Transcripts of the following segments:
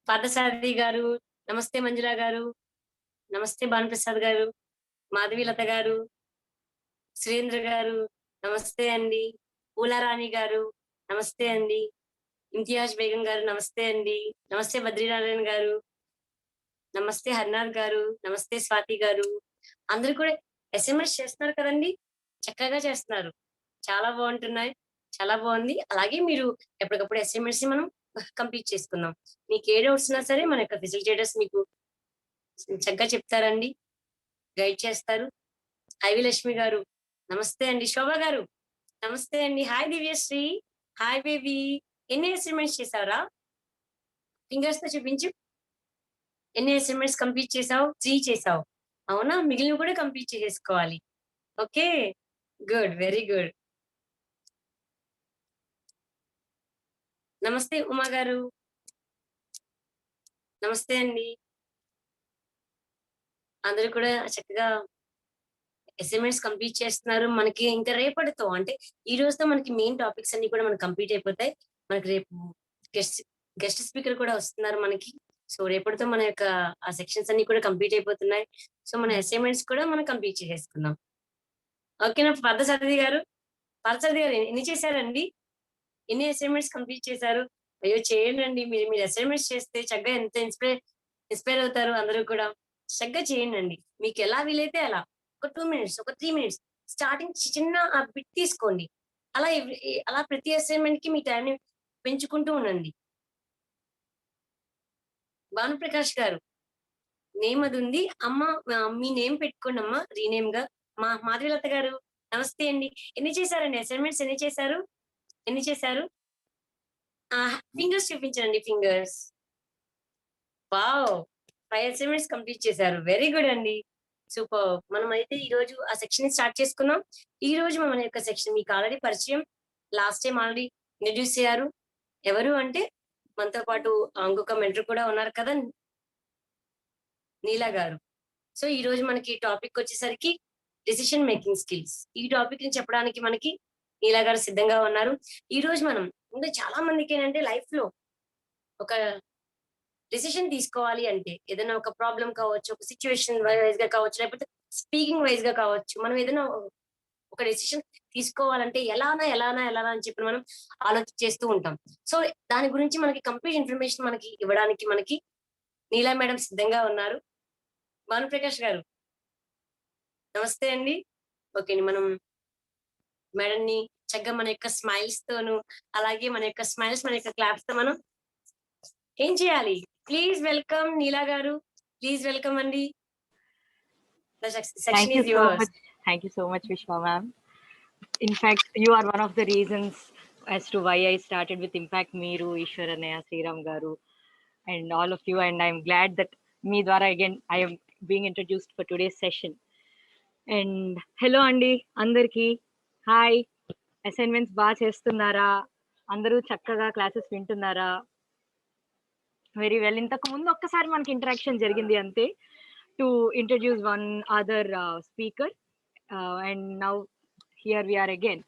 పార్థసారథి గారు, నమస్తే మంజుల గారు, నమస్తే భానుప్రసాద్ గారు, మాధవీలత గారు, సురేంద్ర గారు, నమస్తే అండి. పూలారాణి గారు, నమస్తే అండి. ఇంతియాజ్ బేగం గారు, నమస్తే అండి. నమస్తే బద్రీనారాయణ గారు, నమస్తే హర్నాథ్ గారు, నమస్తే స్వాతి గారు. అందరూ కూడా ఎస్ఎంఎస్ చేస్తున్నారు కదండీ! చక్కగా చేస్తున్నారు. చాలా బావుంటున్నాయి. చాలా బావుంది. అలాగే మీరు ఎప్పటికప్పుడు ఎస్ఎంఎస్‌ని మనం కంప్లీట్ చేసుకుందాం. మీకు ఏ డౌట్స్ ఉన్నా సరే మన యొక్క ఫెసిలిటేటర్స్ మీకు చక్కగా చెప్తారండి. గైడ్ చేస్తారు. ఐవి లక్ష్మి గారు, నమస్తే అండి. శోభ గారు, నమస్తే అండి. హాయ్ దివ్యశ్రీ. Hi baby. ఎన్ని అసైన్‌మెంట్స్ చేసావురా? ఫింగర్స్‌తో చూపించు. ఎన్ని అసైన్‌మెంట్స్ కంప్లీట్ చేసావు? 3 చేసావు. అవునా? మిగిలినవి కూడా కంప్లీట్ చేసేసుకోవాలి. ఓకే. గుడ్. Very good. నమస్తే ఉమా గారు. నమస్తే అండి. అందరూ కూడా చక్కగా అసైన్‌మెంట్స్ కంప్లీట్ చేస్తున్నారు. మనకి ఇంకా రేపటితో అంటే ఈ రోజుతో మనకి మెయిన్ టాపిక్స్ అన్నీ కూడా మనకు కంప్లీట్ అయిపోతాయి. మనకి రేపు గెస్ట్ గెస్ట్ స్పీకర్ కూడా వస్తున్నారు మనకి. సో, రేపటితో మన యొక్క ఆ సెక్షన్స్ అన్నీ కూడా కంప్లీట్ అయిపోతున్నాయి. సో, మన అసైన్‌మెంట్స్ కూడా మనం కంప్లీట్ చేసేసుకుందాం. ఓకేనా పార్థసారథి గారు? పార్థసారథి గారు ఎన్ని చేశారండి? ఎన్ని అసైన్‌మెంట్స్ కంప్లీట్ చేశారు? అయ్యో! చేయండండి. మీరు మీరు అసైన్‌మెంట్స్ చేస్తే చక్కగా ఎంత ఇన్‌స్పైర్ అవుతారు అందరూ కూడా. చక్కగా చేయండండి. మీకెలా వీలైతే అలా. ఒక 2 మినిట్స్, ఒక 3 మినిట్స్ స్టార్టింగ్ చిన్న బిట్ తీసుకోండి. అలా ప్రతి అసైన్‌మెంట్‌కి మీ టైమ్‌ని పెంచుకుంటూ ఉండండి. భానుప్రకాష్ గారు నేమ్ అదుంది. అమ్మ మీ నేమ్ పెట్టుకోండమ్మా రీనేమ్‌గా. మాధవీలత గారు నమస్తే అండి. ఎన్ని చేశారండి అసైన్‌మెంట్స్ ఎన్ని చేశారు? ఎన్ని చేశారు? ఫింగర్స్ చూపించండి ఫింగర్స్. వావ్! 5 అసైన్‌మెంట్స్ కంప్లీట్ చేశారు. వెరీ గుడ్ అండి. సూపర్బ్! మనమైతే ఈరోజు ఆ సెక్షన్‌ని స్టార్ట్ చేసుకుందాం. ఈరోజు మన యొక్క సెక్షన్ మీకు ఆల్రెడీ పరిచయం. లాస్ట్ టైమ్ ఆల్రెడీ ఇంట్రొడ్యూస్ అయ్యారు. ఎవరు అంటే మనతో పాటు ఇంకొక మెంటర్ కూడా ఉన్నారు కదా! నీల గారు. సో, ఈరోజు మనకి టాపిక్ వచ్చేసరికి డెసిషన్ మేకింగ్ స్కిల్స్. ఈ టాపిక్‌ని చెప్పడానికి మనకి నీల గారు సిద్ధంగా ఉన్నారు. ఈరోజు మనం అంటే చాలా మందికేంటంటే లైఫ్‌లో ఒక డెసిషన్ తీసుకోవాలి అంటే ఏదైనా ఒక ప్రాబ్లమ్ కావచ్చు, ఒక సిట్యుయేషన్ వైస్‌గా కావచ్చు, లేకపోతే స్పీకింగ్ వైస్‌గా కావచ్చు. మనం ఏదైనా ఒక డెసిషన్ తీసుకోవాలంటే ఎలానా అని చెప్పి మనం ఆలోచిస్తూ ఉంటాం. సో, దాని గురించి మనకి కంప్లీట్ ఇన్ఫర్మేషన్ మనకి ఇవ్వడానికి మనకి నీలా మేడం సిద్ధంగా ఉన్నారు. భానుప్రకాష్ గారు నమస్తే అండి. ఓకే అండి. మనం మేడంని చక్కగా మన యొక్క స్మైల్స్ తోను, అలాగే మన యొక్క స్మైల్స్, మన యొక్క క్లాప్స్‌తో మనం ఏం చేయాలి? ప్లీజ్ వెల్కమ్ నీలా గారు. ప్లీజ్ వెల్కమ్ అండి. The Thank section you is so yours. much. Thank you so much, Vishwa ma'am. In fact, you are one of the reasons as to why I started with Impact Meeru, Ishwar Annaya, Sriram Garu, and all of you. And I'm glad that me dwara again I am being introduced for today's session. And hello Andy, Andarki. Hi. Assignments బాగా చేస్తున్నారా? అందరూ చక్కగా classes వింటున్నారా? Very well. ఇంతకు ముందు ఒక్కసారి మనకి interaction జరిగింది అంతే, to introduce one other speaker, and now here we are again.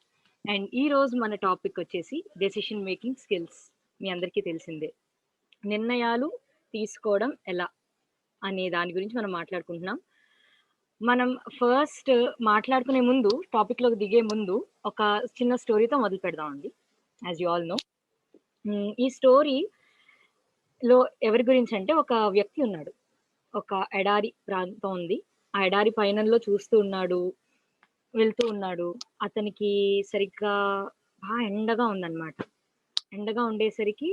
And ఈ రోజు మన టాపిక్ వచ్చేసి డెసిషన్ మేకింగ్ స్కిల్స్. మీ అందరికీ తెలిసిందే, నిర్ణయాలు తీసుకోవడం ఎలా అనే దాని గురించి మనం మాట్లాడుకుంటున్నాం. మనం ఫస్ట్ మాట్లాడుకునే ముందు, టాపిక్లోకి దిగే ముందు ఒక చిన్న స్టోరీతో మొదలు పెడదామండి. యాజ్ యూ ఆల్ నో, ఈ స్టోరీలో ఎవరి గురించి అంటే, ఒక వ్యక్తి ఉన్నాడు. ఒక ఎడారి ప్రాంతం ఉంది. ఆ ఎడారి పయనంలో చూస్తూ ఉన్నాడు, వెళ్తూ ఉన్నాడు. అతనికి సరిగ్గా బాగా ఎండగా ఉందన్నమాట. ఎండగా ఉండేసరికి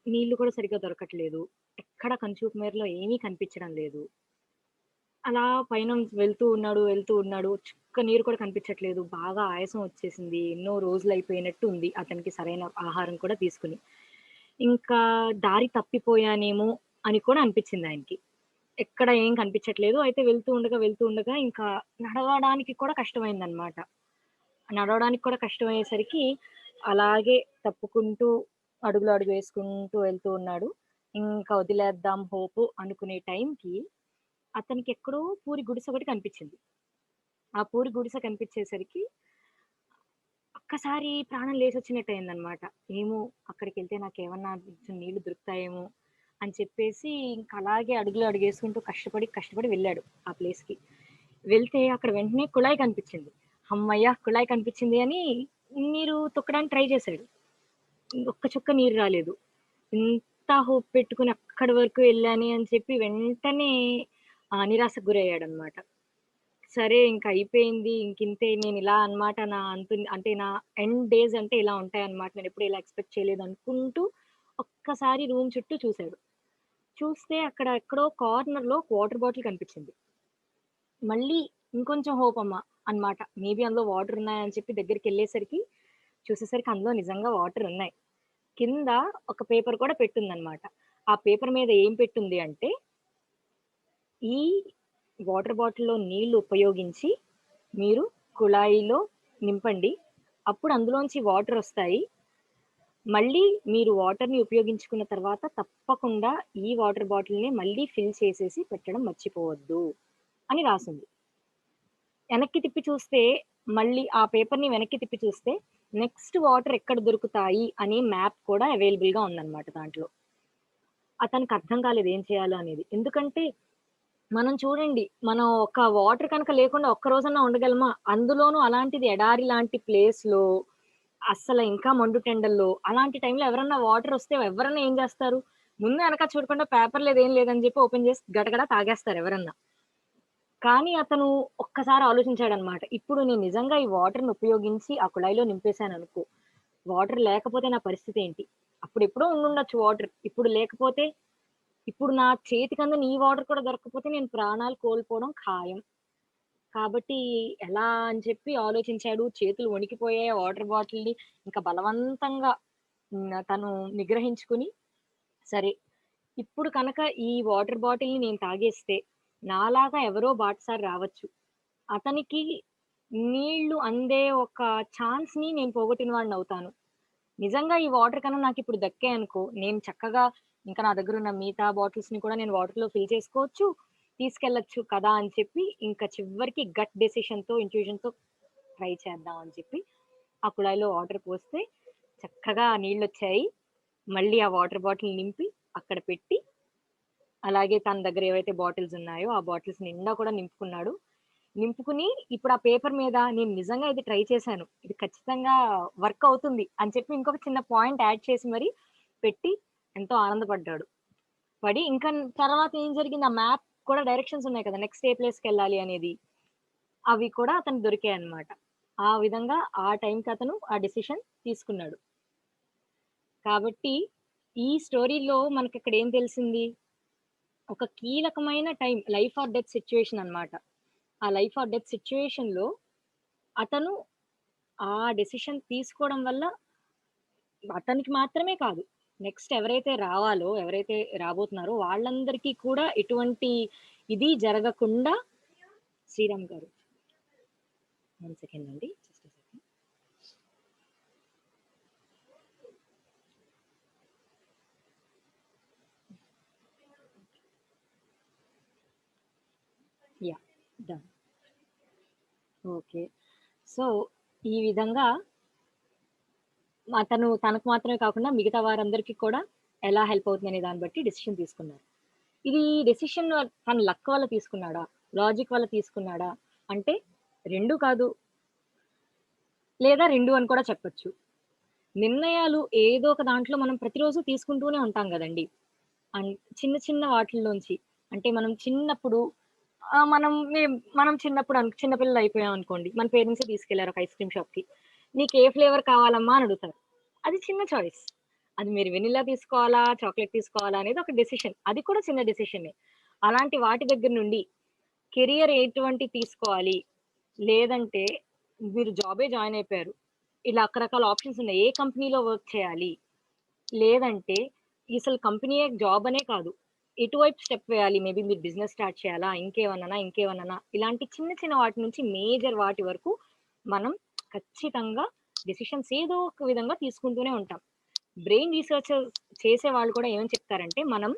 నీళ్లు కూడా సరిగ్గా దొరకట్లేదు. ఎక్కడ కనుచూపు మేరలో ఏమీ కనిపించడం లేదు. అలా పైన వెళ్తూ ఉన్నాడు. చుక్క నీరు కూడా కనిపించట్లేదు. బాగా ఆయాసం వచ్చేసింది. ఎన్నో రోజులు అయిపోయినట్టు ఉంది అతనికి సరైన ఆహారం కూడా తీసుకుని. ఇంకా దారి తప్పిపోయానేమో అని కూడా అనిపించింది ఆయనకి. ఎక్కడ ఏం కనిపించట్లేదు. అయితే వెళ్తూ ఉండగా ఇంకా నడవడానికి కూడా కష్టమైందనమాట. నడవడానికి కూడా కష్టమయ్యేసరికి అలాగే తప్పుకుంటూ అడుగు వేసుకుంటూ వెళ్తూ ఉన్నాడు. ఇంకా వదిలేద్దాం హోపు అనుకునే టైంకి అతనికి ఎక్కడో పూరి గుడిసె ఒకటి కనిపించింది. ఆ పూరి గుడిసె కనిపించేసరికి ఒక్కసారి ప్రాణం లేచొచ్చినట్టు అయిందనమాట. ఏమో అక్కడికెళ్తే నాకేమన్నా కొంచెం నీళ్లు దొరుకుతాయేమో అని చెప్పేసి ఇంక అలాగే అడుగులు అడుగేసుకుంటూ కష్టపడి వెళ్ళాడు ఆ ప్లేస్‌కి. వెళ్తే అక్కడ వెంటనే కుళాయి కనిపించింది. హమ్మయ్య! కుళాయి కనిపించింది అని నీరు తొక్కడానికి ట్రై చేశాడు. ఒక్క చుక్క నీరు రాలేదు. ఇంత హోప్ పెట్టుకొని అక్కడి వరకు వెళ్ళానే అని చెప్పి వెంటనే నిరాశకు గురయ్యాడనమాట. సరే ఇంక అయిపోయింది. ఇంకింతే నేనిలా అన్నమాట. నా అంతు అంటే నా ఎండ్ డేస్ అంటే ఇలా ఉంటాయన్నమాట. నేనెప్పుడు ఇలా ఎక్స్‌పెక్ట్ చేయలేదనుకుంటూ ఒక్కసారి రూమ్ చుట్టూ చూసాడు. చూస్తే అక్కడ ఎక్కడో కార్నర్‌లో ఒక వాటర్ బాటిల్ కనిపించింది. మళ్ళీ ఇంకొంచెం హోప్ అన్నమాట. మేబీ అందులో వాటర్ ఉన్నాయని చెప్పి దగ్గరికెళ్ళేసరికి చూసేసరికి అందులో నిజంగా వాటర్ ఉన్నాయి. కింద ఒక పేపర్ కూడా పెట్టుందన్నమాట. ఆ పేపర్ మీద ఏం పెట్టుంది అంటే, ఈ వాటర్ బాటిల్‌లో నీళ్లు ఉపయోగించి మీరు కుళాయిలో నింపండి. అప్పుడు అందులోంచి వాటర్ ఒస్తాయి. మళ్ళీ మీరు వాటర్‌ని ఉపయోగించుకున్న తర్వాత తప్పకుండా ఈ వాటర్ బాటిల్‌ని మళ్ళీ ఫిల్ చేసేసి పెట్టడం మర్చిపోవద్దు అని రాసుంది. వెనక్కి తిప్పి చూస్తే మళ్ళీ ఆ పేపర్‌ని వెనక్కి తిప్పి చూస్తే నెక్స్ట్ వాటర్ ఎక్కడ దొరుకుతాయి అనే మ్యాప్ కూడా అవైలబుల్‌గా ఉందన్నమాట దాంట్లో. అతనికి అర్థం కాలేదు ఏం చేయాలో అనేది. ఎందుకంటే మనం చూడండి. మనం ఒక వాటర్ కనుక లేకుండా ఒక్క రోజన్నా ఉండగలమా? అందులోనూ అలాంటిది ఎడారి లాంటి ప్లేస్‌లో, అస్సల ఇంకా మండుటెండల్లో, అలాంటి టైంలో ఎవరన్నా వాటరొస్తే ఎవరన్నా ఏం జేస్తారు? ముందు ఎనక చూడకుండా పేపర్ లేదు, ఏం లేదని జెప్పి ఓపెన్ జేసి గడగడ తాగేస్తారు ఎవరన్నా. కానీ అతను ఒక్కసారి ఆలోచించాడనమాట. ఇప్పుడు నేను నిజంగా ఈ వాటర్‌ని ఉపయోగించి ఆ కుళాయిలో నింపేసాననుకో, వాటర్ లేకపోతే నా పరిస్థితేంటి? అప్పుడెప్పుడో ఉండుండొచ్చు వాటర్. ఇప్పుడు లేకపోతే ఇప్పుడు నా చేతికందని ఈ వాటర్ కూడా దొరక్కపోతే నేను ప్రాణాలు కోల్పోవడం ఖాయం. కాబట్టి ఎలా అని చెప్పి ఆలోచించాడు. చేతులు వణికిపోయాయి ఆ వాటర్ బాటిల్‌ని ఇంకా బలవంతంగా తను నిగ్రహించుకొని, సరే ఇప్పుడు కనుక ఈ వాటర్ బాటిల్‌ని నేను తాగేస్తే నాలాగా ఎవరో బాటసారి రావచ్చు. అతనికి నీళ్లు అందే ఒక ఛాన్స్‌ని నేను పోగొట్టిన వాడినవుతాను. నిజంగా ఈ వాటర్ కన్నా నాకిప్పుడు దక్కాయనుకో, నేను చక్కగా ఇంకా నా దగ్గరున్న మిగతా బాటిల్స్‌ని కూడా నేను వాటర్‌లో ఫిల్ చేసుకోవచ్చు, తీసుకెళ్ళొచ్చు కదా! అని చెప్పి ఇంకా చివరికి గట్ డెసిషన్‌తో, ఇంట్యూషన్‌తో ట్రై చేద్దాం అని చెప్పి, ఆ కుళాయిలో వాటర్ పోస్తే చక్కగా నీళ్లొచ్చాయి. మళ్ళీ ఆ వాటర్ బాటిల్ నింపి అక్కడ పెట్టి, అలాగే తన దగ్గర ఏవైతే బాటిల్స్ ఉన్నాయో, ఆ బాటిల్స్ నిండా కూడా నింపుకున్నాడు. నింపుకుని ఇప్పుడు ఆ పేపర్ మీద నేను నిజంగా ఇది ట్రై చేశాను. ఇది ఖచ్చితంగా వర్క్ అవుతుంది అని చెప్పి ఇంకొక చిన్న పాయింట్ యాడ్ చేసి మరి పెట్టి ఎంతో ఆనందపడ్డాడు. పడి ఇంకా తర్వాత ఏం జరిగింది ఆ మ్యాప్ కూడా డైరెక్షన్స్ ఉన్నాయి కదా! నెక్స్ట్ ఏ ప్లేస్‌కెళ్ళాలి అనేది. అవి కూడా అతనికి దొరికాయన్నమాట. ఆ విధంగా ఆ టైంకి అతను ఆ డెసిషన్ తీసుకున్నాడు. కాబట్టి ఈ స్టోరీలో మనకిక్కడ ఏం తెలిసింది? ఒక కీలకమైన time life or death situation అన్నమాట. ఆ లైఫ్ ఆర్ డెత్ సిట్యుయేషన్‌లో అతను ఆ డెసిషన్ తీసుకోవడం వల్ల అతనికి మాత్రమే కాదు. నెక్స్ట్ ఎవరైతే రావాలో, ఎవరైతే రాబోతున్నారో వాళ్ళందరికీ కూడా ఎటువంటి ఇది జరగకుండా శ్రీరామ్ గారు. 1 సెకండ్ అండి. Just a second. Yeah! Done. Okay. So, ఈ విధంగా అతను తనకు మాత్రమే కాకుండా మిగతా వారందరికీ కూడా ఎలా హెల్ప్ అవుతుందనే దాన్ని బట్టి డెసిషన్ తీసుకున్నారు. ఇది డెసిషన్ తన లక్ వల్ల తీసుకున్నాడా? లాజిక్ వల్ల తీసుకున్నాడా? అంటే 2 కాదు. లేదా 2 అని కూడా చెప్పొచ్చు. నిర్ణయాలు ఏదో ఒక దాంట్లో మనం ప్రతిరోజు తీసుకుంటూనే ఉంటాం గదండీ! అన్ చిన్న చిన్న వాటిల్లోంచి. అంటే మనం చిన్నప్పుడు మనం చిన్నప్పుడు చిన్న పిల్లలయిపోయామనుకోండి. మన పేరెంట్సే తీసుకెళ్లారు ఒక ఐస్ క్రీమ్ షాప్‌కి. "నీకు ఏ ఫ్లేవర్ కావాలమ్మా?" అని అడుగుతారు. అది చిన్న చాయిస్. అది మీరు వెనిల్లా తీసుకోవాలా? చాక్లేట్ తీసుకోవాలా? అనేది ఒక డెసిషన్. అది కూడా చిన్న డెసిషనే. అలాంటి వాటి దగ్గర నుండి కెరియర్ ఎటువంటి తీసుకోవాలి? లేదంటే మీరు జాబే జాయిన్ అయిపోయారు. ఇలా రకరకాల ఆప్షన్స్ ఉన్నాయి. ఏ కంపెనీలో వర్క్ చేయాలి? లేదంటే అసలు కంపెనీయే జాబ్ అనే కాదు. ఎటువైపు స్టెప్ వేయాలి? మేబీ మీరు బిజినెస్ స్టార్ట్ చేయాలా? ఇంకేమన్నానా? ఇలాంటి చిన్న చిన్న వాటి నుంచి మేజర్ వాటి వరకు మనం ఖచ్చితంగా డెసిషన్స్ ఏదో ఒక విధంగా తీసుకుంటూనే ఉంటాం. బ్రెయిన్ రిసర్చర్స్ చేసేవాళ్ళు కూడా ఏమని చెప్తారంటే, మనం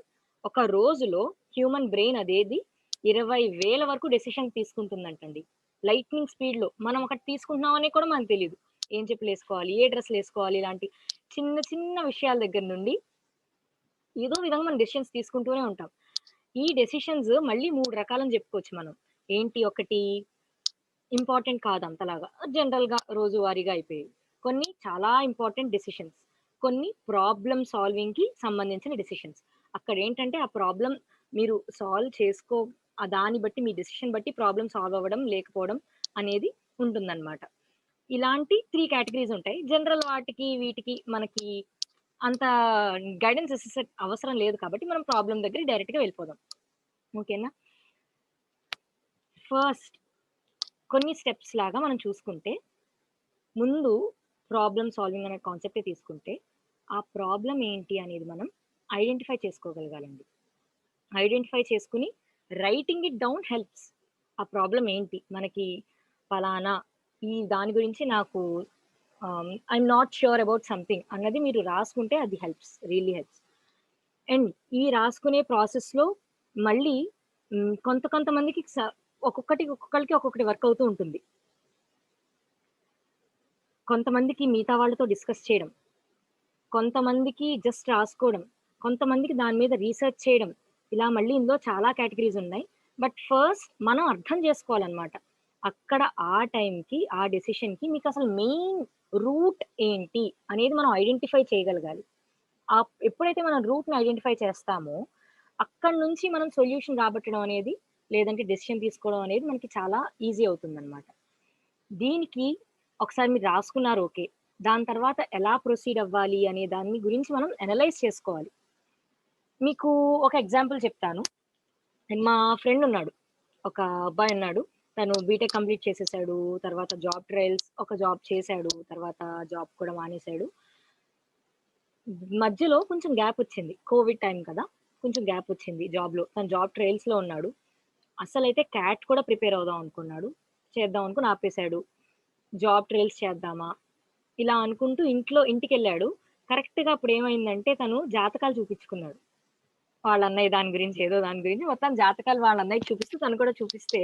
ఒక రోజులో హ్యూమన్ బ్రెయిన్ అదేది 20,000 వరకు డెసిషన్ తీసుకుంటుందంటండి. లైట్నింగ్ స్పీడ్‌లో. మనం ఒకటి తీసుకుంటున్నామని కూడా మనకు తెలీదు. ఏం చెప్పులేసుకోవాలి? ఏ డ్రెస్సులేసుకోవాలి? ఇలాంటి చిన్న చిన్న విషయాల దగ్గర నుండి ఏదో విధంగా మనం డెసిషన్స్ తీసుకుంటూనే ఉంటాం. ఈ డెసిషన్స్ మళ్ళీ 3 రకాలని చెప్పుకోవచ్చు మనం. ఏంటి? ఒకటి ఇంపార్టెంట్ కాదు అంతలాగా. జనరల్‌గా రోజువారీగా అయిపోయేవి. కొన్ని చాలా ఇంపార్టెంట్ డెసిషన్స్. కొన్ని ప్రాబ్లమ్ సాల్వింగ్‌కి సంబంధించిన డెసిషన్స్. అక్కడేంటంటే ఆ ప్రాబ్లమ్ మీరు సాల్వ్ చేసుకో దాన్ని బట్టి మీ డెసిషన్ బట్టి ప్రాబ్లమ్ సాల్వ్ అవ్వడం, లేకపోవడం అనేది ఉంటుందన్నమాట. ఇలాంటి 3 కేటగరీస్ ఉంటాయి. జనరల్ వాటికి, వీటికి మనకి అంత గైడెన్స్ అవసరం లేదు కాబట్టి మనం ప్రాబ్లమ్ దగ్గరికి డైరెక్ట్‌గా వెళ్ళిపోదాం. ఓకేనా? ఫస్ట్ కొన్ని స్టెప్స్ లాగా మనం చూసుకుంటే, ముందు ప్రాబ్లమ్ సాల్వింగ్ అనే కాన్సెప్టే తీసుకుంటే, ఆ ప్రాబ్లమ్ ఏంటి అనేది మనం ఐడెంటిఫై చేసుకోగలగాలండి. ఐడెంటిఫై చేసుకొని రైటింగ్ ఇట్ డౌన్ హెల్ప్స్. ఆ ప్రాబ్లమ్ ఏంటి? మనకి పలానా ఈ దాని గురించి నాకు I'm not sure about something అన్నది మీరు రాసుకుంటే అది హెల్ప్స్. Really helps. అండ్ ఈ రాసుకునే ప్రాసెస్‌లో మళ్ళీ కొంతమందికి ఒక్కొక్కళ్ళకి ఒక్కొక్కటి వర్క్ అవుతూ ఉంటుంది. కొంతమందికి మిగతా వాళ్ళతో డిస్కస్ చేయడం. కొంతమందికి జస్ట్ రాసుకోవడం. కొంతమందికి దాని మీద రీసెర్చ్ చేయడం. ఇలా మళ్ళీ ఇందులో చాలా కేటగరీస్ ఉన్నాయి. బట్ ఫస్ట్ మనం అర్థం చేసుకోవాలన్నమాట. అక్కడ ఆ టైంకి, ఆ డెసిషన్‌కి మీకసలు మెయిన్ రూట్ ఏంటి అనేది మనం ఐడెంటిఫై చేయగలగాలి. ఎప్పుడైతే మనం రూట్‌ని ఐడెంటిఫై చేస్తామో, అక్కడి నుంచి మనం సొల్యూషన్ రాబట్టడం అనేది, లేదంటే డెసిషన్ తీసుకోవడం అనేది మనకి చాలా ఈజీ అవుతుందన్నమాట. దీనికి ఒకసారి మీరు రాసుకున్నారు ఓకే. దాని తర్వాత ఎలా ప్రొసీడ్ అవ్వాలి అనే దాని గురించి మనం అనలైజ్ చేసుకోవాలి. మీకు ఒక ఎగ్జాంపుల్ చెప్తాను. మా ఫ్రెండ్ ఉన్నాడు. ఒక అబ్బాయి ఉన్నాడు. తను బీటెక్ కంప్లీట్ చేసేసాడు. తర్వాత జాబ్ ట్రయల్స్ ఒక జాబ్ చేశాడు. తర్వాత జాబ్ కూడా మానేశాడు. మధ్యలో కొంచెం గ్యాప్ వచ్చింది. కోవిడ్ టైం కదా! కొంచెం గ్యాప్ వచ్చింది జాబ్‌లో. తను జాబ్ ట్రయల్స్‌లో ఉన్నాడు. అసలైతే క్యాట్ కూడా ప్రిపేర్ అవుదాం అనుకున్నాడు. చేద్దాం అనుకుని ఆపేశాడు. జాబ్ ట్రయల్స్ చేద్దామా? ఇలా అనుకుంటూ ఇంటికెళ్ళాడు. కరెక్ట్‌గా అప్పుడేమైందంటే తను జాతకాలు చూపించుకున్నాడు. వాళ్ళ అన్నయ్య దాని గురించి, ఏదో దాని గురించి మొత్తం జాతకాలు వాళ్ళ అన్నయ్యకి చూపిస్తూ తను కూడా చూపిస్తే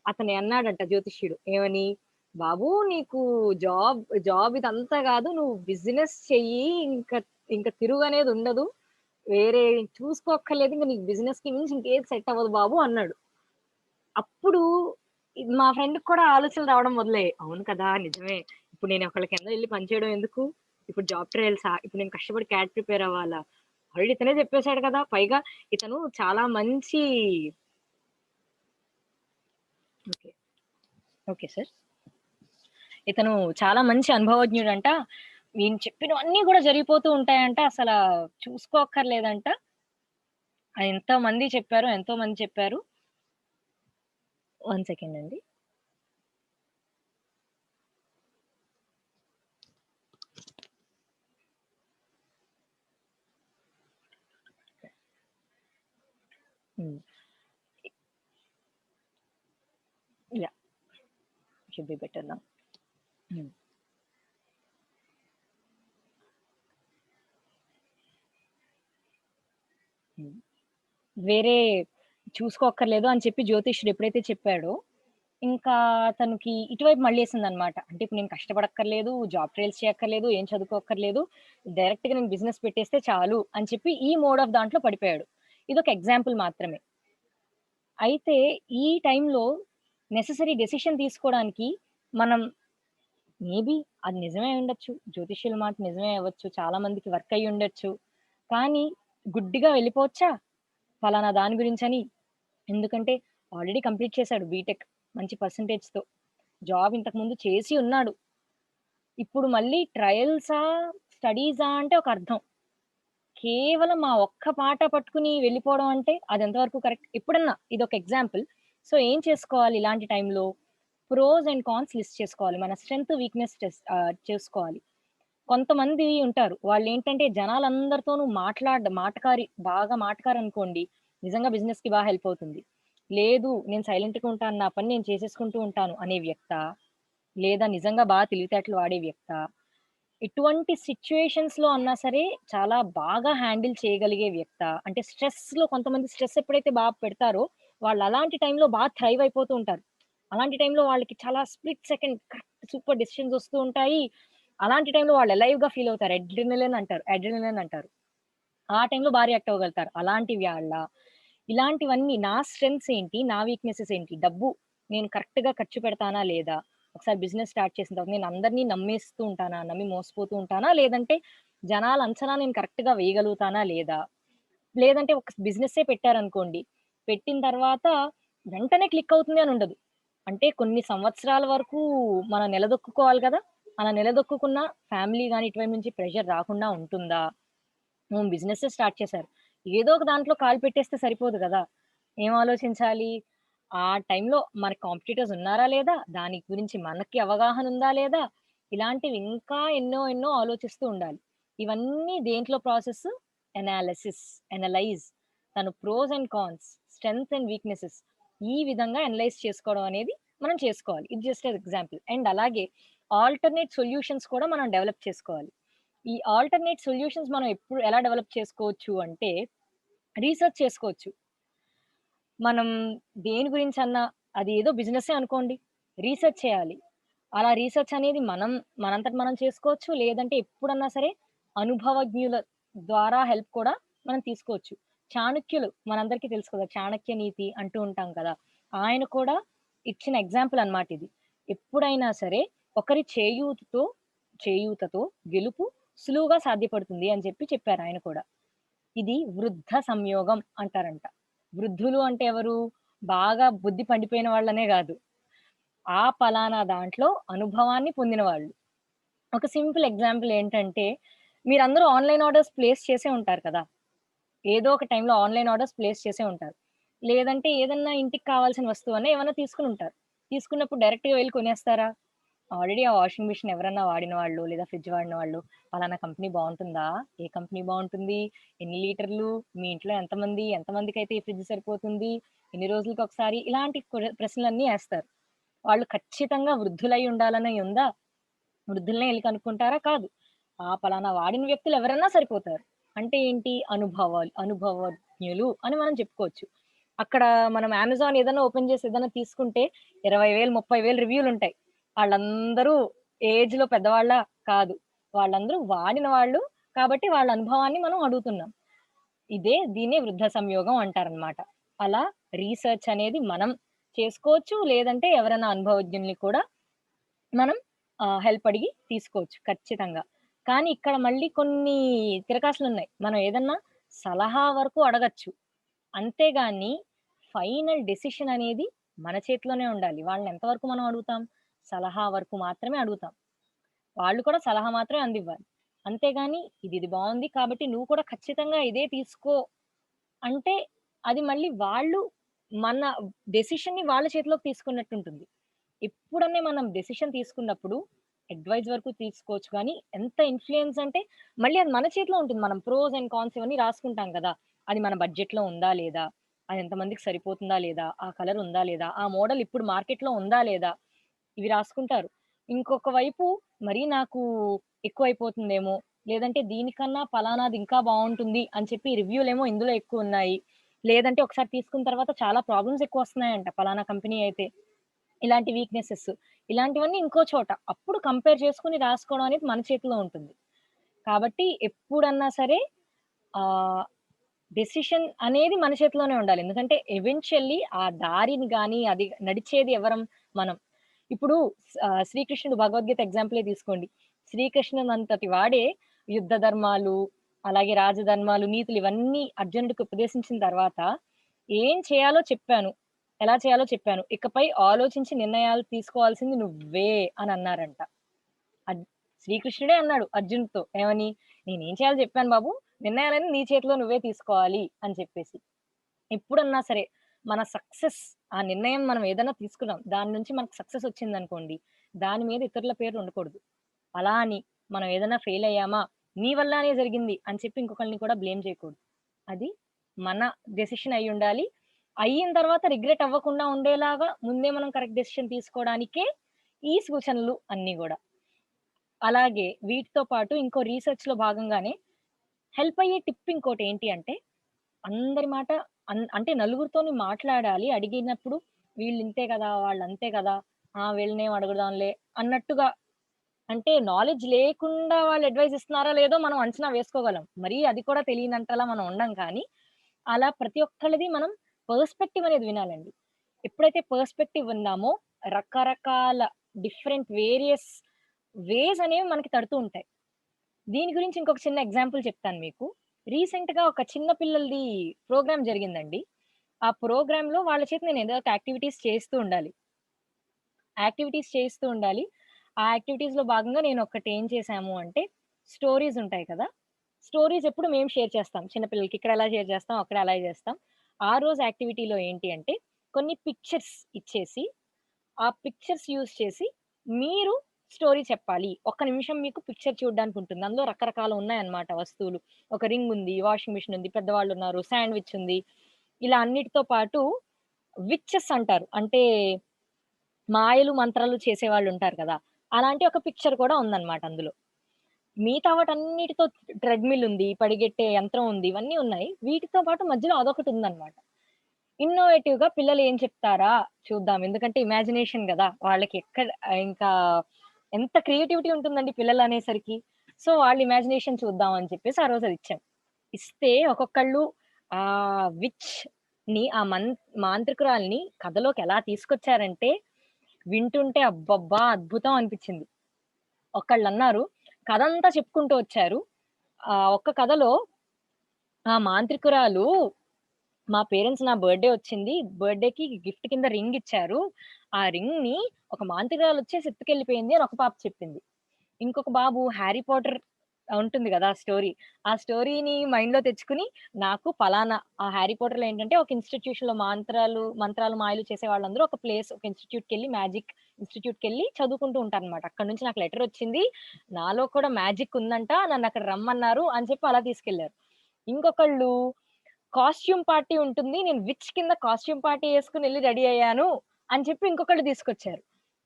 అతను అన్నాడంట జ్యోతిష్యుడు. ఏమని? "బాబు నీకు జాబ్ జాబ్ ఇదంతా కాదు. నువ్వు బిజినెస్ చెయ్యి. ఇంక ఇంక తిరుగనేది ఉండదు. వేరే చూసుకోక్కర్లేదు. ఇంక నీకు బిజినెస్‌కి మించి ఇంకేది సెట్ అవ్వదు బాబు" అన్నాడు. అప్పుడు మా ఫ్రెండ్‌కి కూడా ఆలోచనలు రావడం మొదలయ్యాయి. అవును కదా! నిజమే. ఇప్పుడు నేను ఒకళ్ళ కింద ఎళ్లి పని చేయడం ఎందుకు? ఇప్పుడు జాబ్ ట్రయల్సా? ఇప్పుడు నేను కష్టపడి క్యాట్ ప్రిపేర్ అవ్వాలా? ఆల్రెడీ ఇతనే చెప్పేసాడు కదా! పైగా ఇతను చాలా మంచి ఓకే. Okay sir. ఇతను చాలా మంచి అనుభవజ్ఞుడంట. ఈయన చెప్పినవన్నీ కూడా జరిగిపోతూ ఉంటాయంట. చూసుకోక్కర్లేదంట. ఎంతో మంది చెప్పారు. 1 సెకండ్ అండి. హ్మ్. Yeah! Should be better now. హ్మ్. హ్మ్. వేరే చూసుకోక్కర్లేదు అని చెప్పి జ్యోతిష్యుడు ఎప్పుడైతే చెప్పాడో, ఇంకా తనకి ఇటువైపు మళ్ళేసిందనమాట. అంటే ఇప్పుడు నేను కష్టపడక్కర్లేదు, జాబ్ ట్రయల్స్ చేయక్కర్లేదు, ఏం చదువుకోక్కర్లేదు. డైరెక్ట్‌గా నేను బిజినెస్ పెట్టేస్తే చాలు అని చెప్పి ఈ మోడ్ ఆఫ్ దాంట్లో పడిపోయాడు. ఇదొక ఎగ్జాంపుల్ మాత్రమే. అయితే ఈ టైంలో నెసెసరీ డెసిషన్ తీసుకోవడానికి మనం మేబీ అది నిజమే అయ్యుండొచ్చు. జ్యోతిష్యుల మాట నిజమే అవ్వచ్చు. చాలా మందికి వర్క్ అయ్యుండొచ్చు. కానీ గుడ్డిగా వెళ్ళిపోవచ్చా? పలానా దాని గురించని. ఎందుకంటే ఆల్రెడీ కంప్లీట్ చేశాడు బీటెక్ మంచి పర్సెంటేజ్‌తో. జాబ్ ఇంతకుముందు చేసి ఉన్నాడు. ఇప్పుడు మళ్ళీ ట్రయల్సా? స్టడీసా? అంటే ఒక అర్థం. కేవలం ఆ ఒక్క మాట పట్టుకుని వెళ్ళిపోవడం అంటే అది ఎంతవరకు కరెక్ట్? ఎప్పుడన్నా ఇదొక ఎగ్జాంపుల్. సో, ఏం చేసుకోవాలి ఇలాంటి టైంలో? ప్రోస్ అండ్ కాన్స్ లిస్ట్ చేసుకోవాలి. మన స్ట్రెంగ్త్, వీక్‌నెస్ చేసుకోవాలి. కొంతమంది ఉంటారు. వాళ్ళేంటంటే జనాలందరితోనూ బాగా మాటకారనుకోండి. నిజంగా బిజినెస్‌కి హెల్ప్ అవుతుంది. లేదు నేను సైలెంట్‌గా ఉంటాను. నా పని నేను చేసేసుకుంటూ ఉంటాను అనే వ్యక్తా? లేదా నిజంగా తెలివితేటలు వాడే వ్యక్తా? ఎటువంటి సిట్యుయేషన్స్‌లో అన్నా సరే చాలా బాగా హ్యాండిల్ చేయగలిగే వ్యక్తా? అంటే కొంతమంది స్ట్రెస్ ఎప్పుడైతే పెడతారో వాళ్ళు అలాంటి టైంలో థ్రైవ్ అయిపోతూ ఉంటారు. అలాంటి టైంలో వాళ్ళకి చాలా split second correct super decisions వస్తూ ఉంటాయి. అలాంటి టైంలో వాళ్ళు అలైవ్‌గా ఫీల్ అవుతారు. అడ్రినలిన్ అంటారు. ఆ టైంలో బా రియాక్ట్ అవ్వగలుగుతారు. అలాంటి వాళ్ళ? ఇలాంటివన్నీ నా స్ట్రెంగ్త్స్ ఏంటి? నా వీక్‌నెసెస్ ఏంటి? డబ్బు నేను కరెక్ట్‌గా ఖర్చు పెడతానా లేదా? ఒకసారి బిజినెస్ స్టార్ట్ చేసిన తర్వాత నేను అందరిని నమ్మేస్తూ ఉంటానా? నమ్మి మోసపోతూ ఉంటానా? లేదంటే జనాల అంచనా నేను కరెక్ట్‌గా వేయగలుగుతానా లేదా? లేదంటే ఒక బిజినెస్సే పెట్టారనుకోండి. పెట్టిన తర్వాత వెంటనే క్లిక్ అవుతుంది అని ఉండదు. అంటే కొన్ని సంవత్సరాల వరకు మనం నిలదొక్కుకోవాలి గదా! అలా నిలదొక్కుకున్న ఫ్యామిలీ గాని ఇటువైపు నుంచి ప్రెషర్ రాకుండా ఉంటుందా? బిజినెస్సే స్టార్ట్ చేశారు. ఏదో ఒక దాంట్లో కాలు పెట్టేస్తే సరిపోదు గదా! ఏం ఆలోచించాలి? ఆ టైంలో మన కాంపిటీటర్స్ ఉన్నారా లేదా? దాని గురించి మనకి అవగాహన ఉందా లేదా? ఇలాంటివి ఇంకా ఎన్నో ఎన్నో ఆలోచిస్తూ ఉండాలి. ఇవన్నీ దేంట్లో ప్రాసెస్? ఎనాలిసిస్, అనలైజ్ తను pros and cons, strengths and weaknesses ఈ విధంగా అనలైజ్ చేసుకోవడం అనేది మనం చేసుకోవాలి. ఇది జస్ట్ ఎగ్జాంపుల్. అండ్ అలాగే ఆల్టర్‌నేట్ సొల్యూషన్స్ కూడా మనం డెవలప్ చేసుకోవాలి. ఈ ఆల్టర్‌నేట్ సొల్యూషన్స్ మనం ఎప్పుడు ఎలా డెవలప్ చేసుకోవచ్చు అంటే, రీసెర్చ్ చేసుకోవచ్చు. మనం దేని గురించన్నా అది ఏదో బిజినెస్సే అనుకోండి. రీసెర్చ్ చేయాలి. అలా రీసెర్చ్ అనేది మనంతట మనం చేసుకోవచ్చు. లేదంటే ఎప్పుడన్నా సరే అనుభవజ్ఞుల ద్వారా హెల్ప్ కూడా మనం తీసుకోవచ్చు. చాణక్యులు మనందరికీ తెలుసు కదా! చాణక్య నీతి అంటూ ఉంటాం కదా! ఆయన కూడా ఇచ్చిన ఎగ్జాంపుల్ అన్నమాట ఇది. ఎప్పుడైనా సరే ఒకరి చేయూతతో గెలుపు సులువుగా సాధ్యపడుతుంది అని చెప్పారు ఆయన కూడా. ఇది వృద్ధ సంయోగం అంటారంట. వృద్ధులు అంటే ఎవరు? బాగా బుద్ధి పండిపోయిన వాళ్ళనే గాదు. ఆ పలానా దాంట్లో అనుభవాన్ని పొందిన వాళ్ళు. ఒక సింపుల్ ఎగ్జాంపుల్ ఏంటంటే, మీరందరూ ఆన్‌లైన్ ఆర్డర్స్ ప్లేస్ చేసే ఉంటారు కదా! ఏదో ఒక టైంలో ఆన్‌లైన్ ఆర్డర్స్ ప్లేస్ చేసే ఉంటారు. లేదంటే ఏదన్నా ఇంటికి కావాల్సిన వస్తువన్నా ఏమన్నా తీసుకొనుంటారు. తీసుకున్నప్పుడు డైరెక్ట్‌గా వెళ్లి కొనేస్తారా? ఆల్రెడీ ఆ వాషింగ్ మిషన్ ఎవరన్నా వాడిన వాళ్ళు, లేదా ఫ్రిడ్జ్ వాడిన వాళ్ళు, పలానా కంపెనీ బావుంటుందా? ఏ కంపెనీ బావుంటుంది? ఎన్ని లీటర్లు? మీ ఇంట్లో ఎంతమంది? ఎంతమందికైతే ఈ ఫ్రిడ్జ్ సరిపోతుంది? ఎన్ని రోజులకొకసారి? ఇలాంటి ప్రశ్నలన్నీ ఏస్తారు. వాళ్ళు ఖచ్చితంగా వృద్ధులై ఉండాలని ఉందా? వృద్ధులనే ఎళ్లి కనుక్కుంటారా? కాదు. ఆ పలానా వాడిన వ్యక్తులు ఎవరన్నా సరిపోతారు. అంటే ఏంటి? అనుభవజ్ఞులు అని మనం చెప్పుకోవచ్చు. అక్కడ మనం అమెజాన్ ఏదన్నా ఓపెన్ చేసి ఏదన్నా తీసుకుంటే 20,000, 30,000 రివ్యూలుంటాయి. ఆళ్ళందరూ ఏజ్‌లో పెద్దవాళ్ళా? కాదు. వాళ్ళందరూ వాడిన వాళ్ళు. కాబట్టి వాళ్ళ అనుభవాన్ని మనం అడుగుతున్నాం. దీన్నే వృద్ధ సంయోగం అంటారనమాట. అలా రీసెర్చ్ అనేది మనం చేసుకోవచ్చు. లేదంటే ఎవరైనా అనుభవజ్ఞుల్ని కూడా మనం హెల్ప్ అడిగి తీసుకోవచ్చు ఖచ్చితంగా. కానీ ఇక్కడ మళ్ళీ కొన్ని తిరకాసులున్నాయి. మనం ఏదన్నా సలహా వరకు అడగొచ్చు. అంతేగాని ఫైనల్ డెసిషన్ అనేది మన చేతిలోనే ఉండాలి. వాళ్ళని ఎంతవరకు మనం అడుగుతాం? సలహా వరకు మాత్రమే అడుగుతాం. వాళ్ళు కూడా సలహా మాత్రమే అందివ్వాలి. అంతేగాని ఇది బావుంది కాబట్టి నువ్వు కూడా ఖచ్చితంగా ఇదే తీసుకో అంటే అది మళ్ళీ వాళ్ళు మన డెసిషన్‌ని వాళ్ళ చేతిలోకి తీసుకున్నట్టుంటుంది. ఎప్పుడన్నా మనం డెసిషన్ తీసుకున్నప్పుడు అడ్వైస్ వరకు తీసుకోవచ్చు గానీ, ఎంత ఇన్‌ఫ్లూయన్స్ అంటే మళ్ళీ అది మన చేతిలో ఉంటుంది. మనం ప్రోస్ అండ్ కాన్స్ ఇవన్నీ రాసుకుంటాం కదా! అది మన బడ్జెట్‌లో ఉందా? లేదా? అది ఎంతమందికి సరిపోతుందా? లేదా? ఆ కలర్ ఉందా? లేదా? ఆ మోడల్ ఇప్పుడు మార్కెట్‌లో ఉందా? లేదా? ఇవి రాసుకుంటారు. ఇంకొక వైపు మరీ నాకు ఎక్కువైపోతుందేమో, లేదంటే దీనికన్నా పలానాది ఇంకా బావుంటుంది అని చెప్పి రివ్యూలేమో ఇందులో ఎక్కువున్నాయి. లేదంటే ఒకసారి తీసుకున్న తర్వాత చాలా ప్రాబ్లమ్స్ ఎక్కువొస్తున్నాయంట పలానా కంపెనీ అయితే. ఇలాంటి వీక్‌నెసెస్. ఇలాంటివన్నీ ఇంకో చోట. అప్పుడు కంపేర్ చేసుకొని రాసుకోవడం అనేది మన చేతిలో ఉంటుంది. కాబట్టి ఎప్పుడన్నా సరే ఆహ్, డెసిషన్ అనేది మన చేతిలోనే ఉండాలి. ఎందుకంటే ఎవెన్చువల్లీ ఆ దారిని గాని, అది నడిచేది ఎవరం? మనం. ఇప్పుడు శ్రీకృష్ణుడు భగవద్గీత ఎగ్జాంపులే తీసుకోండి. శ్రీకృష్ణునంతటి వాడే యుద్ధ ధర్మాలు, అలాగే రాజధర్మాలు, నీతులు ఇవన్నీ అర్జునుడికి ఉపదేశించిన తర్వాత, ఏం చేయాలో చెప్పాను. ఎలా చేయాలో చెప్పాను. ఇకపై ఆలోచించి నిర్ణయాలు తీసుకోవాల్సింది నువ్వే అని అన్నారంట. అద్ శ్రీకృష్ణుడే అన్నాడు అర్జున్‌తో ఏమని? "నేనేం చేయాలో చెప్పాను బాబు. నిర్ణయాలన్నీ నీ చేతిలో నువ్వే తీసుకోవాలి" అని చెప్పేసి. ఎప్పుడన్నా సరే మన సక్సెస్ ఆ నిర్ణయం మనం ఏదైనా తీసుకున్నాం. దాని నుంచి మనకు సక్సెస్ వచ్చిందనుకోండి. దాని మీద ఇతరుల పేర్లు ఉండకూడదు. అలా అని మనం ఏదైనా ఫెయిల్ అయ్యామా, నీ వల్లనే జరిగింది అని చెప్పి ఇంకొకళ్ళని కూడా బ్లేమ్ చేయకూడదు. అది మన డెసిషన్ అయ్యుండాలి. అయిన తర్వాత రిగ్రెట్ అవ్వకుండా ఉండేలాగా ముందే మనం కరెక్ట్ డెసిషన్ తీసుకోవడానికే ఈ సూచనలు అన్నీ గూడా. అలాగే వీటితో పాటు ఇంకో రిసర్చ్‌లో భాగంగానే హెల్ప్ అయ్యే టిప్ ఇంకోటేంటి అంటే అందరి మాట అంటే నలుగురితోని మాట్లాడాలి. అడిగినప్పుడు వీళ్ళింతే కదా! వాళ్ళంతే కదా! ఆ! వీళ్ళనేం అడుగుదాంలే అన్నట్టుగా అంటే నాలెడ్జ్ లేకుండా వాళ్ళు అడ్వైస్ ఇస్తున్నారా లేదో మనం అంచనా వేసుకోగలం. మరీ అది కూడా తెలియనంతలా మనం ఉండం కానీ, అలా ప్రతి ఒక్కళ్ళది మనం పర్స్పెక్టివ్ అనేది వినాలండి. ఎప్పుడైతే పర్స్పెక్టివ్ విన్నామో రకరకాల డిఫరెంట్ వేరియస్ వేస్ అనేవి మనకి తడుతూ ఉంటాయి. దీని గురించి ఇంకొక చిన్న ఎగ్జాంపుల్ చెప్తాను మీకు. రీసెంట్‌గా ఒక చిన్న పిల్లలది ప్రోగ్రామ్ జరిగిందండి. ఆ ప్రోగ్రామ్‌లో వాళ్ళ చేత నేను ఏదో ఒక యాక్టివిటీస్ చేస్తూ ఉండాలి. యాక్టివిటీస్ చేస్తూ ఉండాలి. ఆ యాక్టివిటీస్‌లో భాగంగా నేనొకటి ఏం చేశాము అంటే, స్టోరీస్ ఉంటాయి కదా! స్టోరీస్ ఎప్పుడు మేము షేర్ చేస్తాం. చిన్న పిల్లలకి ఇక్కడ ఎలా షేర్ చేస్తాం, అక్కడ అలాగే చేస్తాం. ఆ రోజు యాక్టివిటీలో ఏంటి అంటే, కొన్ని పిక్చర్స్ ఇచ్చేసి, ఆ పిక్చర్స్ యూజ్ చేసి మీరు స్టోరీ చెప్పాలి. ఒక్క నిమిషం మీకు పిక్చర్ చూడడానికి ఉంటుంది. అందులో రకరకాలు ఉన్నాయన్నమాట వస్తువులు. ఒక రింగ్ ఉంది, వాషింగ్ మిషన్ ఉంది, పెద్దవాళ్ళున్నారు, శాండ్‌విచ్ ఉంది. ఇలా అన్నిటితో పాటు విచెస్ అంటారు. అంటే మాయలు, మంత్రాలు చేసేవాళ్ళుంటారు కదా! అలాంటి ఒక పిక్చర్ కూడా ఉందన్నమాట అందులో. మిగతా వాటన్నిటితో ట్రెడ్‌మిల్ ఉంది, పరిగెట్టే యంత్రం ఉంది, ఇవన్నీ ఉన్నాయి. వీటితో పాటు మధ్యలో అదొకటి ఉందన్నమాట. ఇన్నోవేటివ్‌గా పిల్లలు ఏం చెప్తారా చూద్దాం. ఎందుకంటే ఇమాజినేషన్ గదా! వాళ్ళకి ఎక్కడ ఇంకా ఎంత క్రియేటివిటీ ఉంటుందండి పిల్లలనేసరికి. సో, వాళ్ళ ఇమాజినేషన్ చూద్దాం అని చెప్పేసి ఆ రోజు అదిచ్చాం. ఇస్తే ఒక్కొక్కళ్ళు విచ్‌ని మాంత్రికురాలిని కథలోకి ఎలా తీసుకొచ్చారంటే, వింటుంటే అబ్బబ్బా! అద్భుతం అనిపిచ్చింది. ఒకళ్ళన్నారు కథంతా చెప్పుకుంటూ వచ్చారు. ఒక్క కథలో ఆ మాంత్రికురాలు మా పేరెంట్స్ నా బర్త్‌డే వచ్చింది. బర్త్‌డేకి గిఫ్ట్ కింద రింగ్ ఇచ్చారు. ఆ రింగ్‌ని ఒక మాంత్రికురాలొచ్చేసి ఎత్తుకెళ్ళిపోయింది అని ఒక పాప చెప్పింది. ఇంకొక బాబు 'హ్యారీ పాటర్' ఉంటుంది గదా! స్టోరీ. ఆ స్టోరీని మైండ్‌లో తెచ్చుకొని నాకు పలానా ఆ 'హ్యారీ పాటర్‌లో' ఏంటంటే ఒక ఇన్‌స్టిట్యూషన్‌లో మంత్రాలు, మాయలు చేసే వాళ్ళందరూ ఒక ప్లేస్ ఒక ఇన్‌స్టిట్యూట్‌కెళ్ళి మ్యాజిక్ ఇన్‌స్టిట్యూట్‌కెళ్ళి చదువుకుంటూ ఉంటారనమాట. అక్కడి నుంచి నాకు లెటర్ వచ్చింది. నాలో కూడా మ్యాజిక్ ఉందంట. నన్నక్కడ రమ్మన్నారు అని చెప్పి అలా తీసుకెళ్లారు. ఇంకొకళ్ళు కాస్ట్యూమ్ పార్టీ ఉంటుంది. నేను విచ్ కింద కాస్ట్యూమ్ పార్టీ యేసుకొనెళ్లి రెడీ అయ్యాను అని చెప్పి ఇంకొకళ్ళు తీసుకొచ్చారు.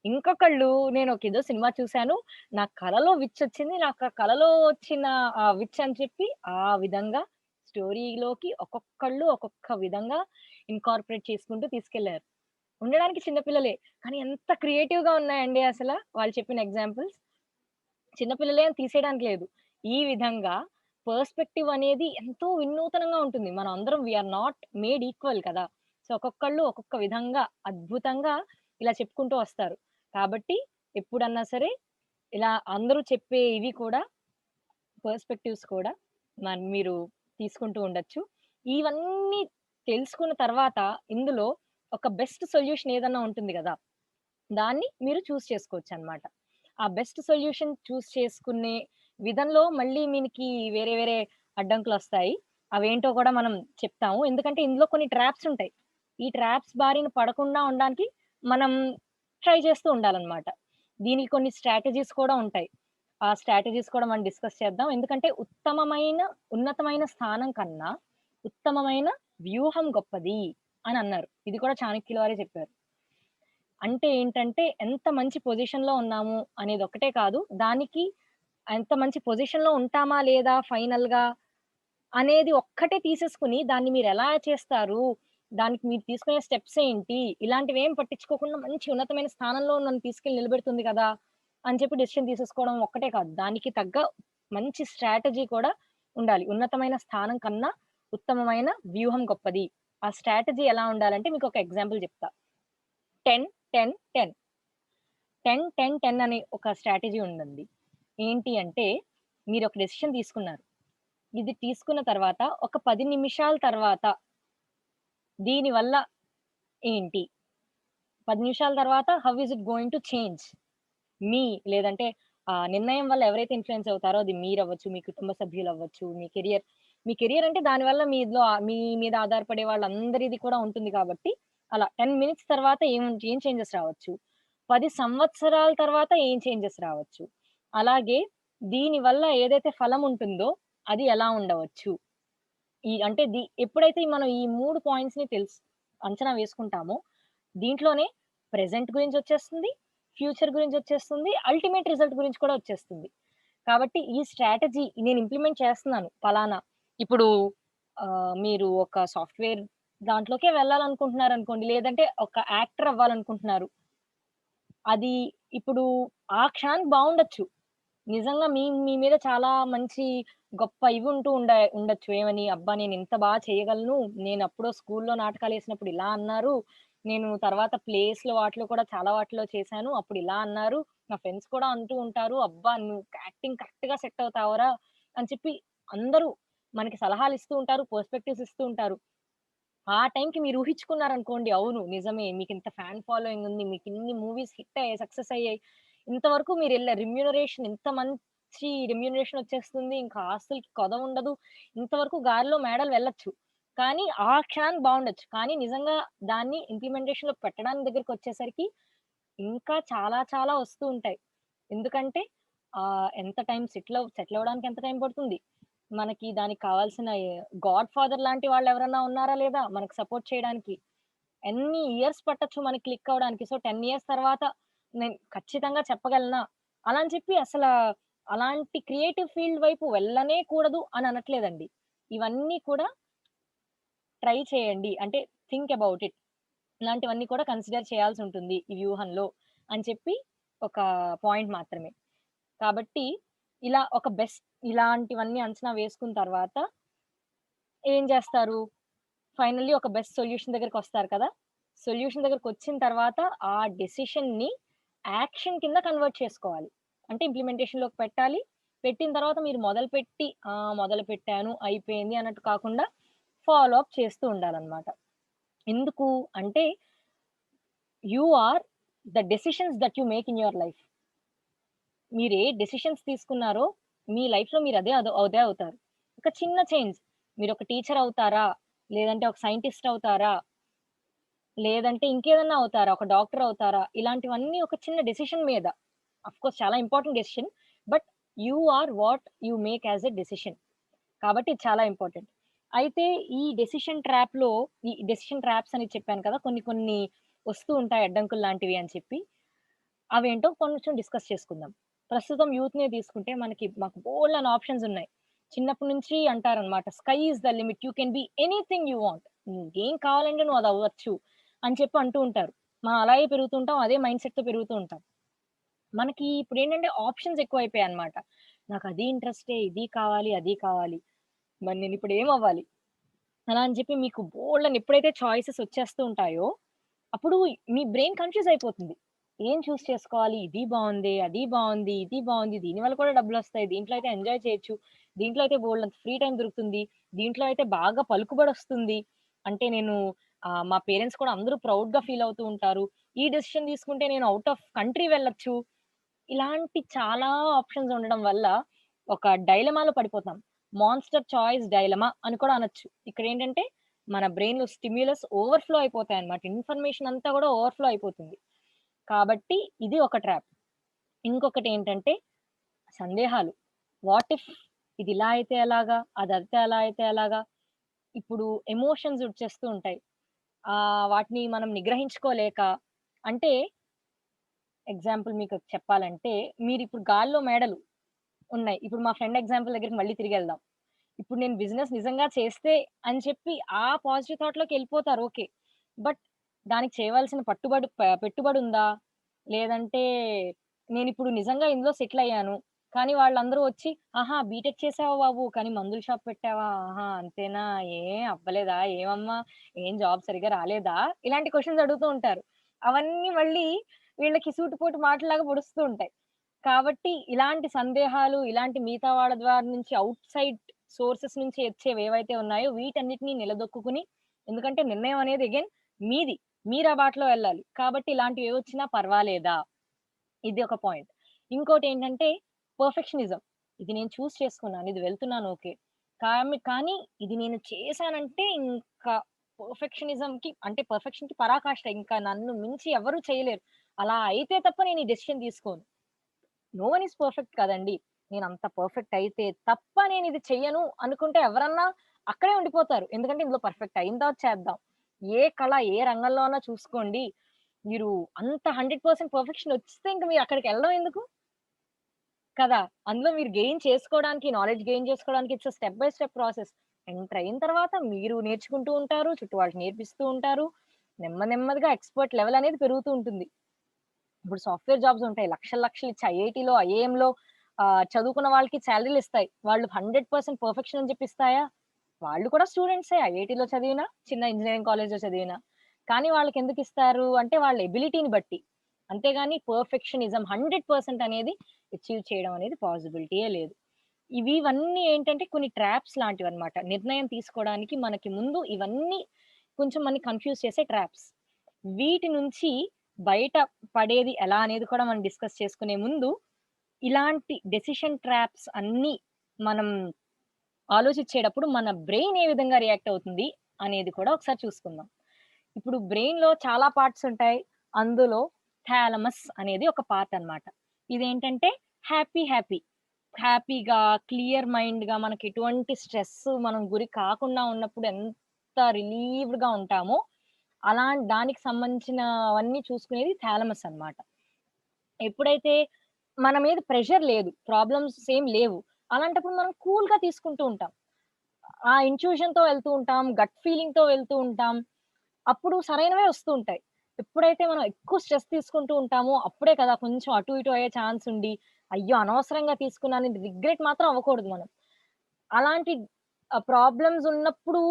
ఇంకొకళ్ళు నేనొకేదో సినిమా చూసాను. నా కలలో విచ్ వచ్చింది. నాకు ఆ కలలో వచ్చిన విచ్ అని చెప్పి ఆ విధంగా స్టోరీలోకి ఒక్కొక్కళ్ళు ఒక్కొక్క విధంగా ఇన్కార్పొరేట్ చేసుకుంటూ తీసుకెళ్లారు. ఉండడానికి చిన్న పిల్లలే. కానీ ఎంత క్రియేటివ్‌గా ఉన్నాయండి అసల వాళ్ళు చెప్పిన ఎగ్జాంపుల్స్. చిన్న పిల్లలే అని తీసేయడానికి లేదు. ఈ విధంగా పర్స్పెక్టివ్ అనేది ఎంతో వినూతనంగా ఉంటుంది. మనం అందరం we are not made equal కదా! సో, ఒక్కొక్కళ్ళు ఒక్కొక్క విధంగా అద్భుతంగా ఇలా చెప్పుకుంటూ వస్తారు. కాబట్టి ఎప్పుడన్నా సరే ఇలా అందరూ చెప్పే ఇవి కూడా పర్స్పెక్టివ్స్ కూడా మీరు తీసుకుంటూ ఉండొచ్చు. ఇవన్నీ తెలుసుకున్న తర్వాత ఇందులో ఒక బెస్ట్ సొల్యూషన్ ఏదన్నా ఉంటుంది గదా! దాన్ని మీరు చూజ్ చేసుకోవచ్చనమాట. ఆ బెస్ట్ సొల్యూషన్ చూజ్ చేసుకునే విధంలో మళ్ళీ మీనికి వేరే వేరే అడ్డంకులొస్తాయి. అవేంటో కూడా మనం చెప్తాము. ఎందుకంటే ఇందులో కొన్ని ట్రాప్స్ ఉంటాయి. ఈ ట్రాప్స్ బారిన పడకుండా ఉండడానికి మనం ట్రై చేస్తూ ఉండాలనమాట. దీనికి కొన్ని స్ట్రాటజీస్ కూడా ఉంటాయి. ఆ స్ట్రాటజీస్ కూడా మనం డిస్కస్ చేద్దాం. ఎందుకంటే ఉన్నతమైన స్థానం కన్నా ఉత్తమమైన వ్యూహం గొప్పది అనన్నారు. ఇది కూడా చాణక్యుల వారే చెప్పారు. అంటే ఏంటంటే, ఎంత మంచి పొజిషన్‌లో ఉన్నాము అనేదొక్కటే కాదు, దానికి ఎంత మంచి పొజిషన్‌లో ఉంటామా లేదా ఫైనల్‌గా అనేది ఒక్కటే తీసేసుకొని, దాన్ని మీరెలా చేస్తారు? దానికి మీరు తీసుకునే స్టెప్స్ ఏంటి? ఇలాంటివేం పట్టించుకోకుండా మంచి ఉన్నతమైన స్థానంలో నన్ను తీసుకెళ్ళి నిలబెడుతుంది కదా! అని చెప్పి డెసిషన్ తీసేసుకోవడం ఒక్కటే కాదు. దానికి తగ్గ మంచి స్ట్రాటజీ కూడా ఉండాలి. ఉన్నతమైన స్థానం కన్నా ఉత్తమమైన వ్యూహం గొప్పది. ఆ స్ట్రాటజీ ఎలా ఉండాలంటే మీకొక ఎగ్జాంపుల్ చెప్తా. 10, 10, 10. 10, 10, 10 అనే ఒక స్ట్రాటజీ ఉందండి. ఏంటి అంటే, మీరొక డెసిషన్ తీసుకున్నారు. ఇది తీసుకున్న తర్వాత ఒక 10 నిమిషాల తర్వాత దీని వల్ల ఏంటి? 10 నిమిషాల తర్వాత how is it going to change మీ లేదంటే ఆ నిర్ణయం వల్ల ఎవరైతే ఇన్‌ఫ్లూయెన్స్ అవుతారో అది మీరవ్వచ్చు, మీ కుటుంబ సభ్యులవ్వచ్చు, మీ కెరియర్ అంటే దానివల్ల మీ మీద ఆధారపడే వాళ్ళందరిది కూడా ఉంటుంది కాబట్టి, అలా 10 మినిట్స్ తర్వాత ఏం చేంజెస్ రావచ్చు. 10 సంవత్సరాల తర్వాత ఏం చేంజెస్ రావచ్చు. అలాగే దీనివల్ల ఏదైతే ఫలం ఉంటుందో అది ఎలా ఉండవచ్చు. అంటే ఎప్పుడైతే మనం ఈ 3 పాయింట్స్‌ని అంచనా వేసుకుంటామో, దీంట్లోనే ప్రెజెంట్ గురించొచ్చేస్తుంది, ఫ్యూచర్ గురించొచ్చేస్తుంది, అల్టిమేట్ రిజల్ట్ గురించి కూడా వచ్చేస్తుంది. కాబట్టి ఈ స్ట్రాటజీ నేను ఇంప్లిమెంట్ చేస్తున్నాను పలానా. ఇప్పుడు మీరు ఒక సాఫ్ట్‌వేర్ దాంట్లోకే వెళ్ళాలనుకుంటున్నారనుకోండి, లేదంటే ఒక యాక్టర్ అవ్వాలనుకుంటున్నారు. అది ఇప్పుడు ఆ క్షణానికి బావుండొచ్చు. నిజంగా మీ మీద చాలా మంచి గొప్ప ఇవి ఉంటూ ఉండొచ్చు. ఏమని, అబ్బా! నేనింత చేయగలను. నేనప్పుడో స్కూల్లో నాటకాలేసినప్పుడు ఇలా అన్నారు. నేను తర్వాత ప్లేస్‌లో వాటిలో కూడా చాలా వాటిలో చేశాను. అప్పుడు ఇలా అన్నారు. నా ఫ్రెండ్స్ కూడా అంటూ ఉంటారు. అబ్బా! నువ్వు యాక్టింగ్ కరెక్ట్‌గా సెట్ అవుతావురా! అని చెప్పి అందరూ మనకి సలహాలిస్తూ ఉంటారు. పర్స్పెక్టివ్స్ ఇస్తూ ఉంటారు. ఆ టైంకి మీరు ఊహించుకున్నారనుకోండి, అవును నిజమే. మీకింత ఫ్యాన్ ఫాలోయింగ్ ఉంది. మీకిన్ని మూవీస్ హిట్ అయ్యాయి, సక్సెస్ అయ్యాయి. ఇంతవరకు మీరెళ్లారు. రిమ్యూనరేషన్ ఇంత మంచి రిమ్యూనరేషన్ వచ్చేస్తుంది. ఇంకా ఆస్తులకి కొదవుండదు. ఇంతవరకు గాలిలో మేడలు వెళ్ళొచ్చు. కానీ ఆ క్షణానికి బావుండొచ్చు. కానీ నిజంగా దాన్ని ఇంప్లిమెంటేషన్‌లో పెట్టడానికి దగ్గరికొచ్చేసరికి ఇంకా చాలా చాలా వస్తూ ఉంటాయి. ఎందుకంటే ఎంత టైం సెటిల్ అవ్వడానికి ఎంత టైం పడుతుంది? మనకి దానికి కావాల్సిన గాడ్ ఫాదర్ లాంటి వాళ్ళెవరన్నా ఉన్నారా లేదా మనకు సపోర్ట్ చేయడానికి? ఎన్ని ఇయర్స్ పట్టొచ్చు మనకి క్లిక్ అవ్వడానికి. సో, 10 ఇయర్స్ తర్వాత నేను ఖచ్చితంగా చెప్పగలనా? అలా అని చెప్పి అలాంటి క్రియేటివ్ ఫీల్డ్ వైపు వెళ్ళనే కూడదు అని అనట్లేదండి. ఇవన్నీ కూడా ట్రై చేయండి. అంటే థింక్ అబౌట్ ఇట్. ఇలాంటివన్నీ కూడా కన్సిడర్ చేయాల్సుంటుంది ఈ వ్యూహంలో అని చెప్పి ఒక పాయింట్ మాత్రమే. కాబట్టి ఇలా ఒక ఇలాంటివన్నీ అంచనా వేసుకున్న తర్వాత ఏం చేస్తారు? ఫైనల్లీ ఒక బెస్ట్ సొల్యూషన్ దగ్గరికొస్తారు కదా! సొల్యూషన్ దగ్గరికొచ్చిన తర్వాత ఆ డెసిషన్‌ని యాక్షన్ కింద కన్వర్ట్ చేసుకోవాలి. అంటే ఇంప్లిమెంటేషన్‌లోకి పెట్టాలి. పెట్టిన తర్వాత మీరు మొదలుపెట్టి మొదలుపెట్టాను, అయిపోయింది అన్నట్టు కాకుండా ఫాలో అప్ చేస్తూ ఉండాలన్నమాట. ఎందుకు అంటే you are the decisions that you make in your life. మీరే డెసిషన్స్ తీసుకున్నారో, మీ లైఫ్‌లో మీరు అదే అవుతారు. ఒక చిన్న చేంజ్. మీరొక టీచర్ అవుతారా? లేదంటే ఒక సైంటిస్ట్ అవుతారా? లేదంటే ఇంకేదన్నా అవుతారా? ఒక డాక్టర్ అవుతారా? ఇలాంటివన్నీ ఒక చిన్న డెసిషన్ మీద. ఆఫ్‌కోర్స్ చాలా important decision. But you are what you make as a decision. కాబట్టి ఇది చాలా ఇంపార్టెంట్. అయితే ఈ డెసిషన్ ట్రాప్స్ అని చెప్పాను కదా! కొన్ని కొన్ని వస్తూ ఉంటాయి అడ్డంకుల్లాంటివి అని చెప్పి. అవేంటో కొంచెం డిస్కస్ చేసుకుందాం. ప్రస్తుతం యూత్‌నే తీసుకుంటే మాకు బోలెడన్ని ఆప్షన్స్ ఉన్నాయి. చిన్నప్పటి నుంచి అంటారనమాట. Sky is the limit. You can be anything you want. నీకేం కావాలంటే నువ్వు అది అవ్వచ్చు అని చెప్పి అంటూ ఉంటారు. మనం అలాగే పెరుగుతూ ఉంటాం. అదే మైండ్ సెట్‌తో పెరుగుతూ ఉంటాం. మనకి ఇప్పుడేంటంటే ఆప్షన్స్ ఎక్కువైపోయాయన్నమాట. నాకది ఇంట్రెస్టే, ఇది కావాలి, అది కావాలి. మరి నేనిప్పుడు ఏమవ్వాలి? అలా అని చెప్పి మీకు బోలెడన్ని ఎప్పుడైతే చాయిసెస్ వచ్చేస్తూ ఉంటాయో, అప్పుడు మీ బ్రెయిన్ కన్‌ఫ్యూజ్ అయిపోతుంది. ఏం చూస్ చేసుకోవాలి? ఇది బావుందే, అది బావుంది, ఇది బావుంది. దీనివల్ల కూడా డబ్బులొస్తాయి. దీంట్లో అయితే ఎంజాయ్ చేయొచ్చు. దీంట్లో అయితే బోలెడంత ఫ్రీ టైమ్ దొరుకుతుంది. దీంట్లో అయితే బాగా పలుకుబడొస్తుంది. అంటే మా పేరెంట్స్ కూడా అందరూ ప్రౌడ్‌గా ఫీల్ అవుతూ ఉంటారు. ఈ డెసిషన్ తీసుకుంటే నేను ఔట్ ఆఫ్ కంట్రీ వెళ్ళొచ్చు. ఇలాంటి చాలా ఆప్షన్స్ ఉండడం వల్ల ఒక డైలమాలో పడిపోతాం. మాన్‌స్టర్ చాయిస్ డైలమా అని కూడా అనొచ్చు. ఇక్కడేంటంటే మన బ్రెయిన్‌లో స్టిమ్యులస్ ఓవర్‌ఫ్లో అయిపోతాయన్నమాట. ఇన్ఫర్మేషన్ అంతా కూడా ఓవర్‌ఫ్లో అయిపోతుంది. కాబట్టి ఇది ఒక ట్రాప్. ఇంకొకటేంటంటే సందేహాలు. వాట్ ఇఫ్ ఇది ఇలా అయితే ఎలాగా? అదైతే అలా అయితే ఎలాగా? ఇప్పుడు ఎమోషన్స్ వచ్చేస్తూ ఉంటాయి. వాటిని మనం నిగ్రహించుకోలేక అంటే ఎగ్జాంపుల్ మీకు చెప్పాలంటే మీరిప్పుడు గాల్లో మేడలు ఉన్నాయి. ఇప్పుడు మా ఫ్రెండ్ ఎగ్జాంపుల్ దగ్గరికి మళ్ళీ తిరిగెళ్దాం. ఇప్పుడు నేను బిజినెస్ నిజంగా చేస్తే అని చెప్పి ఆ పాజిటివ్ థాట్‌లోకెళ్ళిపోతారు ఓకే. బట్ దానికి చేయవలసిన పెట్టుబడుందా? లేదంటే నేనిప్పుడు నిజంగా ఇందులో సెటిల్ అయ్యాను. కానీ వాళ్ళందరూ వచ్చి, "ఆహా! బీటెక్ చేసావా బాబు? కానీ మందుల షాప్ పెట్టావా? ఆహా! అంతేనా? ఏం అవ్వలేదా? ఏమమ్మా? ఏం జాబ్ సరిగ్గా రాలేదా?" ఇలాంటి క్వెషన్స్ అడుగుతూ ఉంటారు. అవన్నీ మళ్ళీ వీళ్ళకి సూటిపోటి మాటల్లాగా పొడుస్తూ ఉంటాయి. కాబట్టి ఇలాంటి సందేహాలు, ఇలాంటి మిగతా వాళ్ళ ద్వారా నుంచి ఔట్‌సైడ్ సోర్సెస్ నుంచి వచ్చేవేవైతే ఉన్నాయో వీటన్నిటిని నిలదొక్కుకొని ఎందుకంటే నిర్ణయం అనేది అగైన్ మీది. మీరు ఆ బాటలో వెళ్ళాలి. కాబట్టి ఇలాంటివేవొచ్చినా పర్వాలేదా? ఇది ఒక పాయింట్. ఇంకోటేంటంటే పర్ఫెక్షనిజం. ఇది నేను చేసుకున్నాను. ఇది వెళ్తున్నాను ఓకే. కానీ ఇది నేను చేశానంటే ఇంకా పర్ఫెక్షన్‌కి పరాకాష్ట. ఇంకా నన్ను మించి ఎవరు చేయలేరు. అలా అయితే తప్ప నేను ఈ డెసిషన్ తీసుకోను. నో వన్ ఈస్ పర్ఫెక్ట్ కదండీ! నేనంత పర్ఫెక్ట్ అయితే తప్ప నేనిది చెయ్యను అనుకుంటే ఎవరన్నా అక్కడే ఉండిపోతారు. ఎందుకంటే ఇందులో పర్ఫెక్ట్ అయిన తర్వాత చేద్దాం. ఏ రంగంలో అన్నా చూసుకోండి. మీరు అంత 100% పర్ఫెక్షన్ ఒచ్చేస్తే ఇంక మీరు అక్కడికెళ్ళడం ఎందుకు? కదా! అందులో మీరు నాలెడ్జ్ గెయిన్ చేసుకోవడానికి it's a step by step process. Enter అయిన తర్వాత మీరు నేర్చుకుంటూ ఉంటారు. చుట్టూ వాళ్ళకి నేర్పిస్తూ ఉంటారు. నెమ్మదిగా ఎక్స్‌పర్ట్ లెవెల్ అనేది పెరుగుతూ ఉంటుంది. ఇప్పుడు సాఫ్ట్‌వేర్ జాబ్స్ ఉంటాయి. లక్షలు లక్షలు ఇచ్చి ఐఐటీలో, ఐఐఎంలో చదువుకున్న వాళ్ళకి సాలరీలు ఇస్తాయి. వాళ్ళు 100% పర్ఫెక్షన్ అని చెప్పి ఇస్తాయా? వాళ్ళు కూడా స్టూడెంట్సే. ఐఐటీలో చదివినా, చిన్న ఇంజినీరింగ్ కాలేజ్‌లో చదివినా. కానీ వాళ్ళకెందుకు ఇస్తారు అంటే వాళ్ళ ఎబిలిటీని బట్టి. అంతేగాని పర్ఫెక్షనిజం 100% అనేది అచీవ్ చేయడం అనేది పాసిబిలిటీయే లేదు. ఇవన్నీ ఏంటంటే కొన్ని ట్రాప్స్ లాంటివన్నమాట. నిర్ణయం తీసుకోవడానికి మనకి ముందు ఇవన్నీ కొంచెం మనని కన్‌ఫ్యూజ్ చేసే ట్రాప్స్. వీటి నుంచి బయట పడేది ఎలా అనేది కూడా మనం డిస్కస్ చేసుకునే ముందు, ఇలాంటి డెసిషన్ ట్రాప్స్ అన్నీ మనం ఆలోచించేటప్పుడు మన బ్రెయిన్ ఏ విధంగా రియాక్ట్ అవుతుంది అనేది కూడా ఒకసారి చూసుకుందాం. ఇప్పుడు బ్రెయిన్‌లో చాలా పార్ట్స్ ఉంటాయి. అందులో థాలమస్ అనేది ఒక పార్ట్ అన్నమాట. ఇదేంటంటే హ్యాపీ హ్యాపీగా, క్లియర్ మైండ్‌గా మనకి ఎటువంటి స్ట్రెస్ మనం గురి కాకుండా ఉన్నప్పుడు ఎంత రిలీవ్డ్‌గా ఉంటామో, దానికి సంబంధించినవన్నీ చూసుకునేది థాలమస్ అన్నమాట. ఎప్పుడైతే మన మీద ప్రెషర్ లేదు, ప్రాబ్లమ్స్ ఏం లేవు. అలాంటప్పుడు మనం కూల్‌గా తీసుకుంటూ ఉంటాం. ఆ ఇంట్యూషన్‌తో వెళ్తూ ఉంటాం. గట్ ఫీలింగ్‌తో వెళ్తూ ఉంటాం. అప్పుడు సరైనవే వస్తూ ఉంటాయి. ఎప్పుడైతే మనం ఎక్కువ స్ట్రెస్ తీసుకుంటూ ఉంటామో, అప్పుడే కదా కొంచెం అటు ఇటు అయ్యే ఛాన్స్ ఉండి, అయ్యో! అనవసరంగా తీసుకున్నానని రిగ్రెట్ మాత్రం అవ్వకూడదు మనం. అలాంటి ప్రాబ్లమ్స్ ఉన్నప్పుడు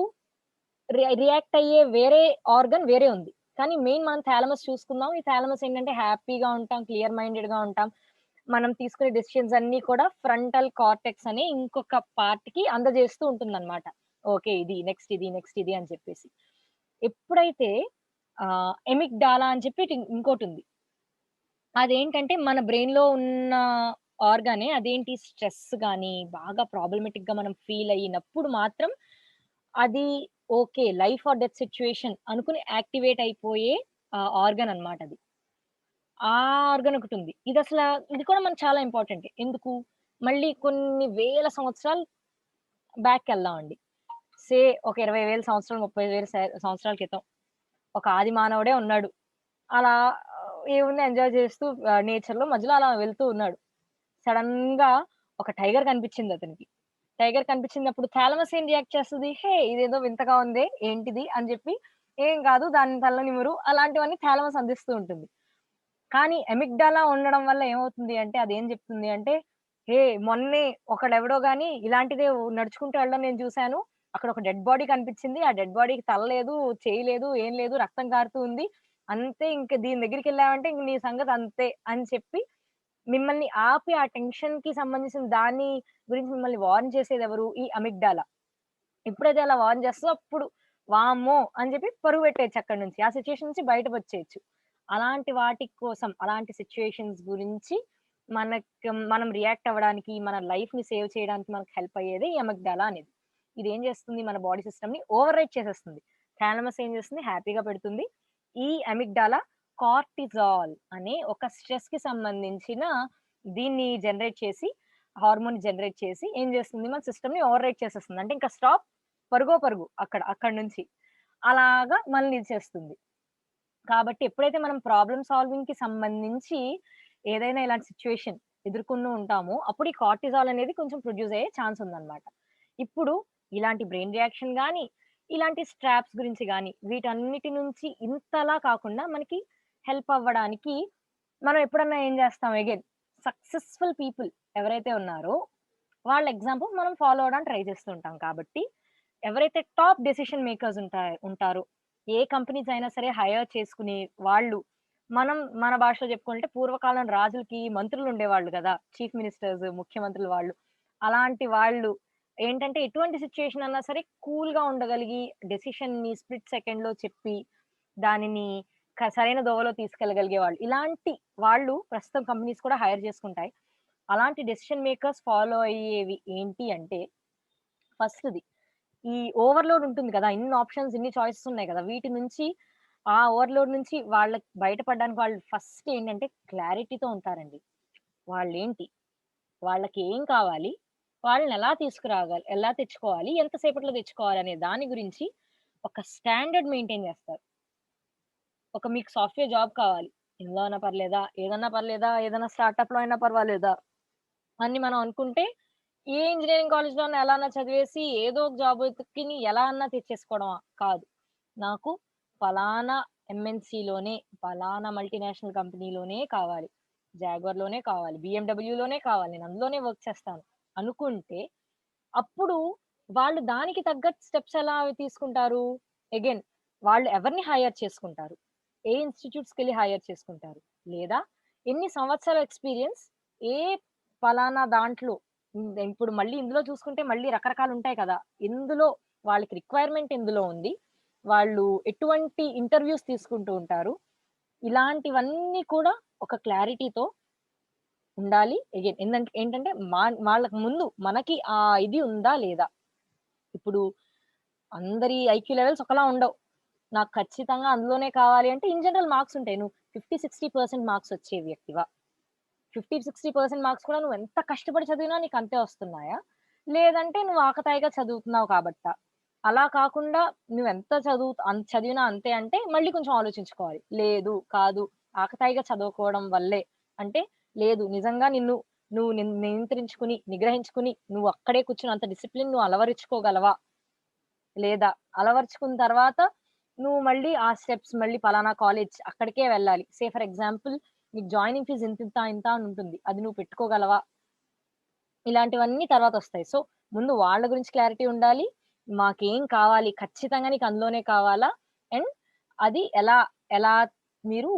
రియాక్ట్ అయ్యే వేరే ఆర్గన్ వేరే ఉంది. కానీ మెయిన్ మనం థాలమస్ చూసుకుందాం. ఈ థాలమస్ ఏంటంటే హ్యాపీగా ఉంటాం, క్లియర్ మైండెడ్‌గా ఉంటాం. మనం తీసుకునే డెసిషన్స్ అన్నీ కూడా ఫ్రంటల్ కార్టెక్స్ అనే ఇంకొక పార్ట్‌కి అందజేస్తూ ఉంటుందన్నమాట. ఓకే. నెక్స్ట్ ఇది అని చెప్పేసి. ఎప్పుడైతే ఎమిగ్డాలా అని చెప్పి ఇంకోటుంది. అదేంటంటే మన బ్రెయిన్‌లో ఉన్న ఆర్గానే అదేంటి స్ట్రెస్ గాని, బాగా ప్రాబ్లమాటిక్‌గా మనం ఫీల్ అయినప్పుడు మాత్రం అది okay. Life or death situation అనుకుని యాక్టివేట్ అయిపోయే ఆర్గాన్ అన్నమాట అది. ఆ ఆర్గాన్ ఒకటుంది. ఇది కూడా మనకు చాలా ఇంపార్టెంటే. ఎందుకు? మళ్ళీ కొన్ని వేల సంవత్సరాలు బ్యాక్‌కెళ్దామండి. సే ఒక 20,000 సంవత్సరాలు, 30,000 సంవత్సరాల క్రితం ఒక ఆది మానవుడే ఉన్నాడు. అలా ఏముంది ఎంజాయ్ చేస్తూ నేచర్‌లో మధ్యలో అలా వెళ్తూ ఉన్నాడు. సడెన్‌గా ఒక టైగర్ కనిపించింది అతనికి. టైగర్ కనిపించినప్పుడు థాలమస్ ఏం రియాక్ట్ చేస్తది? హే! ఇదేదో వింతగా ఉందే ఏంటిది? అని చెప్పి ఏం కాదు దాన్ని తల్ల నిమురు అలాంటివన్నీ థాలమస్ అందిస్తూ ఉంటుంది. కానీ అమిగ్డాలా ఉండడం వల్ల ఏమవుతుంది అంటే అదేం చెప్తుంది అంటే, "హే! మొన్నే ఒకడెవడో గాని ఇలాంటిదే నడుచుకుంటూ వెళ్ళడం నేను చూసాను. అక్కడ ఒక డెడ్ బాడీ కనిపించింది. ఆ డెడ్ బాడీకి తల లేదు, చెయ్యి లేదు, ఏం లేదు. రక్తం కారుతూ ఉంది. అంతే ఇంక దీని దగ్గరికెళ్ళావంటే ఇంక నీ సంగతి అంతే" అని చెప్పి మిమ్మల్ని ఆపి ఆ టెన్షన్‌కి సంబంధించిన దాని గురించి మిమ్మల్ని వార్న్ చేసేదెవరు? ఈ అమిగ్డాలా. ఎప్పుడైతే అలా వార్న్ చేస్తదో అప్పుడు వామ్మో! అని చెప్పి పరుగు పెట్టేయొచ్చు అక్కడి నుంచి. ఆ సిట్యుయేషన్ నుంచి బయటకొచ్చేయొచ్చు. అలాంటి వాటి కోసం, అలాంటి సిట్యుయేషన్స్ గురించి మనం రియాక్ట్ అవ్వడానికి, మన లైఫ్‌ని సేవ్ చేయడానికి మనకు హెల్ప్ అయ్యేదే ఈ అమిగ్డాలా అనేది. ఇదేం చేస్తుంది మన బాడీ సిస్టమ్‌ని ఓవర్ రైట్ చేసేస్తుంది. థాలమస్ ఏం చేస్తుంది హ్యాపీగా పెడుతుంది. ఈ అమిగ్డాలా కార్టిజాల్ అనే ఒక స్ట్రెస్‌కి సంబంధించిన దీన్ని జనరేట్ చేసి, హార్మోన్ జనరేట్ చేసి ఏం చేస్తుంది మన సిస్టమ్‌ని ఓవర్ రైట్ చేసేస్తుంది. అంటే ఇంకా స్టాప్ పరుగో అక్కడి నుంచి. అలాగా మనల్ని ఇది చేస్తుంది. కాబట్టి ఎప్పుడైతే మనం ప్రాబ్లమ్ సాల్వింగ్‌కి సంబంధించి ఏదైనా ఇలాంటి సిట్యుయేషన్ ఎదుర్కొంటూ ఉంటామో, అప్పుడు ఈ కార్టిజాల్ అనేది కొంచెం ప్రొడ్యూస్ అయ్యే ఛాన్స్ ఉందన్నమాట. ఇప్పుడు ఇలాంటి బ్రెయిన్ రియాక్షన్ గాని, ఇలాంటి స్ట్రాప్స్ గురించి గాని, వీటన్నిటి నుంచి ఇంతలా కాకుండా మనకి హెల్ప్ అవ్వడానికి మనం ఎప్పుడన్నా ఏం చేస్తాం అగైన్ సక్సెస్‌ఫుల్ పీపుల్ ఎవరైతే ఉన్నారో వాళ్ళ ఎగ్జాంపుల్ మనం ఫాలో అవ్వడానికి ట్రై చేస్తూ ఉంటాం కాబట్టి, ఎవరైతే టాప్ డెసిషన్ మేకర్స్ ఉంటారో, ఏ కంపెనీస్ అయినా సరే హైర్ చేసుకునే వాళ్ళు, మన భాషలో చెప్పుకుంటే పూర్వకాలం రాజులకి మంత్రులు ఉండేవాళ్ళు గదా! చీఫ్ మినిస్టర్స్, ముఖ్యమంత్రులు వాళ్ళు. అలాంటి వాళ్ళు ఏంటంటే ఎటువంటి సిట్యుయేషన్ అన్నా సరే కూల్‌గా ఉండగలిగి డెసిషన్‌ని స్ప్లిట్ సెకండ్‌లో చెప్పి, దానిని సరైన దోవలో తీసుకెళ్ళగలిగే వాళ్ళు. ఇలాంటి వాళ్ళు ప్రస్తుతం కంపెనీస్ కూడా హైర్ చేసుకుంటాయి. అలాంటి డెసిషన్ మేకర్స్ ఫాలో అయ్యేవి ఏంటి అంటే, ఫస్ట్‌ది ఈ ఓవర్‌లోడ్ ఉంటుంది కదా! ఇన్ని ఆప్షన్స్, ఇన్ని చాయిసెస్ ఉన్నాయి కదా! వీటి నుంచి ఆ ఓవర్‌లోడ్ నుంచి వాళ్ళకి బయటపడడానికి వాళ్ళు ఫస్ట్ ఏంటంటే క్లారిటీతో ఉంటారండి. వాళ్ళేంటి? వాళ్ళకి ఏం కావాలి? వాళ్ళని ఎలా తెచ్చుకోవాలి? ఎంత సేపట్లో తెచ్చుకోవాలి? అనే దాని గురించి ఒక స్టాండర్డ్ మెయింటైన్ చేస్తారు. మీకు సాఫ్ట్‌వేర్ జాబ్ కావాలి. ఇందులో అయినా పర్లేదా? ఏదన్నా పర్లేదా? ఏదైనా స్టార్టప్‌లో అయినా పర్వాలేదా? అని మనం అనుకుంటే, ఏ ఇంజినీరింగ్ కాలేజ్‌లో ఎలా అన్నా చదివేసి ఏదో ఒక జాబ్ వెతుక్కొని ఎలా అన్నా తెచ్చేసుకోవడమా? కాదు. నాకు ఫలానా ఎంఎన్సీలోనే, ఫలానా మల్టీనేషనల్ కంపెనీలోనే కావాలి, జాగ్వార్‌లోనే కావాలి, బీఎండబ్ల్యూలోనే కావాలి, నేను అందులోనే వర్క్ చేస్తాను అనుకుంటే, అప్పుడు వాళ్ళు దానికి తగ్గట్టు స్టెప్స్ ఎలా తీసుకుంటారు? అగైన్ వాళ్ళు ఎవరిని హైర్ చేసుకుంటారు? ఏ ఇన్‌స్టిట్యూట్స్‌కెళ్ళి హైర్ చేసుకుంటారు? లేదా ఎన్ని సంవత్సరాల ఎక్స్‌పీరియన్స్ ఏ పలానా దాంట్లో ఇప్పుడు మళ్ళీ ఇందులో చూసుకుంటే మళ్ళీ రకరకాలుంటాయి కదా! ఇందులో వాళ్ళకి రిక్వైర్‌మెంట్ ఎందులో ఉంది? వాళ్ళు ఎటువంటి ఇంటర్‌వ్యూస్ తీసుకుంటూ ఉంటారు? ఇలాంటివన్నీ కూడా ఒక క్లారిటీతో ఉండాలి. అగైన్ ఏంటంటే వాళ్ళకి ముందు మనకి ఆ ఇది ఉందా? లేదా? ఇప్పుడు అందరి ఐక్యూ లెవెల్స్ ఒకలా ఉండవు. నాకు ఖచ్చితంగా అందులోనే కావాలి అంటే ఇన్ జనరల్ మార్క్స్ ఉంటాయి. నువ్వు 50, 60% మార్క్స్ వచ్చే వ్యక్తివా? 50, 60% మార్క్స్ కూడా నువ్వెంత కష్టపడి చదివినా నీకంతే వస్తున్నాయా? లేదంటే నువ్వు ఆకతాయిగా చదువుతున్నావు కాబట్టా? అలా కాకుండా నువ్వెంత చదివినా అంతే అంటే మళ్ళీ కొంచెం ఆలోచించుకోవాలి. లేదు, కాదు, ఆకతాయిగా చదువుకోవడం వల్లే అంటే, లేదు నిజంగా నువ్వు నియంత్రించుకుని, నిగ్రహించుకుని నువ్వు అక్కడే కూర్చొని అంత డిసిప్లిన్ నువ్వు అలవరుచుకోగలవా? లేదా అలవరుచుకున్న తర్వాత నువ్వు మళ్ళీ ఆ స్టెప్స్ మళ్ళీ పలానా కాలేజ్ అక్కడికే వెళ్ళాలి. ఫర్ ఎగ్జాంపుల్ నీకు జాయినింగ్ ఫీజ్ ఇంత అని ఉంటుంది. అది నువ్వు పెట్టుకోగలవా? ఇలాంటివన్నీ తర్వాతొస్తాయి. సో, ముందు వాళ్ళ గురించి క్లారిటీ ఉండాలి. మాకేం కావాలి? ఖచ్చితంగా నీకు అందులోనే కావాలా? అండ్ అది ఎలా మీరు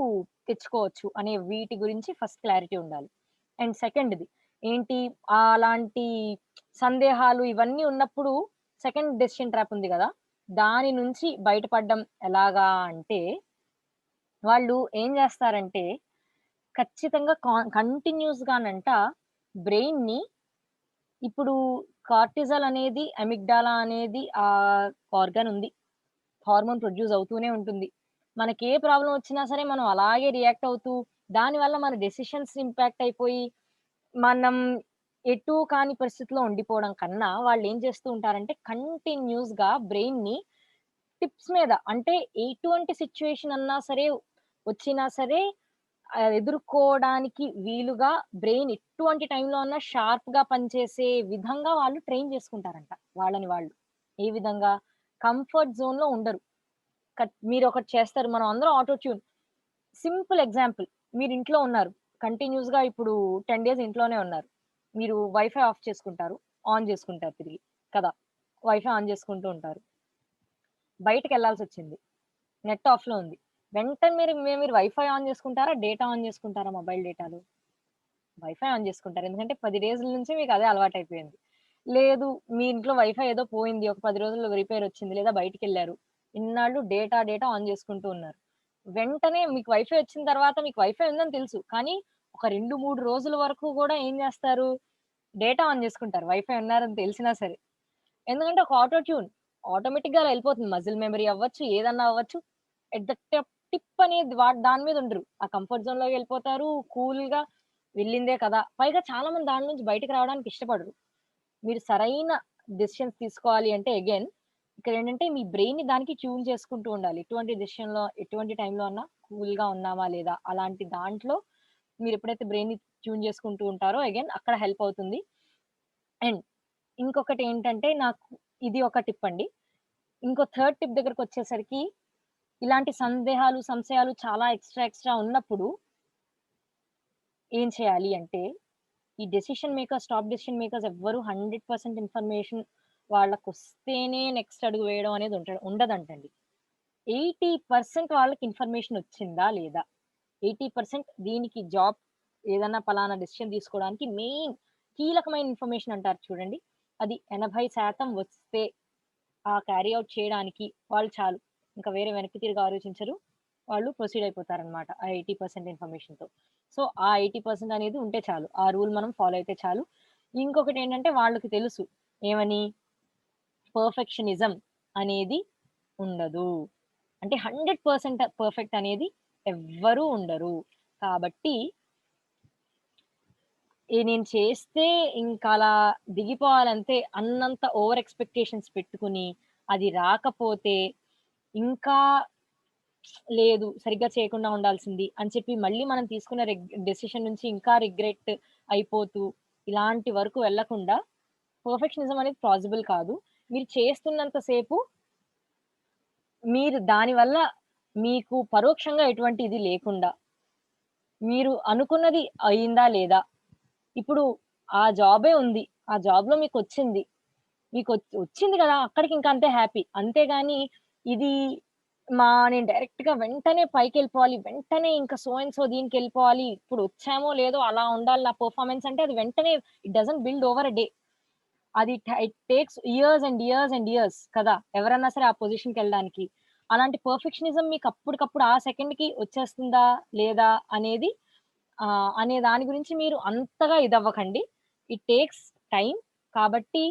తెచ్చుకోవచ్చు అనే వీటి గురించి ఫస్ట్ క్లారిటీ ఉండాలి. అండ్ సెకండ్‌ది ఏంటి అలాంటి సందేహాలు ఇవన్నీ ఉన్నప్పుడు సెకండ్ డెసిషన్ ట్రాప్ ఉంది గదా! దాని నుంచి బయటపడడం ఎలాగా అంటే, వాళ్ళు ఏం జేస్తారంటే ఖచ్చితంగా కంటిన్యూస్‌గానంట బ్రెయిన్‌ని ఇప్పుడు కార్టిజాల్ అనేది, అమిగ్డాలా అనేది ఆర్గాన్ ఉంది. హార్మోన్ ప్రొడ్యూస్ అవుతూనే ఉంటుంది. మనకే ప్రాబ్లమ్ వచ్చినా సరే మనం అలాగే రియాక్ట్ అవుతూ, దానివల్ల మన డెసిషన్స్ ఇంపాక్ట్ అయిపోయి, మనం ఎటూ కాని పరిస్థితిలో ఉండిపోవడం కన్నా వాళ్ళేం చేస్తూ ఉంటారంటే కంటిన్యూస్‌గా బ్రెయిన్‌ని టిప్స్ మీద అంటే ఎటువంటి సిట్యుయేషన్ అన్నా సరే, వచ్చినా సరే ఎదుర్కోవడానికి వీలుగా బ్రెయిన్ ఎటువంటి టైంలో అన్నా షార్ప్‌గా పనిచేసే విధంగా వాళ్ళు ట్రైన్ చేసుకుంటారంట వాళ్ళని వాళ్ళు. ఏ విధంగా? కంఫర్ట్ జోన్‌లో ఉండరు. మీరొకటి చేస్తారు. మనం అందరం ఆటో ట్యూన్. Simple example. మీరింట్లో ఉన్నారు. కంటిన్యూస్‌గా ఇప్పుడు 10 డేస్ ఇంట్లోనే ఉన్నారు. మీరు వైఫై ఆఫ్ చేసుకుంటారు. ఆన్ చేసుకుంటారు తిరిగి. కదా! వైఫై ఆన్ చేసుకుంటూ ఉంటారు. బయటికెళ్ళాల్సొచ్చింది. నెట్ ఆఫ్‌లో ఉంది. వెంటనే మీరు వైఫై ఆన్ చేసుకుంటారా? డేటా ఆన్ చేసుకుంటారా? మొబైల్ డేటాలు? వైఫై ఆన్ చేసుకుంటారు. ఎందుకంటే 10 రోజుల నుంచి మీకదే అలవాటయిపోయింది. లేదు మీ ఇంట్లో వైఫై ఏదో పోయింది. ఒక 10 రోజుల్లో రిపేర్ వచ్చింది. లేదా బయటికెళ్లారు. ఇన్నాళ్ళు డేటా ఆన్ చేసుకుంటూ ఉన్నారు. వెంటనే మీకు వైఫై వచ్చిన తర్వాత మీకు వైఫై ఉందని తెలుసు. కానీ ఒక 2, 3 రోజుల వరకు గూడా ఏం జేస్తారు? డేటా ఆన్ చేసుకుంటారు. వైఫై ఉన్నారని తెలిసినా సరే. ఎందుకంటే ఒక ఆటో ట్యూన్. ఆటోమేటిక్‌గా అలా ఎళ్ళిపోతుంది. మజిల్ మెమరీ అవ్వచ్చు, ఏదన్నా అవ్వచ్చు. ఎట్ ద టిప్ అనేది దాని మీద ఉండరు. ఆ కంఫర్ట్ జోన్‌లోకెళ్ళిపోతారు. కూల్‌గా వెళ్ళిందే కదా! పైగా చాలా మంది దాని నుంచి బయటకి రావడానికి ఇష్టపడరు. మీరు సరైన డెసిషన్స్ తీసుకోవాలి అంటే అగైన్ ఇక్కడేంటంటే మీ బ్రెయిన్‌ని దానికి ట్యూన్ చేసుకుంటూ ఉండాలి. ఎటువంటి డెసిషన్‌లో, ఎటువంటి టైంలో అన్నా కూల్‌గా ఉన్నామా లేదా? అలాంటి దాంట్లో మీరెప్పుడైతే బ్రెయిన్‌ని ట్యూన్ చేసుకుంటూ ఉంటారో అగైన్ అక్కడ హెల్ప్ అవుతుంది. అండ్ ఇంకొకటేంటంటే నాకు ఇది ఒక టిప్ అండి. ఇంకో థర్డ్ టిప్ దగ్గరకొచ్చేసరికి ఇలాంటి సంశయాలు చాలా ఎక్స్‌ట్రా ఉన్నప్పుడు ఏం చేయాలి అంటే, ఈ టాప్ డెసిషన్ మేకర్స్ ఎవ్వరు 100% ఇన్ఫర్మేషన్ వాళ్ళకొస్తేనే నెక్స్ట్ అడుగు వేయడం అనేది ఉండదంటండి. 80% వాళ్ళకి ఇన్ఫర్మేషన్ వచ్చిందా లేదా? 80% దీనికి ఏదన్నా పలానా డెసిషన్ తీసుకోవడానికి మెయిన్ కీలకమైన ఇన్ఫర్మేషన్ అంటారు చూడండి. అది 80% వస్తే క్యారీ ఔట్ చేయడానికి వాళ్ళు చాలు. ఇంకా వేరే వెనక్కి తిరిగి ఆలోచించరు. వాళ్ళు ప్రొసీడ్ అయిపోతారనమాట. ఆ 80% ఇన్ఫర్మేషన్‌తో. సో, ఆ 80% అనేది ఉంటే చాలు. ఆ రూల్ మనం ఫాలో అయితే చాలు. ఇంకొకటేంటంటే వాళ్ళకి తెలుసు. ఏమని? పర్ఫెక్షనిజం అనేది ఉండదు. అంటే 100% పర్ఫెక్ట్ అనేది ఎవ్వరూ ఉండరు. కాబట్టి నేను చేస్తే ఇంకలా దిగిపోవాలంతే అన్నంత ఓవర్ ఎక్స్‌పెక్టేషన్స్ పెట్టుకొని, అది రాకపోతే ఇంకా లేదు సరిగ్గా చేయకుండా ఉండాల్సింది అని చెప్పి మళ్ళీ మనం తీసుకున్న డెసిషన్ నుంచి ఇంకా రిగ్రెట్ అయిపోతూ, ఇలాంటి వరకు వెళ్ళకుండా పర్ఫెక్షనిజం అనేది పాసిబుల్ కాదు. మీరు చేస్తున్నంత సేపు మీరు దాని వల్ల మీకు పరోక్షంగా ఎటువంటి ఇది లేకుండా మీరు అనుకున్నది అయిందా లేదా? ఇప్పుడు ఆ జాబే ఉంది. ఆ జాబ్‌లో మీకొచ్చింది. వచ్చింది గదా! అక్కడికి ఇంక అంతే హ్యాపీ. అంతేగాని ఇది నేను డైరెక్ట్‌గా వెంటనే పైకెళ్ళిపోవాలి. వెంటనే ఇంక సో అండ్ సో దీనికెళ్ళిపోవాలి. ఇప్పుడు వచ్చామో లేదో అలా ఉండాలి నా పెర్ఫార్మన్స్ అంటే అది వెంటనే it doesn't build over a day. అది it takes years and years and years కదా! ఎవరన్నా సరే ఆ పొజిషన్‌కెళ్ళడానికి. అలాంటి పర్ఫెక్షనిజం మీకు అప్పటికప్పుడు ఆ సెకండ్‌కి వచ్చేస్తుందా? లేదా? అనే దాని గురించి మీరు అంతగా ఇదవ్వకండి. It takes time. కాబట్టి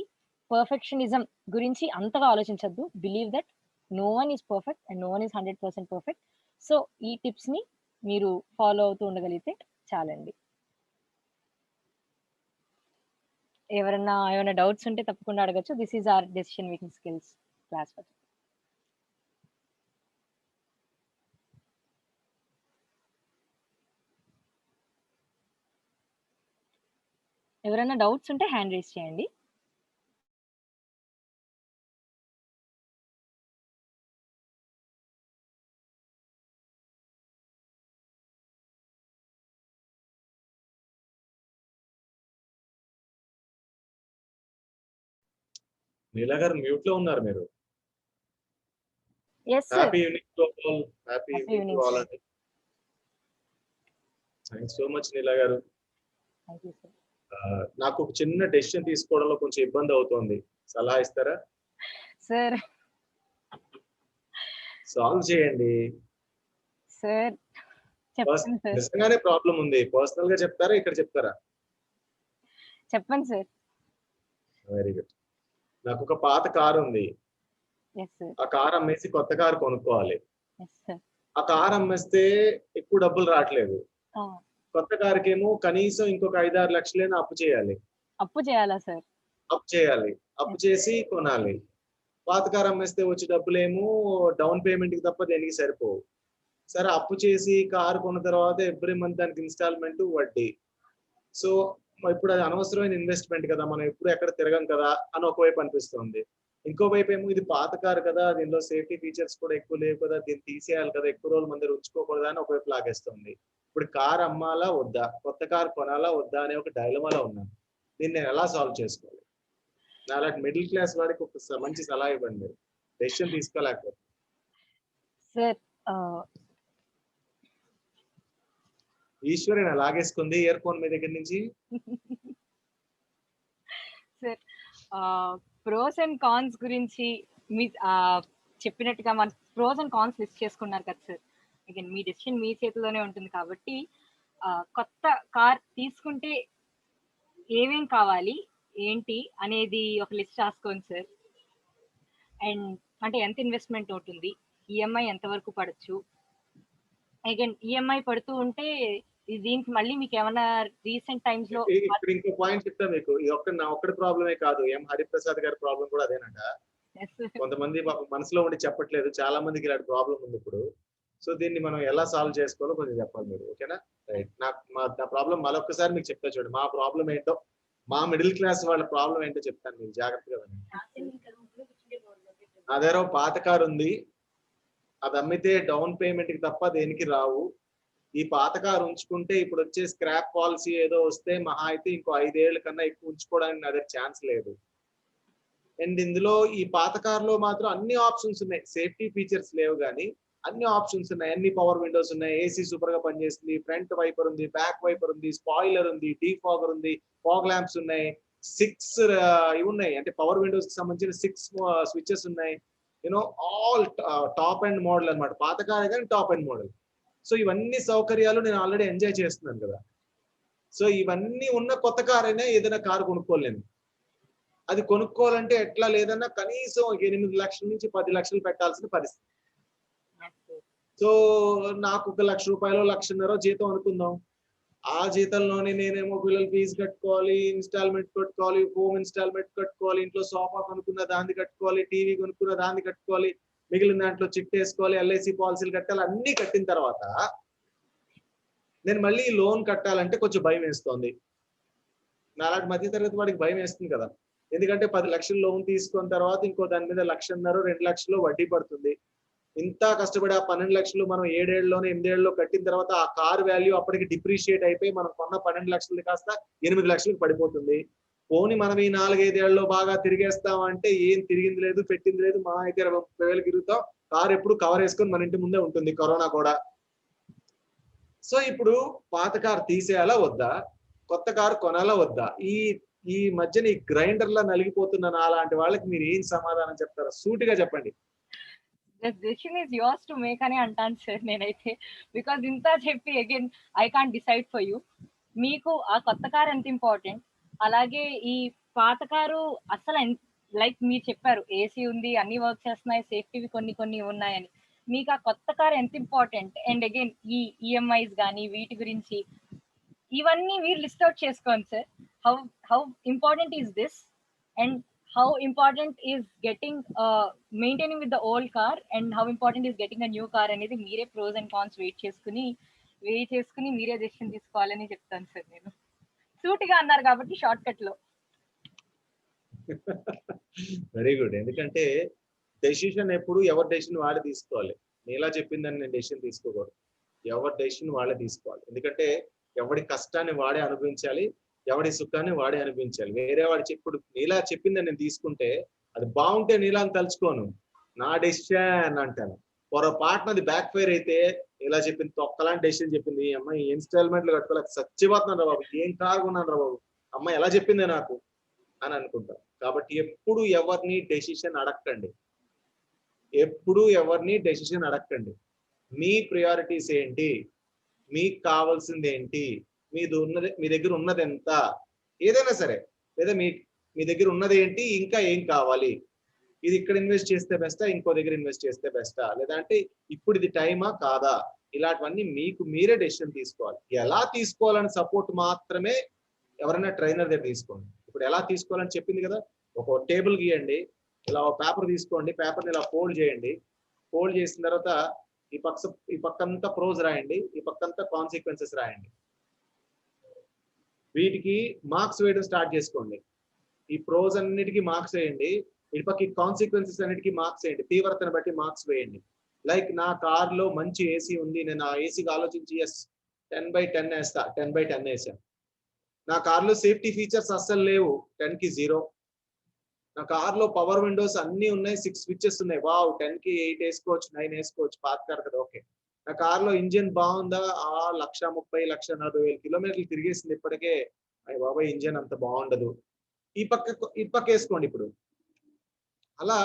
పర్ఫెక్షనిజం గురించి అంతగా ఆలోచించొద్దు. Believe that no one is perfect and no one is 100% perfect. So, ఈ టిప్స్‌ని మీరు ఫాలో అవుతూ ఉండగలిగితే చాలండి. ఏమైనా డౌట్స్ ఉంటే తప్పకుండా అడగొచ్చు. This is our decision making skills class. ఎవరైనా డౌట్స్ ఉంటే హ్యాండ్ రైజ్ చేయండి. నీలా గారు మ్యూట్ లో ఉన్నారు మీరు. Yes sir. Happy evening to all. Happy happy evening to evening all sir. అండి. థాంక్స్ సో మచ్ నీలా గారు. Thank you sir. నాకు ఒక చిన్న డెసిషన్ తీసుకోవడంలో కొంచెం ఇబ్బంది అవుతోంది. సలహా ఇస్తారా? సార్. సాల్వ్ చేయండి. సార్ చెప్పండి సార్. నిజంగానే ప్రాబ్లం ఉంది. పర్సనల్ గా చెప్తారా? ఇక్కడ చెప్తారా? చెప్పండి సార్. Very good. నాకు ఒక పాత కారు ఉంది. Yes sir. ఆ కారు అమ్మేసి కొత్త కారు కొనుక్కోవాలి. Yes sir. ఆ కారు అమ్మేస్తే ఎక్కువ డబ్బులు రావట్లేదు. ఆ! కొత్త కారుకేమో కనీసం ఇంకొక 5-6 లక్షలైనా అప్పు చేయాలి. అప్పు చేయాలా సార్? అప్పు చేయాలి. అప్పు యెస్. చేసి కొనాలి. పాత కారు అమ్మేస్తే వచ్చే డబ్బులేమో డౌన్ పేమెంట్‌కి తప్ప దేనికి సరిపోవు. సరే అప్పు చేసి కారు కొన్న తర్వాత ఎవ్రీ మంత్ దానికి ఇన్‌స్టాల్‌మెంట్, వడ్డీ. సో, ఇప్పుడు అది అనవసరమైన ఇన్వెస్ట్‌మెంట్ కదా! మనం ఎప్పుడు ఎక్కడ తిరగం కదా! అని ఒకవైపు అనిపిస్తుంది. ఇంకో వైపేమో ఇది పాత కారు కదా! దీనిలో సేఫ్టీ ఫీచర్స్ కూడా ఎక్కువ లేవు కదా! దీన్ని తీసేయాలి కదా! ఎక్కువ రోజులు మన దగ్గర ఉంచుకోకూడదా అని ఒకవైపు లాగేస్తుంది. ఇప్పుడు కారు అమ్మాలా? వద్దా? కొత్త కారు కొనాలా? వద్దా? అనే ఒక డైలమాలో ఉన్నాను. దీన్ని నేను ఎలా సాల్వ్ చేసుకోవాలి? నాలాంటి మిడిల్ క్లాస్ వాడికి ఒక మంచి సలహా ఇవ్వండి మీరు. డెసిషన్ తీసుకోలేకపోతే. సార్ ఆహ్, ఈశ్వరి లాగేసుకుంది ఇయర్ ఫోన్ మీ దగ్గర నుంచి. సార్ ప్రోస్ అండ్ కాన్స్ గురించి మీ చెప్పినట్టుగా మన ప్రోస్ అండ్ కాన్స్ లిస్ట్ చేసుకున్నారు కదా సార్. అగైన్ మీ డెసిషన్ మీ చేతిలోనే ఉంటుంది కాబట్టి కొత్త కార్ తీసుకుంటే ఏమేం కావాలి? ఏంటి? అనేది ఒక లిస్ట్ రాసుకోండి సార్. అండ్ అంటే ఎంత ఇన్వెస్ట్‌మెంట్ ఉంటుంది? ఈఎంఐ ఎంత వరకు పడొచ్చు? అగైన్ ఈఎంఐ పడుతూ ఉంటే దీనికి మళ్ళీ మీకేమన్నా రీసెంట్ టైమ్స్‌లో ఇక్కడ ఇంకో పాయింట్ చెప్తా మీకు. ఇది నా ఒక్కడి ప్రాబ్లమే కాదు. హరిప్రసాద్ గారి ప్రాబ్లం కూడా అదేనంట. కొంతమంది పాపం మనసులో ఉండి చెప్పట్లేదు. చాలా మందికి ఇలాంటి ప్రాబ్లం ఉంది ఇప్పుడు. సో దీన్ని మనం ఎలా సాల్వ్ చేసుకోవాలో కొంచెం చెప్పాలి మీరు. ఓకేనా? రైట్. నా ప్రాబ్లం మరొకసారి మీకు చెప్తా చూడండి. మా ప్రాబ్లం ఏంటో, మా మిడిల్ క్లాస్ వాళ్ళ ప్రాబ్లం ఏంటో చెప్తాను మీకు జాగ్రత్తగా వినండి. నా దగ్గర ఒక పాత కారు ఉంది. అది అమ్మితే డౌన్ పేమెంట్ కి తప్ప దేనికి రావు. ఈ పాత కారు ఉంచుకుంటే ఇప్పుడు వచ్చే స్క్రాప్ పాలసీ ఏదో వస్తే మహా అయితే ఇంకో 5 ఏళ్ల కన్నా ఎక్కువ ఉంచుకోవడానికి నా దగ్గర ఛాన్స్ లేదు. అండ్ ఇందులో ఈ పాత కారులో మాత్రం అన్ని ఆప్షన్స్ ఉన్నాయి. సేఫ్టీ ఫీచర్స్ లేవు కానీ అన్ని ఆప్షన్స్ ఉన్నాయి. అన్ని పవర్ విండోస్ ఉన్నాయి. ఏసీ సూపర్ గా పనిచేస్తుంది. ఫ్రంట్ వైపర్ ఉంది, బ్యాక్ వైపర్ ఉంది, స్పాయిలర్ ఉంది, డీఫాగర్ ఉంది, ఫాగ్ ల్యాంప్స్ ఉన్నాయి, 6 ఇవి ఉన్నాయి. అంటే పవర్ విండోస్ కి సంబంధించిన 6 స్విచెస్ ఉన్నాయి. You know all top and model అన్నమాట. పాత కారే కానీ టాప్ అండ్ మోడల్. సో ఇవన్నీ సౌకర్యాలు నేను ఆల్రెడీ ఎంజాయ్ చేస్తున్నాను కదా. సో ఇవన్నీ ఉన్న కొత్త కార్ అయినా ఏదైనా కారు కొనుక్కోలేను. అది కొనుక్కోవాలంటే ఎట్లా లేదన్నా కనీసం 8 లక్షల నుంచి 10 లక్షలు పెట్టాల్సిన పరిస్థితి. సో నాకు ఒక ₹1,00,000 1,50,000 జీతం అనుకుందాం. ఆ జీతంలోనే నేనేమో పిల్లల ఫీజు కట్టుకోవాలి, ఇన్స్టాల్మెంట్ కట్టుకోవాలి, హోమ్ ఇన్స్టాల్మెంట్ కట్టుకోవాలి, ఇంట్లో సోఫా కొనుక్కున్న దాన్ని కట్టుకోవాలి, టీవీ కొనుక్కున్న దాన్ని కట్టుకోవాలి, మిగిలిన దాంట్లో చిట్టేసుకోవాలి, ఎల్ఐసి పాలసీలు కట్టాలి. అన్ని కట్టిన తర్వాత నేను మళ్ళీ లోన్ కట్టాలంటే కొంచెం భయం వేస్తోంది. నాలాంటి మధ్యతరగతి వాడికి భయం వేస్తుంది కదా. ఎందుకంటే 10 లక్షలు లోన్ తీసుకున్న తర్వాత ఇంకో దాని మీద 1,50,000 2 లక్షలు వడ్డీ పడుతుంది. ఇంత కష్టపడి ఆ 12 లక్షలు మనం 7 ఏళ్ళలోనే 8 ఏళ్ళలో కట్టిన తర్వాత ఆ కార్ వాల్యూ అప్పటికి డిప్రిషియేట్ అయిపోయి మనం కొన్న 12 లక్షలు కాస్త 8 లక్షలకు పడిపోతుంది. పోని మనం ఈ 4-5 ఏళ్ళలో బాగా తిరిగేస్తాం అంటే ఏం తిరిగింది లేదు, పెట్టింది లేదు. మా అయితే 30,000 తిరుగుతాం. కార్ ఎప్పుడు కవర్ వేసుకొని మన ఇంటి ముందే ఉంటుంది, కరోనా కూడా. సో ఇప్పుడు పాత కార్ తీసేయాలా వద్దా, కొత్త కారు కొనాలా వద్దా? ఈ మధ్యన ఈ గ్రైండర్ లా నలిగిపోతున్న నాలాంటి వాళ్ళకి మీరు ఏం సమాధానం చెప్తారు? సూటిగా చెప్పండి. The decision is yours to make అని అంటాను సార్ నేనైతే. బికాజ్ ఇంత చెప్పి again I can't decide for you. మీకు ఆ కొత్త కార్ ఎంత ఇంపార్టెంట్, అలాగే ఈ పాత కారు అసలు లైక్ మీరు చెప్పారు ఏసీ ఉంది, అన్ని వర్క్ చేస్తున్నాయి, సేఫ్టీవి కొన్ని ఉన్నాయని. మీకు ఆ కొత్త కార్ ఎంత ఇంపార్టెంట్, అండ్ అగైన్ ఈ ఈఎంఐస్ కానీ వీటి గురించి ఇవన్నీ మీరు లిస్ట్ అవుట్ చేసుకోండి sir. How important is this, and how important is getting maintaining with the old car, and how important is getting a new car అనేది మీరే ప్రోస్ అండ్ కాన్స్ వెయిట్ చేసుకుని మీరే డెసిషన్ తీసుకోవాలని చెప్తాను సార్ నేను. సూటిగా అన్నారు కాబట్టి షార్ట్ కట్ లో. Very good. ఎందుకంటే డెసిషన్ ఎప్పుడు ఎవరి డెసిషన్ వాళ్ళే తీసుకోవాలి. నేను ఇలా చెప్పిందని నేను డెసిషన్ తీసుకోకూడదు. ఎవరి డెసిషన్ వాళ్ళే తీసుకోవాలి. ఎందుకంటే ఎవడి కష్టాన్ని వాడే అనుభవించాలి, ఎవడి సుఖాన్ని వాడే అనిపించాలి. వేరే వాడి ఇప్పుడు నీలా చెప్పిందని నేను తీసుకుంటే అది బాగుంటే నీలాని తలుచుకోను, నా డెసిషన్ అంటాను. పొరపాటున అది బ్యాక్ ఫైర్ అయితే ఇలా చెప్పింది తొక్కలాంటి డెసిషన్ చెప్పింది, ఈ అమ్మాయి ఇన్స్టాల్మెంట్లు కట్టుకోలేక సచ్చిపోతున్నాను రా బాబు, ఏం కారుకున్నాను రా బాబు, అమ్మాయి ఎలా చెప్పిందే నాకు అని అనుకుంటాను. కాబట్టి ఎప్పుడు ఎవరిని డెసిషన్ అడగండి, ఎప్పుడు ఎవరిని డెసిషన్ అడగండి. మీ ప్రియారిటీస్ ఏంటి, మీకు కావాల్సింది ఏంటి, మీ దగ్గర ఉన్నది ఎంత, ఏదైనా సరే, లేదా మీ దగ్గర ఉన్నది ఏంటి, ఇంకా ఏం కావాలి, ఇది ఇక్కడ ఇన్వెస్ట్ చేస్తే బెస్టా, ఇంకో దగ్గర ఇన్వెస్ట్ చేస్తే బెస్టా, లేదా అంటే ఇప్పుడు ఇది టైమా కాదా, ఇలాంటివన్నీ మీకు మీరే డెసిషన్ తీసుకోవాలి. ఎలా తీసుకోవాలని సపోర్ట్ మాత్రమే ఎవరైనా ట్రైనర్ దగ్గర తీసుకోండి. ఇప్పుడు ఎలా తీసుకోవాలని చెప్పింది కదా, ఒక టేబుల్ గీయండి, ఇలా పేపర్ తీసుకోండి, పేపర్ని ఇలా ఫోల్డ్ చేయండి, ఫోల్డ్ చేసిన తర్వాత ఈ పక్కంతా ప్రోస్ రాయండి, ఈ పక్కంతా కాన్సిక్వెన్సెస్ రాయండి. వీటికి మార్క్స్ వేయడం స్టార్ట్ చేసుకోండి. ఈ ప్రోస్ అన్నిటికీ మార్క్స్ వేయండి, ఇటుపక్క కాన్సిక్వెన్సెస్ అన్నిటికీ మార్క్స్ వేయండి, తీవ్రతను బట్టి మార్క్స్ వేయండి. లైక్ నా కార్లో మంచి ఏసీ ఉంది, నేను ఆ ఏసీకి ఆలోచించి ఎస్ 10/10 వేస్తా, 10/10 వేసాను. నా కార్లో సేఫ్టీ ఫీచర్స్ అస్సలు లేవు, 10కి 0. నా కార్లో పవర్ విండోస్ అన్ని ఉన్నాయి, 6 స్విచెస్ ఉన్నాయి, వావ్ 10కి 8 వేసుకోవచ్చు, 9 వేసుకోవచ్చు, పాత కార్ కదా, ఓకే. నా కార్లో ఇంజిన్ బాగుందా, 1,30,00,000 కిలోమీటర్లు తిరిగేసింది ఇప్పటికే, అయ్య బాబాయ్ ఇంజిన్ అంత బాగుండదు, ఈ పక్క వేసుకోండి. ఇప్పుడు అలా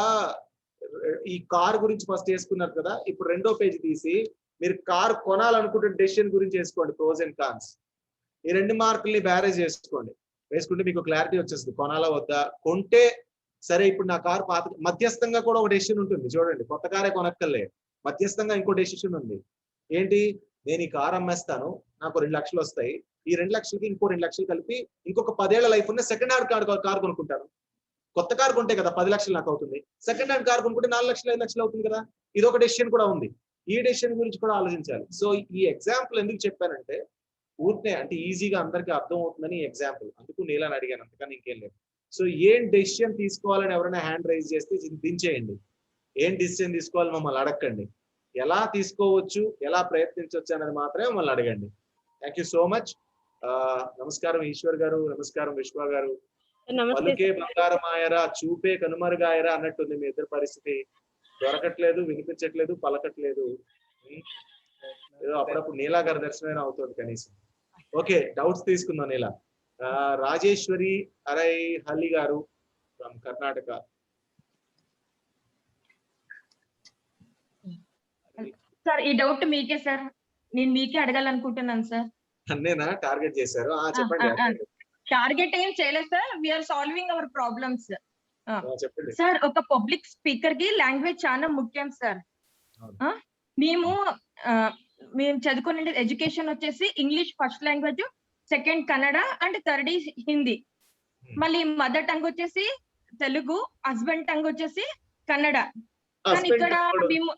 ఈ కార్ గురించి ఫస్ట్ వేసుకున్నారు కదా, ఇప్పుడు రెండో పేజ్ తీసి మీరు కార్ కొనాలనుకుంటే డెసిషన్ గురించి వేసుకోండి, ప్రోస్ అండ్ కాన్స్. ఈ 2 మార్కుల్ని బ్యారేజ్ వేసుకుంటే మీకు క్లారిటీ వచ్చేస్తుంది, కొనాలా వద్దా. కొంటే సరే, ఇప్పుడు నా కార్ పాత, మధ్యస్థంగా కూడా ఒక డెసిషన్ ఉంటుంది చూడండి, కొత్త కారే కొనక్కర్లే, మధ్యస్థంగా ఇంకో డెసిషన్ ఉంది. ఏంటి, నేను ఈ కార్ అమ్మేస్తాను, నాకు 2 లక్షలు వస్తాయి, ఈ 2 లక్షలకి ఇంకో 2 లక్షలు కలిపి ఇంకొక 10 ఏళ్ల లైఫ్ ఉన్న సెకండ్ హ్యాండ్ కార్ కొనుక్కుంటాను. కొత్త కార్ కొంటే కదా 10 లక్షలు నాకు అవుతుంది, సెకండ్ హ్యాండ్ కార్ కొనుక్కుంటే 4 లక్షలు 5 లక్షలు అవుతుంది కదా. ఇది ఒక డెసిషన్ కూడా ఉంది, ఈ డెసిషన్ గురించి కూడా ఆలోచించాలి. సో ఈ ఎగ్జాంపుల్ ఎందుకు చెప్పానంటే ఊరినే అంటే ఈజీగా అందరికీ అర్థం అవుతుందని ఎగ్జాంపుల్, అందుకు నీలని అడిగాను, అంతకని ఇంకేం లేదు. సో ఏం డెసిషన్ తీసుకోవాలని ఎవరైనా హ్యాండ్ రైజ్ చేస్తే దించేయండి. ఏం డెసిషన్ తీసుకోవాలి మమ్మల్ని అడగండి, ఎలా తీసుకోవచ్చు, ఎలా ప్రయత్నించవచ్చు అనేది మాత్రమే మమ్మల్ని అడగండి. Thank you so much. నమస్కారం ఈశ్వర్ గారు, నమస్కారం విశ్వ గారు. పలుకే బంగారమాయరా, చూపే కనుమరుగాయరా అన్నట్టుంది మీ ఇద్దరు పరిస్థితి. దొరకట్లేదు, వినిపించట్లేదు, పలకట్లేదు. ఏదో అప్పుడప్పుడు నీలా గారి దర్శనమైనా అవుతుంది కనీసం. ఓకే, డౌట్స్ తీసుకుందాం. నీలా రాజేశ్వరి అరై హల్లి గారు ఫ్రమ్ కర్ణాటక. సార్ ఈ డౌట్ మీకే సార్, నేను మీకే అడగాలనుకుంటున్నాను సార్. అన్నేనా టార్గెట్ చేశారు? చెప్పండి. టార్గెట్ ఏం చేయలేదు sir, we are solving our problems. చెప్పండి సార్, ఒక పబ్లిక్ స్పీకర్ కి లాంగ్వేజ్ చాలా ముఖ్యం సార్. మేము చదువుకునే ఎడ్యుకేషన్ వచ్చేసి English first language, second Kannada and థర్డ్ హిందీ. మళ్ళీ మదర్ టంగ్ వచ్చేసి తెలుగు, హస్బెండ్ టంగ్ వచ్చేసి కన్నడ. కానీ ఇక్కడ మేము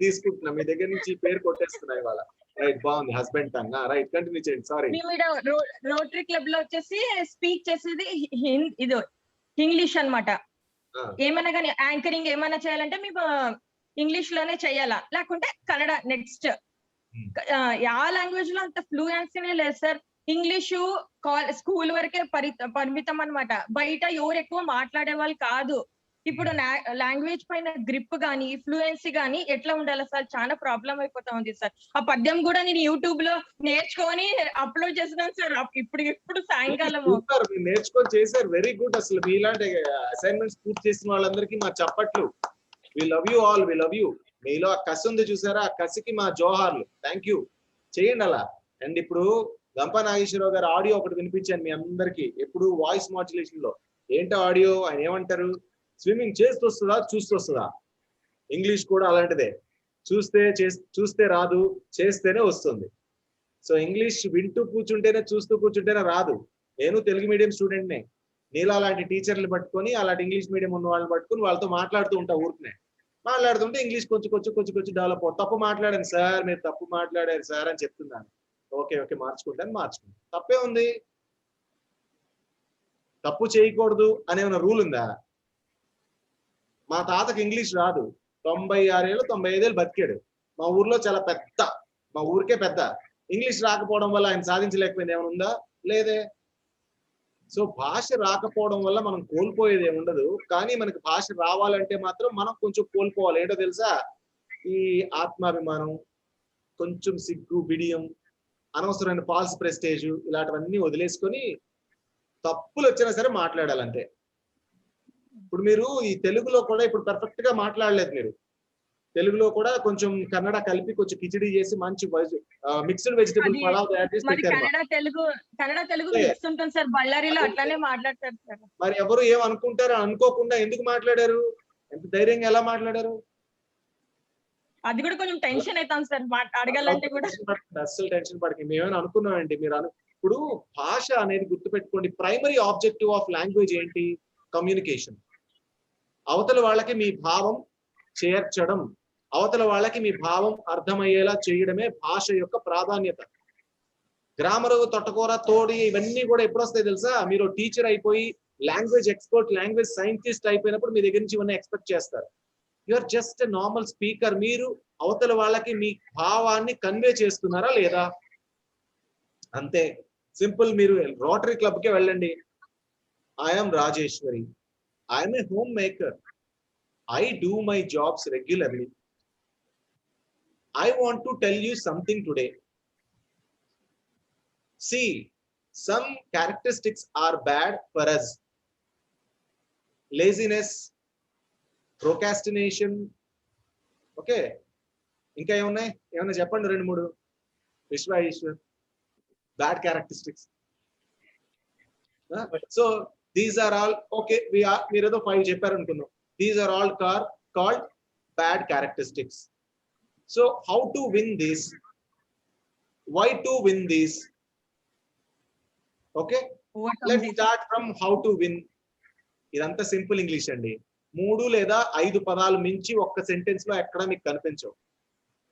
తీసుకుంటున్నా మీ దగ్గర నుంచి పేరు కొట్టేస్తున్నాయి వాళ్ళ. రైట్, బాగుంది, హస్బెండ్ టంగ్. రైట్, కంటిన్యూ చేయండి. సారీ, మేము రోటరీ క్లబ్ లో వచ్చేసి స్పీక్ చేసేది ఇది ఇంగ్లీష్ అన్నమాట. ఏమైనా కానీ యాంకరింగ్ ఏమైనా చేయాలంటే మేము ఇంగ్లీష్ లోనే చేయాలా, లేకుంటే కన్నడ నెక్స్ట్. ఆ లాంగ్వేజ్ లో అంత ఫ్లూయెన్సీనే లేదు సార్. ఇంగ్లీషు స్కూల్ వరకే పరిమితం అన్నమాట. బయట ఎవరు ఎక్కువ మాట్లాడే వాళ్ళు కాదు. ఇప్పుడు లాంగ్వేజ్ పైన గ్రిప్ గానీ ఫ్లూయెన్సీ గానీ ఎట్లా ఉండాలి సార్? చాలా ప్రాబ్లం అయిపోతా ఉంది సార్. ఆ పద్యం కూడా నేను యూట్యూబ్ లో నేర్చుకొని అప్లోడ్ చేస్తున్నాను సార్ ఇప్పుడు సాయంకాలము. నేర్చుకొని చేశారు, వెరీ గుడ్. అసలు మీలాంటి అసైన్మెంట్స్ పూర్తి చేసిన వాళ్ళందరికీ మా చప్పట్లు. We love you all, we love you. మీలో ఆ కసి ఉంది చూసారా, ఆ కసికి మా జోహార్లు. థ్యాంక్ యూ, చేయండి అలా. అండ్ ఇప్పుడు గంపా నాగేశ్వరరావు గారు ఆడియో ఒకటి వినిపించాను మీ అందరికి, ఎప్పుడు వాయిస్ మాడ్యులేషన్ లో. ఏంటో ఆడియో, ఆయన ఏమంటారు? స్విమ్మింగ్ చేస్తూ వస్తుందా చూస్తూ వస్తుందా? ఇంగ్లీష్ కూడా అలాంటిదే, చూస్తే రాదు, చేస్తేనే వస్తుంది. సో ఇంగ్లీష్ వింటూ కూర్చుంటేనే చూస్తూ కూర్చుంటేనే రాదు. నేను తెలుగు మీడియం స్టూడెంట్నే. నీలా అలాంటి టీచర్లు పట్టుకొని, అలాంటి ఇంగ్లీష్ మీడియం ఉన్న వాళ్ళని పట్టుకొని వాళ్ళతో మాట్లాడుతూ ఉంటా. ఊరికనే మాట్లాడుతుంటే ఇంగ్లీష్ కొంచెం డెవలప్ అవుతుంది. తప్పు మాట్లాడాను సార్, మీరు తప్పు మాట్లాడారు సార్ అని చెప్తున్నాను. ఓకే మార్చుకుంటాను. తప్పే ఉంది? తప్పు చేయకూడదు అనే రూల్ ఉందా? మా తాతకి ఇంగ్లీష్ రాదు, 96 ఏళ్ళు 95 ఏళ్ళు బతికాడు. మా ఊర్లో చాలా పెద్ద, మా ఊరికే పెద్ద. ఇంగ్లీష్ రాకపోవడం వల్ల ఆయన సాధించలేకపోయింది ఏమైనా ఉందా? లేదే. సో భాష రాకపోవడం వల్ల మనం కోల్పోయేది ఏముండదు. కానీ మనకి భాష రావాలంటే మాత్రం మనం కొంచెం కోల్పోవాలి. ఏంటో తెలుసా? ఈ ఆత్మాభిమానం, కొంచెం సిగ్గు, బిడియం, అనవసరమైన ఫాల్స్ ప్రెస్టేజ్, ఇలాంటివన్నీ వదిలేసుకొని తప్పులు వచ్చినా సరే మాట్లాడాలంటే. ఇప్పుడు మీరు ఈ తెలుగులో కూడా ఇప్పుడు పర్ఫెక్ట్ గా మాట్లాడలేదు. మీరు తెలుగులో కూడా కొంచెం కన్నడ కలిపి కొంచెం కిచిడి చేసి మంచి మిక్స్డ్ వెజిటబుల్ పలావ్ తయారు చేసి పెట్టారు. కన్నడ తెలుగు మిక్స్ ఉంటుంది సార్. బళ్ళారిలో అట్లానే మాట్లాడతారు సార్. మరి ఎవరు ఏం అనుకుంటారో అనుకోకుండా ఎందుకు మాట్లాడారు? ఎంత ధైర్యంగా ఎలా మాట్లాడారు? అది కూడా కొంచెం టెన్షన్ అవుతాం సార్ అడగాలంటే కూడా. అస్సలు టెన్షన్ పడక. మేమేమైనా అనుకున్నామండి? మీరు ఇప్పుడు భాష అనేది గుర్తుపెట్టుకోండి, ప్రైమరీ ఆబ్జెక్టివ్ ఆఫ్ లాంగ్వేజ్ ఏంటి? కమ్యూనికేషన్. అవతల వాళ్ళకి మీ భావం చేర్చడం, అవతల వాళ్ళకి మీ భావం అర్థమయ్యేలా చేయడమే భాష యొక్క ప్రాధాన్యత. గ్రామరు, తొట్టకూర, తోడి ఇవన్నీ కూడా ఎప్పుడు వస్తాయి తెలుసా? మీరు టీచర్ అయిపోయి లాంగ్వేజ్ ఎక్స్పర్ట్, లాంగ్వేజ్ సైంటిస్ట్ అయిపోయినప్పుడు మీ దగ్గర నుంచి ఇవన్నీ ఎక్స్పెక్ట్ చేస్తారు. You are just a normal speaker. మీరు అవతల వాళ్ళకి మీ భావాన్ని కన్వే చేస్తున్నారా లేదా? అంతే సింపుల్. మీరు రోటరీ క్లబ్ కి వెళ్ళండి. I'm Rajeshwari, I'm a home maker, I do my jobs regularly. I want to tell you something today. See, some characteristics are bad for us. Laziness, procrastination. Okay. ఇంకా ఏమన్నా చెప్పండి 2-3 విశ్వ Eshwar bad characteristics. So these are all okay. మీరు ఏదో 5 చెప్పారు అనుకుందాం. These are all called bad characteristics. So how to win this? Why to win this? Okay, let's start from how to win. ఇదంతా simple English అండి. 3 లేదా 5 పదాలు మించి ఒక్క సెంటెన్స్ లో ఎక్కడ మీకు కనిపించవు.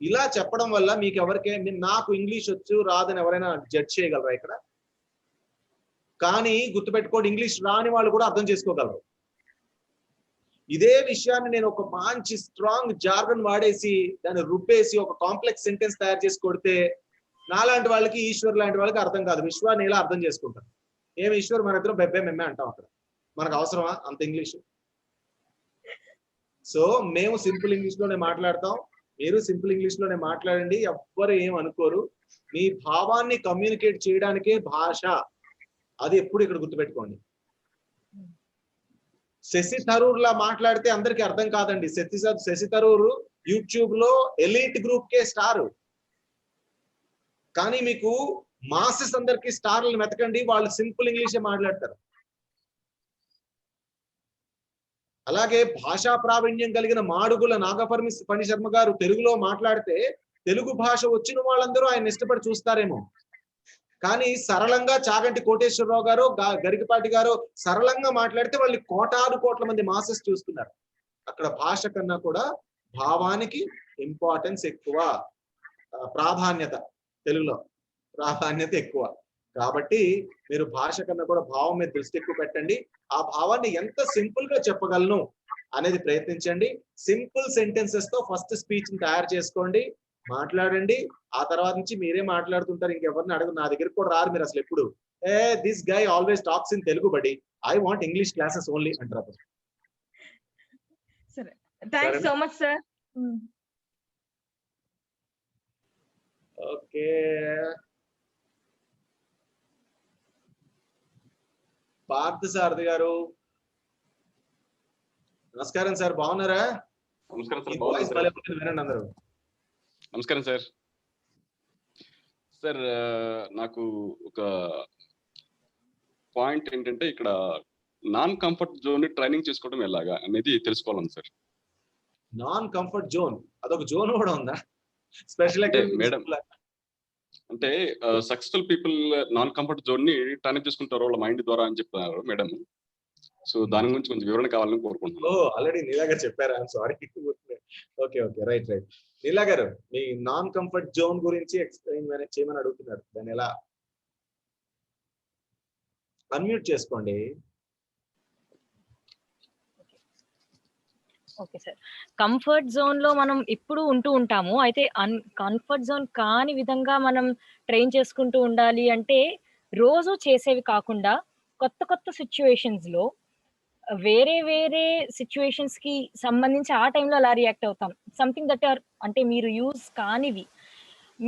ఇలా చెప్పడం వల్ల మీకు ఎవరికైనా నాకు ఇంగ్లీష్ వచ్చు రాదని ఎవరైనా జడ్జ్ చేయగలరా ఇక్కడ? కానీ గుర్తుపెట్టుకోండి, ఇంగ్లీష్ రాని వాళ్ళు కూడా అర్థం చేసుకోగలరు. ఇదే విషయాన్ని నేను ఒక మంచి స్ట్రాంగ్ జార్గన్ వాడేసి దాన్ని రుబ్బేసి ఒక కాంప్లెక్స్ సెంటెన్స్ తయారు చేసి కొడితే నాలాంటి వాళ్ళకి, ఈశ్వర్ లాంటి వాళ్ళకి అర్థం కాదు. విశ్వాన్ని ఎలా అర్థం చేసుకుంటారు? ఏమి ఈశ్వర్, మన ఇద్దరం బెబ్బే మెమ్మే అంటాం. అక్కడ మనకు అవసరమా అంత ఇంగ్లీష్? సో మేము సింపుల్ ఇంగ్లీష్ లోనే మాట్లాడతాం, మీరు సింపుల్ ఇంగ్లీష్ లోనే మాట్లాడండి. ఎవ్వరు ఏం అనుకోరు. మీ భావాన్ని కమ్యూనికేట్ చేయడానికే భాష. అది ఎప్పుడు ఇక్కడ గుర్తుపెట్టుకోండి. శశి థరూర్ లా మాట్లాడితే అందరికి అర్థం కాదండి. శశి థరూర్ యూట్యూబ్ లో ఎలీట్ గ్రూప్ కే స్టార్. కానీ మీకు మాసెస్ అందరికి స్టార్లను వెతకండి, వాళ్ళు సింపుల్ ఇంగ్లీషే మాట్లాడతారు. అలాగే భాషా ప్రావీణ్యం కలిగిన మాడుగుల నాగపణి శర్మ గారు తెలుగులో మాట్లాడితే తెలుగు భాష వచ్చిన వాళ్ళందరూ ఆయన ఇష్టపడి చూస్తారేమో. కానీ సరళంగా చాగంటి కోటేశ్వరరావు గారు, గరికపాటి గారు సరళంగా మాట్లాడితే వాళ్ళు కోట్ల మంది మాసెస్ చూస్తున్నారు. అక్కడ భాష కన్నా కూడా భావానికి ఇంపార్టెన్స్ ఎక్కువ, ప్రాధాన్యత, తెలుగులో ప్రాధాన్యత ఎక్కువ. కాబట్టి మీరు భాష కన్నా కూడా భావం మీద దృష్టి ఎక్కువ పెట్టండి. ఆ భావాన్ని ఎంత సింపుల్ గా చెప్పగలను అనేది ప్రయత్నించండి. సింపుల్ సెంటెన్సెస్ తో ఫస్ట్ స్పీచ్ ని తయారు చేసుకోండి, మాట్లాడండి. ఆ తర్వాత నుంచి మీరే మాట్లాడుతుంటారు, ఇంకెవరిని అడుగు. నా దగ్గరికి కూడా రారు మీరు అసలు ఎప్పుడు. This guy always talks in Telugu buddy, I want English classes only అంటారు. సరే, thanks so much sir. Okay, Parthasarathi గారు నమస్కారం సార్, బాగున్నారా? నమస్కారం సార్, వాయిస్ భలే ఉంటుంది, వినండి అందరూ. నమస్కారం సార్. సార్ నాకు ఒక పాయింట్ ఏంటంటే, ఇక్కడ నాన్ కంఫర్ట్ జోన్ ట్రైనింగ్ చేసుకోవడం ఎలాగా అనేది తెలుసుకోవాలని సార్. నాన్ కంఫర్ట్ జోన్, అదొక జోన్ కూడా ఉందా? స్పెషల్ మేడం అంటే successful people non comfort zone ని ట్రైనింగ్ చేసుకుంటారు వాళ్ళ మైండ్ ద్వారా అని చెప్పారు మేడం. సో దాని గురించి కొంచెం వివరణ కావాలని కోరుకుంటున్నాను. ఆల్రెడీ నీలా గారు చెప్పారా? Sorry. Okay okay, right right. Neela గారు, మీ నాన్ కంఫర్ట్ జోన్ గురించి ఎక్స్ప్లెయిన్ చేయమని అడుగుతున్నారు. దాన్ని ఎలా? అన్మ్యూట్ చేసుకోండి. ఓకే సార్, కంఫర్ట్ జోన్ లో మనం ఇప్పుడు ఉంటూ ఉంటాము. అయితే కంఫర్ట్ జోన్ కాని విధంగా మనం ట్రైన్ చేసుకుంటూ ఉండాలి అంటే, రోజు చేసేవి కాకుండా కొత్త కొత్త సిచ్యువేషన్స్ లో వేరే వేరే సిచ్యువేషన్స్ కి సంబంధించి ఆ టైంలో అలా రియాక్ట్ అవుతాం. సంథింగ్ దట్ ఆర్ అంటే మీరు యూజ్ కానివి,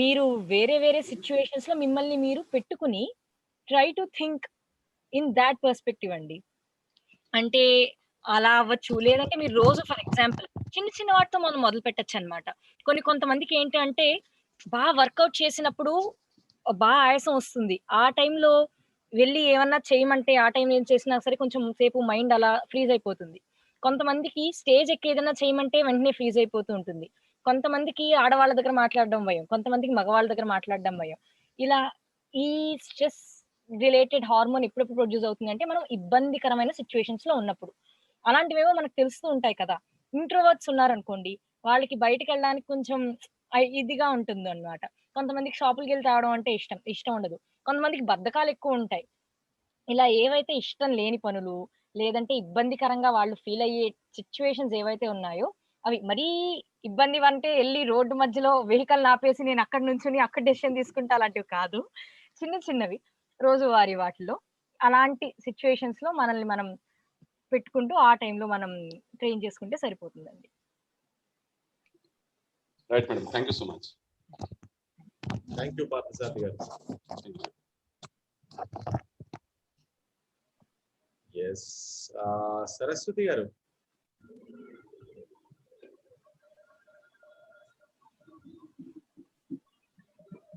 మీరు వేరే వేరే సిచ్యువేషన్స్ లో మిమ్మల్ని మీరు పెట్టుకుని try to think in that perspective అండి. అంటే అలా అవ్వచ్చు, లేదంటే మీరు రోజు ఫర్ ఎగ్జాంపుల్ చిన్న చిన్న వాటితో మనం మొదలు పెట్టచ్చు అనమాట. కొంతమందికి ఏంటి అంటే, బాగా వర్కౌట్ చేసినప్పుడు బాగా ఆయాసం వస్తుంది. ఆ టైంలో వెళ్ళి ఏమన్నా చేయమంటే ఆ టైం ఏం చేసినా సరే కొంచెం సేపు మైండ్ అలా ఫ్రీజ్ అయిపోతుంది. కొంతమందికి స్టేజ్ ఎక్కి ఏదైనా చేయమంటే వెంటనే ఫ్రీజ్ అయిపోతూ ఉంటుంది. కొంతమందికి ఆడవాళ్ళ దగ్గర మాట్లాడడం భయం, కొంతమందికి మగవాళ్ళ దగ్గర మాట్లాడడం భయం. ఇలా ఈ స్ట్రెస్ రిలేటెడ్ హార్మోన్ ఎప్పుడెప్పుడు ప్రొడ్యూస్ అవుతుంది అంటే, మనం ఇబ్బందికరమైన సిచ్యువేషన్స్ లో ఉన్నప్పుడు. అలాంటివేమో మనకు తెలుస్తూ ఉంటాయి కదా. ఇంట్రోవర్ట్స్ ఉన్నారనుకోండి, వాళ్ళకి బయటికి వెళ్ళడానికి కొంచెం ఇదిగా ఉంటుంది అనమాట. కొంతమందికి షాపులకి వెళ్ళి తాగడం అంటే ఇష్టం ఉండదు. కొంతమందికి బద్ధకాలు ఎక్కువ ఉంటాయి. ఇలా ఏవైతే ఇష్టం లేని పనులు, లేదంటే ఇబ్బందికరంగా వాళ్ళు ఫీల్ అయ్యే సిచ్యువేషన్స్ ఏవైతే ఉన్నాయో, అవి మరీ ఇబ్బంది అంటే వెళ్ళి రోడ్డు మధ్యలో వెహికల్ ఆపేసి నేను అక్కడ నుంచుని అక్కడ డెసిషన్ తీసుకుంటా అలాంటివి కాదు. చిన్న చిన్నవి రోజువారీ వాటిలో అలాంటి సిచ్యువేషన్స్ లో మనల్ని మనం పెట్టుకుంటూ ఆ టైంలో మనం ట్రైన్ చేసుకుంటే సరిపోతుందండి. Right madam, thank you so much. Thank you Parthasarathi గారు. ఎస్, సరస్వతి గారు.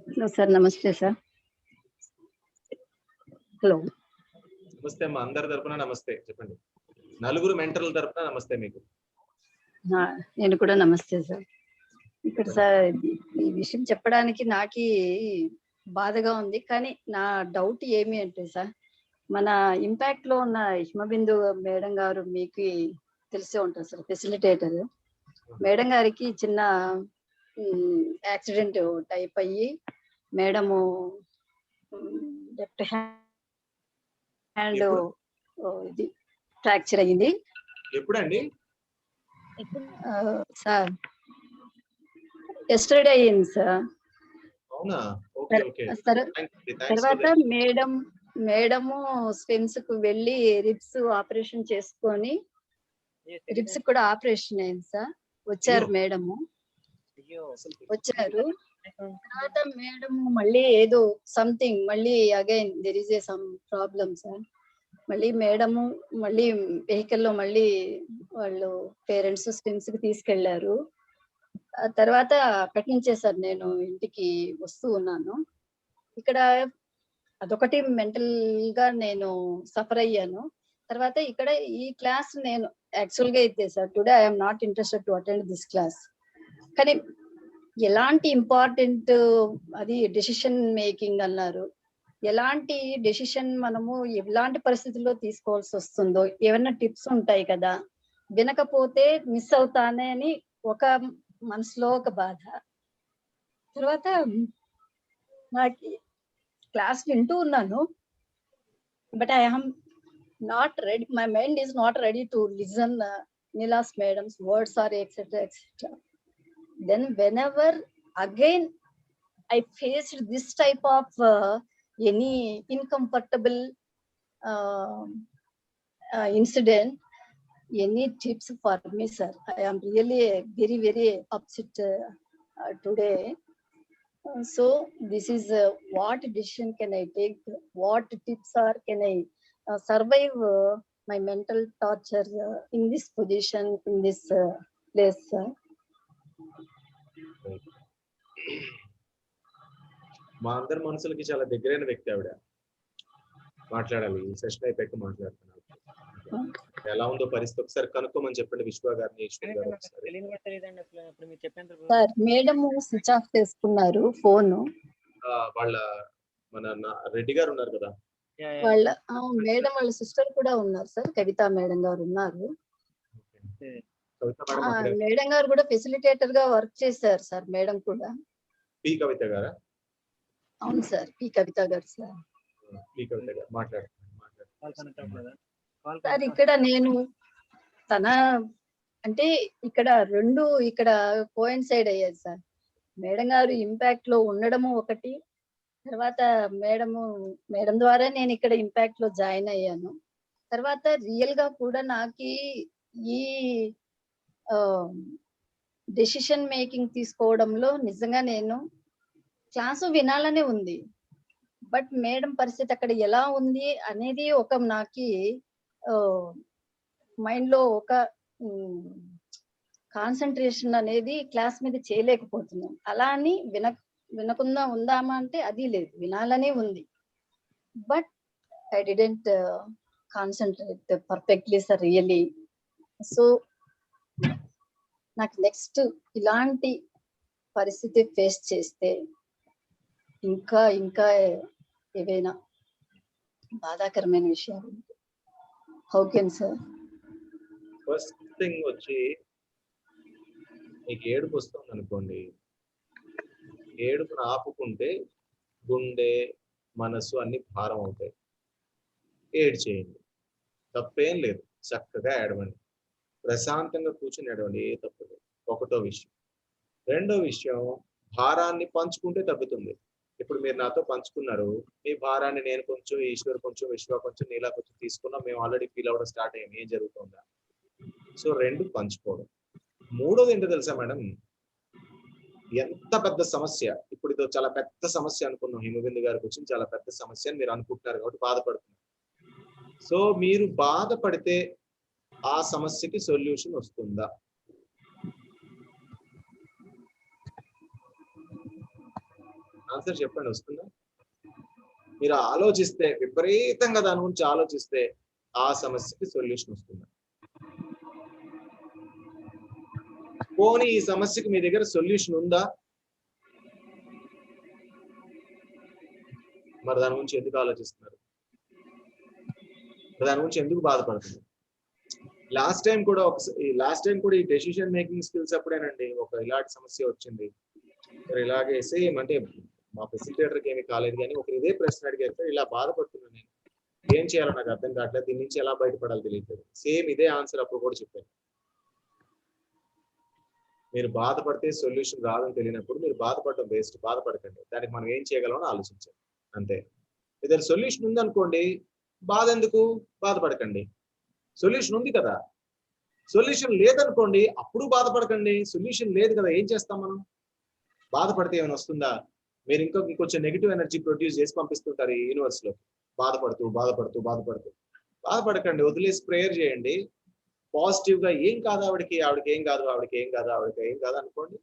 Hello sir, namaste sir. Hello, namaste అమ్మా, అందరి తరపున నమస్తే. చెప్పండి. నలుగురు మెంటర్ల తరపున నమస్తే మీకు. నేను కూడా నమస్తే సార్. ఇక్కడ సార్ ఈ విషయం చెప్పడానికి నాకి బాధగా ఉంది, కానీ నా డౌట్ ఏమి అంటే సార్, మన ఇంపాక్ట్ లో ఉన్న హిమబిందు మేడం గారు మీకు తెలిసే ఉంటుంది సార్, ఫెసిలిటేటర్ మేడం గారికి చిన్న యాక్సిడెంట్ టైప్ అయ్యి మేడము లెఫ్ట్ హ్యాండ్ ఇది ఫ్రాక్చర్ అయ్యింది. ఎప్పుడండి సార్? ఎస్టర్డే అయ్యింది సార్. అవునా? Okay okay. తర్వాత మేడము స్విమ్స్ కు వెళ్ళి రిబ్స్ ఆపరేషన్ చేసుకొని, రిబ్స్ కూడా ఆపరేషన్ అయింది సార్. వచ్చారు మేడము, వచ్చారు. తర్వాత మేడం మళ్ళీ ఏదో సంథింగ్ మళ్ళీ again there is a some problem sir. మళ్ళీ మేడము మళ్ళీ వెహికల్లో మళ్ళీ వాళ్ళు పేరెంట్స్ స్విమ్స్ కి తీసుకెళ్లారు. ఆ తర్వాత అక్కడి నుంచే సార్ నేను ఇంటికి వస్తూ ఉన్నాను. ఇక్కడ అదొకటి మెంటల్ గా నేను సఫర్ అయ్యాను. తర్వాత ఇక్కడ ఈ క్లాస్ నేను యాక్చువల్ గా అయితే sir, today I'm not interested to attend this class. కానీ ఎలాంటి ఇంపార్టెంట్ అది డెసిషన్ మేకింగ్ అన్నారు, ఎలాంటి డెసిషన్ మనము ఎలాంటి పరిస్థితుల్లో తీసుకోవాల్సి వస్తుందో ఏమైనా టిప్స్ ఉంటాయి కదా. వినకపోతే మిస్ అవుతానే అని ఒక మనసులో ఒక బాధ. తర్వాత నాకు క్లాస్ వింటూ ఉన్నాను, but I am not ready, my mind is not ready to listen Nila's madam's words or etc. Then whenever again I faced this type of any uncomfortable incident, any tips for me, sir? I am really very, very upset today. So this is what decision can I take? What tips are can I survive my mental torture in this position, in this place? మా అందరి మనసులకి చాలా దగ్గరైన వ్యక్తి ఆవిడ. మాట్లాడాలి, ఈ session అయిపోయాక మాట్లాడుతున్నారు. ఎలా ఉందో పరిస్థితి ఒకసారి కనుక్కోమని చెప్పండి విశ్వ గారిని, ఈశ్వర్ గారు ఒకసారి. సార్ మేడం స్విచ్ ఆఫ్ చేసుకున్నారు ఫోన్. వాళ్ళ మన రెడ్డి గారు ఉన్నారు కదా, వాళ్ళ మేడం వాళ్ళ సిస్టర్ కూడా ఉన్నారు సార్, కవిత మేడం గారు ఉన్నారు. మేడం గారు కూడా ఫెసిలిటేటర్ గా వర్క్ చేశారు సార్. మేడం కూడా పి కవిత గారా? అవును సార్, పి కవిత గారు సార్. పి కవిత గారు మాట్లాడుతున్నారు. సార్ ఇక్కడ నేను తన అంటే ఇక్కడ రెండు ఇక్కడ కోయిన్సైడ్ అయ్యాయి సార్. మేడం గారు ఇంపాక్ట్ లో ఉండడము ఒకటి, తర్వాత మేడం ద్వారా నేను ఇక్కడ ఇంపాక్ట్ లో జాయిన్ అయ్యాను. తర్వాత రియల్ గా కూడా నాకు ఈ డెసిషన్ మేకింగ్ తీసుకోవడంలో నిజంగా నేను క్లాసు వినాలనే ఉంది, బట్ మేడం పరిస్థితి అక్కడ ఎలా ఉంది అనేది ఒక నాకు మైండ్ లో ఒక కాన్సన్ట్రేషన్ అనేది క్లాస్ మీద చేయలేకపోతున్నాను. అలా అని వినకుండా ఉందామా అంటే అది లేదు, వినాలనే ఉంది, but I didn't concentrate perfectly sir really. So నాకు నెక్స్ట్ ఇలాంటి పరిస్థితి ఫేస్ చేస్తే ఇంకా ఇంకా ఏవైనా బాధాకరమైన విషయాలు how can sir? First thing వచ్చి మీకు ఏడుపు వస్తుంది అనుకోండి, ఏడుపును ఆపుకుంటే గుండె మనసు అన్ని భారం అవుతాయి. ఏడు చేయండి, తప్పేం లేదు, చక్కగా ఏడవండి, ప్రశాంతంగా కూర్చుని ఏడవండి, ఏ తప్పు లేదు. ఒకటో విషయం. రెండో విషయం, భారాన్ని పంచుకుంటే తగ్గుతుంది. ఇప్పుడు మీరు నాతో పంచుకున్నారు, మీ భారాన్ని నేను కొంచెం, ఈశ్వర్ కొంచెం, విశ్వ కొంచెం, నీలా కొంచెం తీసుకున్నాం, మేము ఆల్రెడీ ఫీల్ అవ్వడం స్టార్ట్ అయ్యాం ఏం జరుగుతుందా. సో రెండు పంచుకోవడం. మూడోది ఏంటో తెలుసా మేడం, ఎంత పెద్ద సమస్య, ఇప్పుడు ఇదో చాలా పెద్ద సమస్య అనుకున్నాం, హిమబిందు గారికి వచ్చింది చాలా పెద్ద సమస్య అని మీరు అనుకుంటున్నారు కాబట్టి బాధపడుతున్నారు. సో మీరు బాధపడితే ఆ సమస్యకి సొల్యూషన్ వస్తుందా? ఆన్సర్ చెప్పండి, వస్తుందా? మీరు ఆలోచిస్తే, విపరీతంగా దాని గురించి ఆలోచిస్తే ఆ సమస్యకి సొల్యూషన్ వస్తుందా? పోనీ ఈ సమస్యకి మీ దగ్గర సొల్యూషన్ ఉందా? మరి దాని గురించి ఎందుకు ఆలోచిస్తున్నారు? దాని గురించి ఎందుకు బాధపడుతున్నారు? లాస్ట్ టైం కూడా ఈ డెసిషన్ మేకింగ్ స్కిల్స్ అప్పుడేనండి ఒక ఇలాంటి సమస్య వచ్చింది. ఇలాగే సేమ్, అంటే మా ఫెసిలిటేటర్కి ఏమి కాలేదు కానీ ఒకరు ఇదే ప్రశ్న అడిగారు, ఇలా బాధపడుతున్నాను నేను, ఏం చేయాలో నాకు అర్థం కావట్లేదు, దీని నుంచి ఎలా బయటపడాలో తెలియట్లేదు. సేమ్ ఇదే ఆన్సర్ అప్పుడు కూడా చెప్పాను. మీరు బాధపడితే సొల్యూషన్ రాదని తెలియనప్పుడు మీరు బాధపడటం వేస్ట్, బాధపడకండి, దానికి మనం ఏం చేయగలమని ఆలోచించాలి అంతే. ఏదైనా సొల్యూషన్ ఉందనుకోండి, బాధ ఎందుకు, బాధపడకండి, సొల్యూషన్ ఉంది కదా. సొల్యూషన్ లేదనుకోండి, అప్పుడు బాధపడకండి, సొల్యూషన్ లేదు కదా, ఏం చేస్తాం మనం? బాధపడితే ఏమైనా వస్తుందా? మీరు ఇంకొంచెం నెగిటివ్ ఎనర్జీ ప్రొడ్యూస్ చేసి పంపిస్తుంటారు ఈ యూనివర్స్ లో, బాధపడుతూ బాధపడుతూ బాధపడుతూ. బాధపడకండి, వదిలేసి ప్రేయర్ చేయండి పాజిటివ్ గా. ఏం కాదు ఆవిడకి ఏం కాదు, ఆవిడకి ఏం కాదు అనుకోండి.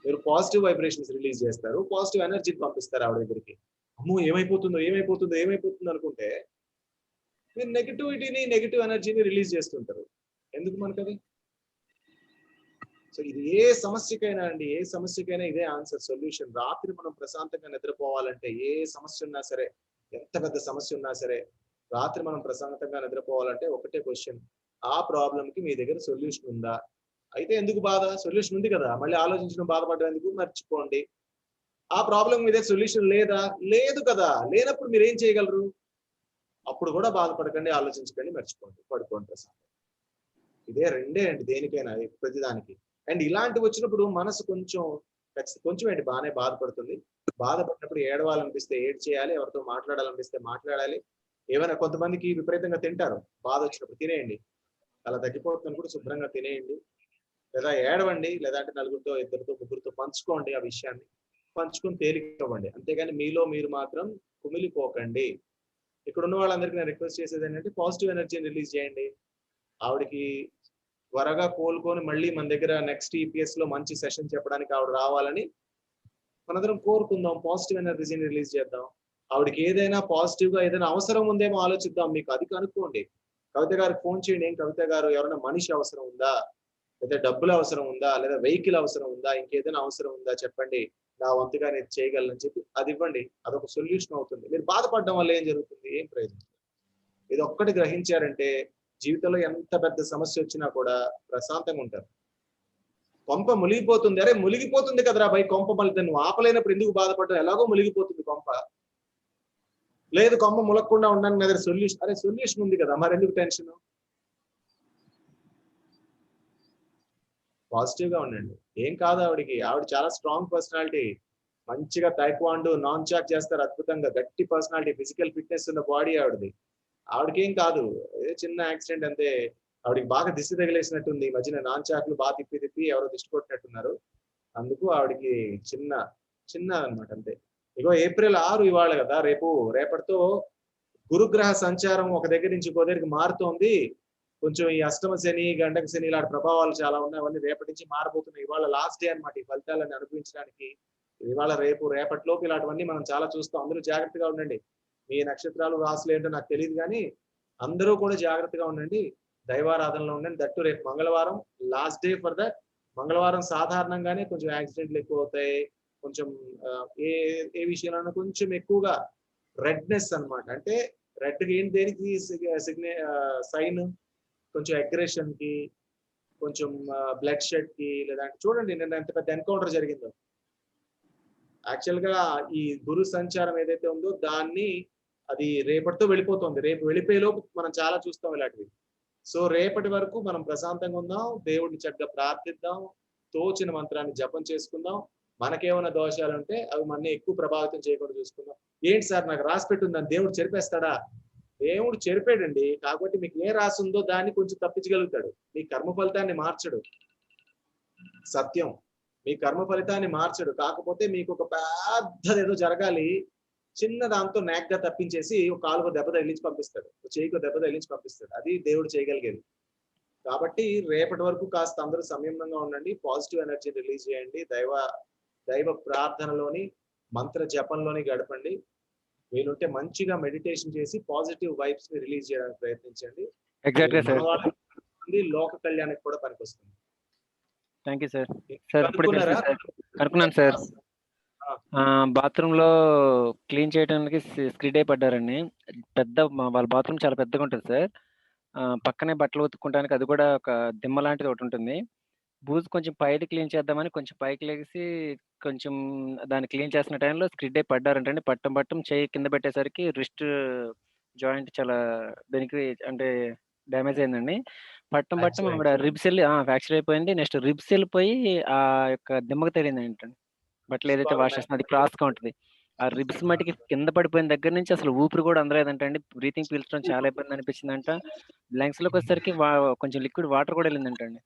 మీరు పాజిటివ్ వైబ్రేషన్స్ రిలీజ్ చేస్తారు, పాజిటివ్ ఎనర్జీ పంపిస్తారు ఆవిడ దగ్గరికి. అమ్మో ఏమైపోతుందో అనుకుంటే మీరు నెగిటివ్ ఎనర్జీని రిలీజ్ చేస్తుంటారు. ఎందుకు మనకది? సో ఇది ఏ సమస్యకైనా ఇదే ఆన్సర్, సొల్యూషన్. రాత్రి మనం ప్రశాంతంగా నిద్రపోవాలంటే, ఏ సమస్య ఉన్నా సరే, ఎంత పెద్ద సమస్య ఉన్నా సరే, రాత్రి మనం ప్రశాంతంగా నిద్రపోవాలంటే ఒకటే క్వశ్చన్, ఆ ప్రాబ్లం కి మీ దగ్గర సొల్యూషన్ ఉందా? అయితే ఎందుకు బాధ? సొల్యూషన్ ఉంది కదా, మళ్ళీ ఆలోచించడం, బాధపడడం ఎందుకు? మర్చిపోండి. ఆ ప్రాబ్లం మీదే సొల్యూషన్ లేదా? లేదు కదా! లేనప్పుడు మీరు ఏం చేయగలరు? అప్పుడు కూడా బాధపడకండి, ఆలోచించకండి, మర్చిపోండి, పడుకోండి ప్రశాంతంగా. ఇదే రెండే అండి దేనికైనా, ప్రతిదానికి. అండ్ ఇలాంటివి వచ్చినప్పుడు మనసు కొంచెం ఏంటి బాగానే బాధపడుతుంది. బాధపడినప్పుడు ఏడవాలనిపిస్తే ఏడ్చేయాలి, ఎవరితో మాట్లాడాలనిపిస్తే మాట్లాడాలి. ఏమైనా కొంతమందికి విపరీతంగా తింటారు. బాధ వచ్చినప్పుడు తినేయండి. అలా తగ్గిపోతున్నప్పుడు శుభ్రంగా తినేయండి. లేదా ఏడవండి, లేదా అంటే నలుగురితో, ఇద్దరితో, ముగ్గురితో పంచుకోండి ఆ విషయాన్ని. పంచుకొని తేలికవ్వండి. అంతేగాని మీలో మీరు మాత్రం కుమిలిపోకండి. ఇక్కడ ఉన్న వాళ్ళందరికీ నేను రిక్వెస్ట్ చేసేది ఏంటంటే పాజిటివ్ ఎనర్జీని రిలీజ్ చేయండి. ఆవిడకి త్వరగా కోలుకొని మళ్ళీ మన దగ్గర నెక్స్ట్ ఈపీఎస్ లో మంచి సెషన్ చెప్పడానికి ఆవిడ రావాలని మనందరం కోరుకుందాం. పాజిటివ్ ఎనర్జీని రిలీజ్ చేద్దాం. ఆవిడకి ఏదైనా పాజిటివ్ గా ఏదైనా అవసరం ఉందేమో ఆలోచిద్దాం. మీకు అది కనుక్కోండి. కవిత గారికి ఫోన్ చేయండి. ఏం కవిత గారు, ఎవరైనా మనిషి అవసరం ఉందా, లేదా డబ్బులు అవసరం ఉందా, లేదా వెహికల్ అవసరం ఉందా, ఇంకేదైనా అవసరం ఉందా చెప్పండి, నా వంతుగా నేను చేయగలను చెప్పి అది ఇవ్వండి. అదొక సొల్యూషన్ అవుతుంది. మీరు బాధపడడం వల్ల ఏం జరుగుతుంది? ఏం ప్రయోజనం? ఇది ఒక్కటి గ్రహించారంటే జీవితంలో ఎంత పెద్ద సమస్య వచ్చినా కూడా ప్రశాంతంగా ఉంటారు. కొంప మునిగిపోతుంది, అరే మునిగిపోతుంది కదరా భయ్ కొంప, మళ్ళీ నువ్వు ఆపలేనప్పుడు ఎందుకు బాధపడ్డావు? ఎలాగో మునిగిపోతుంది కొంప. లేదు కొంప ములగకుండా ఉండడానికి మీద సొల్యూషన్, అరే సొల్యూషన్ ఉంది కదా, మరి ఎందుకు టెన్షన్? పాజిటివ్ గా ఉండండి. ఏం కాదు ఆవిడ చాలా స్ట్రాంగ్ పర్సనాలిటీ. మంచిగా టైక్వాండో, నాన్ చాక్ చేస్తారు అద్భుతంగా. గట్టి పర్సనాలిటీ, ఫిజికల్ ఫిట్నెస్ ఉన్న బాడీ ఆవిడది. ఆవిడకేం కాదు, ఏ చిన్న యాక్సిడెంట్ అంతే. ఆవిడకి బాగా దిష్టి తగిలేసినట్టుంది. ఈ మధ్యన నాన్ చాకులు బాగా తిప్పి ఎవరో దిష్టి కొట్టినట్టున్నారు. అందుకు ఆవిడకి చిన్న చిన్న అన్నమాట అంతే. ఇగో ఏప్రిల్ 6 ఇవాళ కదా, రేపటితో గురుగ్రహ సంచారం ఒక దగ్గర నుంచి ఇంకో దగ్గరికి మారుతోంది. కొంచెం ఈ అష్టమ శని, గండక శని ఇలాంటి ప్రభావాలు చాలా ఉన్నాయి. అవన్నీ రేపటి నుంచి మారబోతున్నాయి. ఇవాళ లాస్ట్ డే అన్నమాట ఈ ఫలితాలను అనుభవించడానికి. ఇవాళ రేపటిలోపు ఇలాంటివన్నీ మనం చాలా చూస్తాం. అందరూ జాగ్రత్తగా ఉండండి. మీ నక్షత్రాలు, రాసులు ఏంటో నాకు తెలియదు కానీ అందరూ కూడా జాగ్రత్తగా ఉండండి. దైవారాధనలో ఉండండి. దట్టు రేపు మంగళవారం లాస్ట్ డే ఫర్ దట్. మంగళవారం సాధారణంగానే కొంచెం యాక్సిడెంట్లు ఎక్కువ అవుతాయి. కొంచెం ఏ ఏ విషయంలో కొంచెం ఎక్కువగా రెడ్నెస్ అన్నమాట. అంటే రెడ్ ఏం దేనికి సైన్? కొంచెం అగ్రెషన్ కి, కొంచెం బ్లడ్ షెడ్ కి, లేదంటే చూడండి నిన్న ఎంత పెద్ద ఎన్కౌంటర్ జరిగిందో. యాక్చువల్ గా ఈ గురు సంచారం ఏదైతే ఉందో దాన్ని అది రేపటితో వెళ్ళిపోతుంది. రేపు వెళ్ళిపోయే లోపు మనం చాలా చూస్తాం ఇలాంటివి. సో రేపటి వరకు మనం ప్రశాంతంగా ఉందాం, దేవుడిని చక్కగా ప్రార్థిద్దాం, తోచిన మంత్రాన్ని జపం చేసుకుందాం. మనకేమైనా దోషాలు ఉంటే అవి మన ఎక్కువ ప్రభావితం చేయకుండా చూసుకుందాం. ఏంటి సార్ నాకు రాసి పెట్టుందని దేవుడు చెరిపేస్తాడా? దేవుడు చెరిపాడండి. కాకపోతే మీకు ఏ రాసి ఉందో దాన్ని కొంచెం తప్పించగలుగుతాడు. మీ కర్మ ఫలితాన్ని మార్చడు. సత్యం, మీ కర్మ ఫలితాన్ని మార్చడు. కాకపోతే మీకు ఒక పెద్దది ఏదో జరగాలి, చిన్న దాంతో నాగ్గా తప్పించేసి ఒక కాలుకు దెబ్బ తగిలించి పంపిస్తాడు, ఒక చేయికో దెబ్బ తగిలించి పంపిస్తాడు. అది దేవుడు చేయగలిగేది. కాబట్టి రేపటి వరకు కాస్త అందరూ సంయమనంగా ఉండండి. పాజిటివ్ ఎనర్జీ రిలీజ్ చేయండి. దైవ ప్రార్థనలోని, మంత్ర జపంలోని గడపండి. వీలుంటే మంచిగా మెడిటేషన్ చేసి పాజిటివ్ వైబ్స్ ని రిలీజ్ చేయడానికి ప్రయత్నించండి. ఎగ్జాక్ట్‌గా సార్. మన వాళ్ళకి లోక కళ్యాణానికి కూడా పనికొస్తుంది. Thank you sir. సార్ ఇప్పుడు కనుక్కున్నారా? కనుక్కున్నాను సార్. బాత్రూంలో క్లీన్ చేయడానికి స్క్రిడ్ అయి పడ్డారండి. వాళ్ళ బాత్రూమ్ చాలా పెద్దగా ఉంటుంది సార్. పక్కనే బట్టలు ఉతుక్కోవడానికి అది కూడా ఒక దిమ్మ లాంటిది ఒకటి ఉంటుంది. బూజు కొంచెం పైది క్లీన్ చేద్దామని కొంచెం పైకి లెగిసి కొంచెం దాన్ని క్లీన్ చేస్తున్న టైంలో స్క్రిడ్ అయి పడ్డారంటండి. పట్టం చెయ్యి కింద పెట్టేసరికి రిస్ట్ జాయింట్ చాలా దానికి అంటే డ్యామేజ్ అయిందండి. పట్టం ఆవిడ రిబ్స్ వెళ్ళి ఫ్రాక్చర్ అయిపోయింది. నెక్స్ట్ రిబ్స్ వెళ్ళిపోయి ఆ యొక్క దిమ్మకు తగిలిందంటండి. బట్టలు ఏదైతే వాష్ చేస్తున్నా అది క్రాస్‌గా ఉంటది. ఆ రిబ్స్ మట్టికి కింద పడిపోయిన దగ్గర నుంచి అసలు ఊపిరి కూడా అందలేదంటండి. బ్రీతింగ్ పీల్చడం చాలా ఇబ్బంది అనిపించిందంట. లంగ్స్‌లోకి వచ్చేసరికి కొంచెం లిక్విడ్ వాటర్ కూడా వెళ్ళిందంటండి.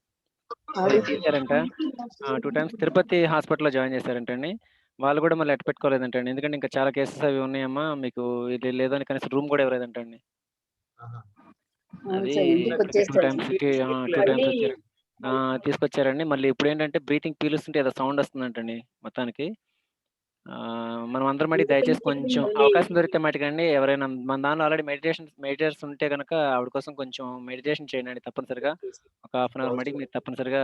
అది తీశారంట. 2 టైమ్స్ తిరుపతి హాస్పిటల్‌లో జాయిన్ చేశారంటండి. వాళ్ళు కూడా మళ్ళీ పెట్టుకోలేదంటండి. ఎందుకంటే ఇంకా చాలా కేసెస్ అవి ఉన్నాయమ్మా, మీకు ఇది లేదని కనీసం రూమ్ కూడా ఇవ్వలేదంటండి. అది 2 టైమ్స్‌కి 2 టైమ్స్ వచ్చారు. తీసుకొచ్చారండి. మళ్ళీ ఇప్పుడేంటంటే బ్రీతింగ్ పీలుస్తుంటే ఏదో సౌండ్ వస్తుందంటండి మొత్తానికి. మనం అందరం మటుకు దయచేసి కొంచెం అవకాశం దొరికితే మటుకండి ఎవరైనా మన దానిలో ఆల్రెడీ మెడిటేటర్స్ ఉంటే గనక ఆవిడ కోసం కొంచెం మెడిటేషన్ చేయండి తప్పనిసరిగా. ఒక హాఫ్ అన్ అవర్ మటుకు మీరు తప్పనిసరిగా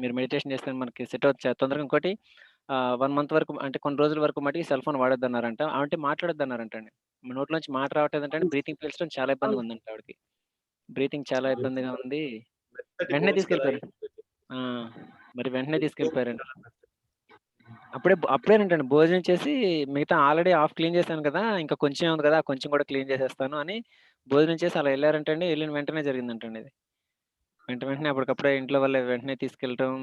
మీరు మెడిటేషన్ చేస్తే మనకి సెట్ అవుతుంది తొందరగా. ఇంకోటి 1 మంత్ వరకు అంటే కొన్ని రోజుల వరకు మటుకు సెల్ ఫోన్ వాడొద్దన్నారంట. అంటే మాట్లాడొద్దన్నారంటండి. నోట్లోంచి మాట రావట్లేదంటండి. బ్రీతింగ్ పీల్చడం చాలా ఇబ్బందిగా ఉందంట ఆవిడకి. బ్రీతింగ్ చాలా ఇబ్బందిగా ఉంది. వెంటనే తీసుకెళ్ళిపోయారు. మరి వెంటనే తీసుకెళ్ళిపోయారండి. అప్పుడేనంటండి భోజనం చేసి మిగతా ఆల్రెడీ హాఫ్ క్లీన్ చేశాను కదా! ఇంకా కొంచెం ఉంది కదా! కొంచెం కూడా క్లీన్ చేసేస్తాను అని భోజనం చేసి అలా ఎళ్లారంటండి. ఎళ్ళిన వెంటనే జరిగిందంటండి ఇది. వెంటనే అప్పటికప్పుడే ఇంట్లో వాళ్ళు వెంటనే తీసుకెళ్ళటం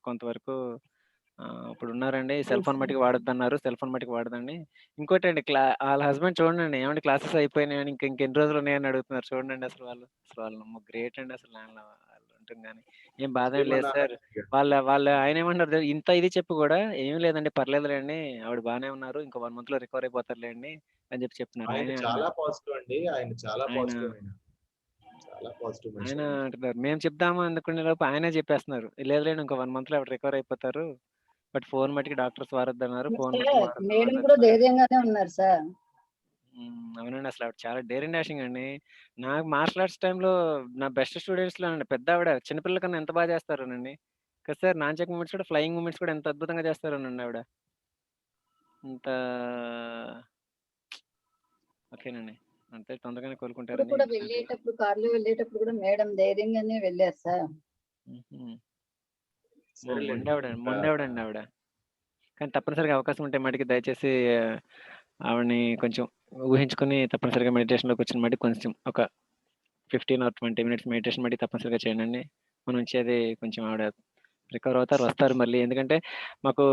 కొంతవరకు ఇప్పుడున్నారండి. సెల్ ఫోన్ మట్టికి వాడొద్దన్నారు. సెల్ ఫోన్ మట్టికి వాడదండి. ఇంకోటండి ఆళ్ళ హస్బెండ్ చూడండండి ఏవండీ క్లాసెస్ అయిపోయినాయని ఇంకెన్ని రోజులున్నాయని అడుగుతున్నారు చూడండండి అసలు వాళ్ళు. అసలు వాళ్ళు గ్రేట్ అండి అసలు వాళ్ళు అంటాం గాని. ఏం బాధేం లేదు సార్. వాళ్ళ ఆయనేమన్నారు ఇంత ఇది చెప్పి కూడా "ఏమి లేదండి పర్లేదులేండి. ఆవిడ బానే ఉన్నారు. ఇంకో 1 మంత్‌లో రికవర్ అయిపోతారులేండి" అని చెప్పి చెప్తున్నారు. ఆయన ఆయనే చాలా అంటున్నారు. పాజిటివ్ అండి. ఆయన చాలా ఆయన పాజిటివ్ ఆయన. చాలా పాజిటివ్ మనిషి ఆయన ఆయన. అంటున్నారు. మేము చెప్దాము అనుకునే లోపు ఆయనే చెప్పేస్తున్నారు. లేదులేండి ఇంకో 1 మంత్‌లో ఆవిడ రికవర్ అయిపోతారు. బట్ ఫోన్ మట్టికి డాక్టర్స్ వాడొద్దన్నారు. ఫోన్ మట్టికి మేడం వాడొద్దన్నారు కూడా అని ధైర్యంగానే ఉన్నారు సార్. అవునండి. అసలు ఆవిడ చాలా డేరింగ్ డాషింగ్ అండి. నాకు మార్షల్ ఆర్ట్స్ టైమ్‌లో నా బెస్ట్ స్టూడెంట్స్‌లో అండి పెద్దావిడ చిన్న పిల్లల కన్నా ఎంత బాగా చేస్తారోనండి. కదా సార్ నాన్ చెక్ మూవ్‌మెంట్స్ కూడా ఫ్లయింగ్ మూవ్‌మెంట్స్ కూడా ఎంత అద్భుతంగా చేస్తారోనండి ఆవిడ. అంత ఓకేనండి. అంతే తొందరగానే ఇప్పుడు కోలుకుంటారని కూడా అనుకుంటున్నాను. కార్లో వెళ్ళేటప్పుడు కూడా మేడం ధైర్యంగానే వెళ్ళారు సార్. హుహు. సరేలేండి. ఇంకా మొండావిడండి ఆవిడ. కానీ తప్పనిసరిగా అవకాశం ఉంటే మటికి దయచేసి ఆవిడని కొంచెం ఊహించుకొని తప్పనిసరిగా మెడిటేషన్‌లోకి వచ్చిన మటికి కొంచెం ఒక 15 ఆర్ 20 మినిట్స్ మెడిటేషన్ మటికి తప్పనిసరిగా చేయండండి. మనం ఉంచేది కొంచెం ఆవిడ రికవర్ అవుతారు. వస్తారు మళ్ళీ. ఎందుకంటే మాకు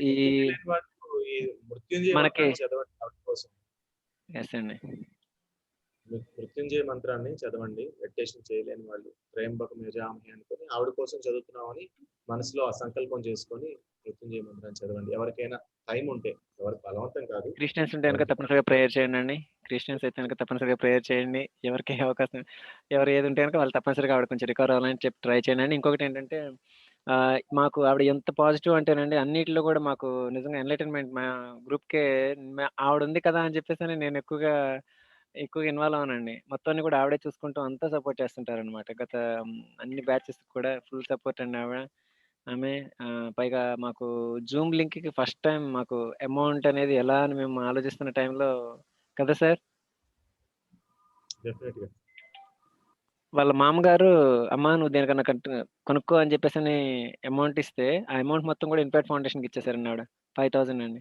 ఈ మెడిటేషన్ చేయలేని వాళ్ళు ఈ మృత్యుంజయ మనకి మంత్రాన్ని చదవండి ఆవిడ కోసం. యెస్ అండి. మృత్యుంజయ మంత్రాన్ని చదవండి. మెడిటేషన్ చేయలేని వాళ్ళు త్రయంబకం యజామహే అనుకొని ఆవిడ కోసం చదువుతున్నామని మనసులో ఆ సంకల్పం చేసుకొని మృత్యుంజయ మంత్రాన్ని చదవండి. ఎవరికైనా టైం ఉంటే, ఎవరికి బలవంతం కాదు. క్రిస్టియన్స్ ఉంటే గనుక ఎవరికి తప్పనిసరిగా ప్రేయర్ చేయండండి. క్రిస్టియన్స్ అయితే గనుక తప్పనిసరిగా ప్రేయర్ చేయండి. ఎవరికి అవకాశం ఎవరు ఏది ఉంటే గనుక వాళ్ళు తప్పనిసరిగా ఆవిడ కొంచెం రికవర్ అవ్వాలని చెప్పి ట్రై చేయండి. ఇంకొకటేంటంటే మాకు ఆవిడ ఎంత పాజిటివ్ అంటేనండి అన్నిట్లో కూడా మాకు నిజంగా ఎన్‌లైటన్‌మెంట్ మా గ్రూప్‌కే ఆవిడ ఉంది కదా! అని చెప్పేసని నేను ఎక్కువగా ఇన్వాల్వ్ అవ్వనండి. మొత్తం అన్ని కూడా ఆవిడే చూసుకుంటూ అంతా సపోర్ట్ చేస్తుంటారనమాట. అన్ని బ్యాచెస్‌కి కూడా ఫుల్ సపోర్ట్ అండి ఆవిడ. ఆమె పైగా మాకు జూమ్ లింక్‌కి ఫస్ట్ టైమ్ మాకు అమౌంట్ అనేది ఎలా అని మేము ఆలోచిస్తున్న టైంలో కదా సార్! డెఫినెట్‌గా. వాళ్ళ మామగారు "అమ్మా నువ్వు దేనికన్నా కొనుక్కో" అని చెప్పేసని అమౌంట్ ఇస్తే, ఆ అమౌంట్ మొత్తం కూడా ఇన్‌ఫాక్ట్ ఫౌండేషన్‌కి ఇచ్చేసారండి ఆవిడ. 5000 అండి.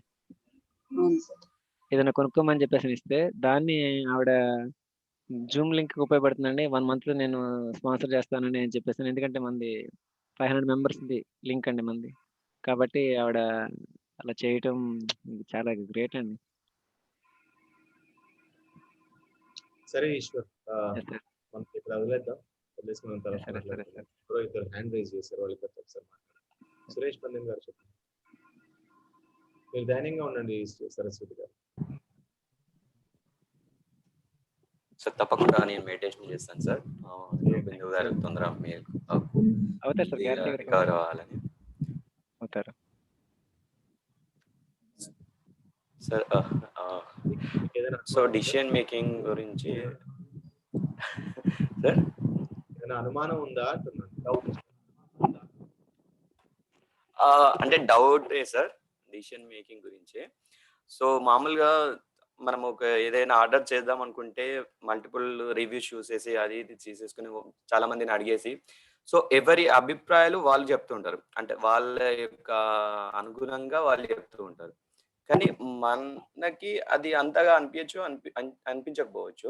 అవును సార్. ఏదైనా కొనుక్కోమని చెప్పేసని ఇస్తే, దాన్ని ఆవిడ జూమ్ లింక్‌కి ఉపయోగపడుతుందండి. 1 మంత్‌లో నేను స్పాన్సర్ చేస్తానని అని చెప్పేసని. ఎందుకంటే మనది 500 మెంబర్స్‌ది లింక్ అండి మనది. కాబట్టి ఆవిడ అలా చేయటం చాలా గ్రేట్ అండి. సరే ఈశ్వర్. Yes sir. మనం ఇక్కడ వదిలేద్దాం. వదిలేసి మనం తర్వాత సరే, సరే, మాట్లాడుకుందాం. సార్. ఎవరో ఇద్దరు హ్యాండ్ రైజ్ చేశారు. వాళ్ళిద్దరితో ఒకసారి మాట్లాడండి. సురేష్ పందెం గారు చెప్పండి. మీరు ధైర్యంగా ఉండండి సరస్వతి గారు. సార్ తప్పకుండా నేను మెడిటేషన్ చేస్తాను సార్. బిందు గారు తొందర మీరు అవుతారు సార్. గ్యారంటీగా రికవర్ అవ్వాలని. అవుతారు. సార్ సో డిసిషన్ మేకింగ్ గురించి సార్ ఏదైనా అనుమానం ఉందా అంటున్నాను. డౌట్ అంటే డౌట్ సార్ డిసిషన్ మేకింగ్ గురించి. సో మామూలుగా మనం ఒక ఏదైనా ఆర్డర్ చేద్దాం అనుకుంటే మల్టిపుల్ రివ్యూస్ చూసేసి అది ఇది చేసేసుకుని చాలా మందిని అడిగేసి సో ఎవరి అభిప్రాయాలు వాళ్ళు చెప్తుంటారు. అంటే వాళ్ళ యొక్క అనుగుణంగా వాళ్ళు చెప్తూ ఉంటారు. కానీ మనకి అది అంతగా అనిపించకపోవచ్చు.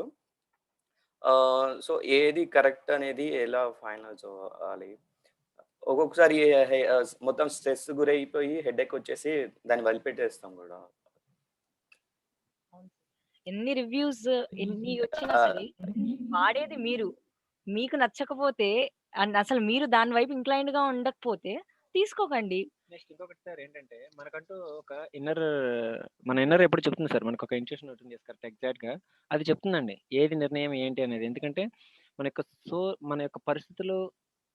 సో ఏది కరెక్ట్ అనేది ఎలా ఫైనల్ అవ్వాలి? ఒక్కొక్కసారి మొత్తం స్ట్రెస్ గురైపోయి హెడేక్ వచ్చేసి దాన్ని వదిలిపెట్టేస్తాం కూడా. ఎన్ని రివ్యూస్ ఎన్ని వచ్చినా సరే వాడేది మీరు. మీకు నచ్చకపోతే అసలు మీరు దాని వైపు ఇంక్లైన్డ్‌గా ఉండకపోతే తీసుకోకండి. నెక్స్ట్ ఇంకొకటి సార్ ఏంటంటే మనకంటూ ఒక మన ఇన్నర్ ఎప్పుడు చెప్తుంది సార్. మనకు ఒక ఇంట్యూషన్ ఉంటుంది కరెక్ట్ ఎగ్జాక్ట్‌గా. అది చెప్తుందండి. ఏది నిర్ణయం ఏంటి అనేది. ఎందుకంటే మన యొక్క మన యొక్క పరిస్థితులు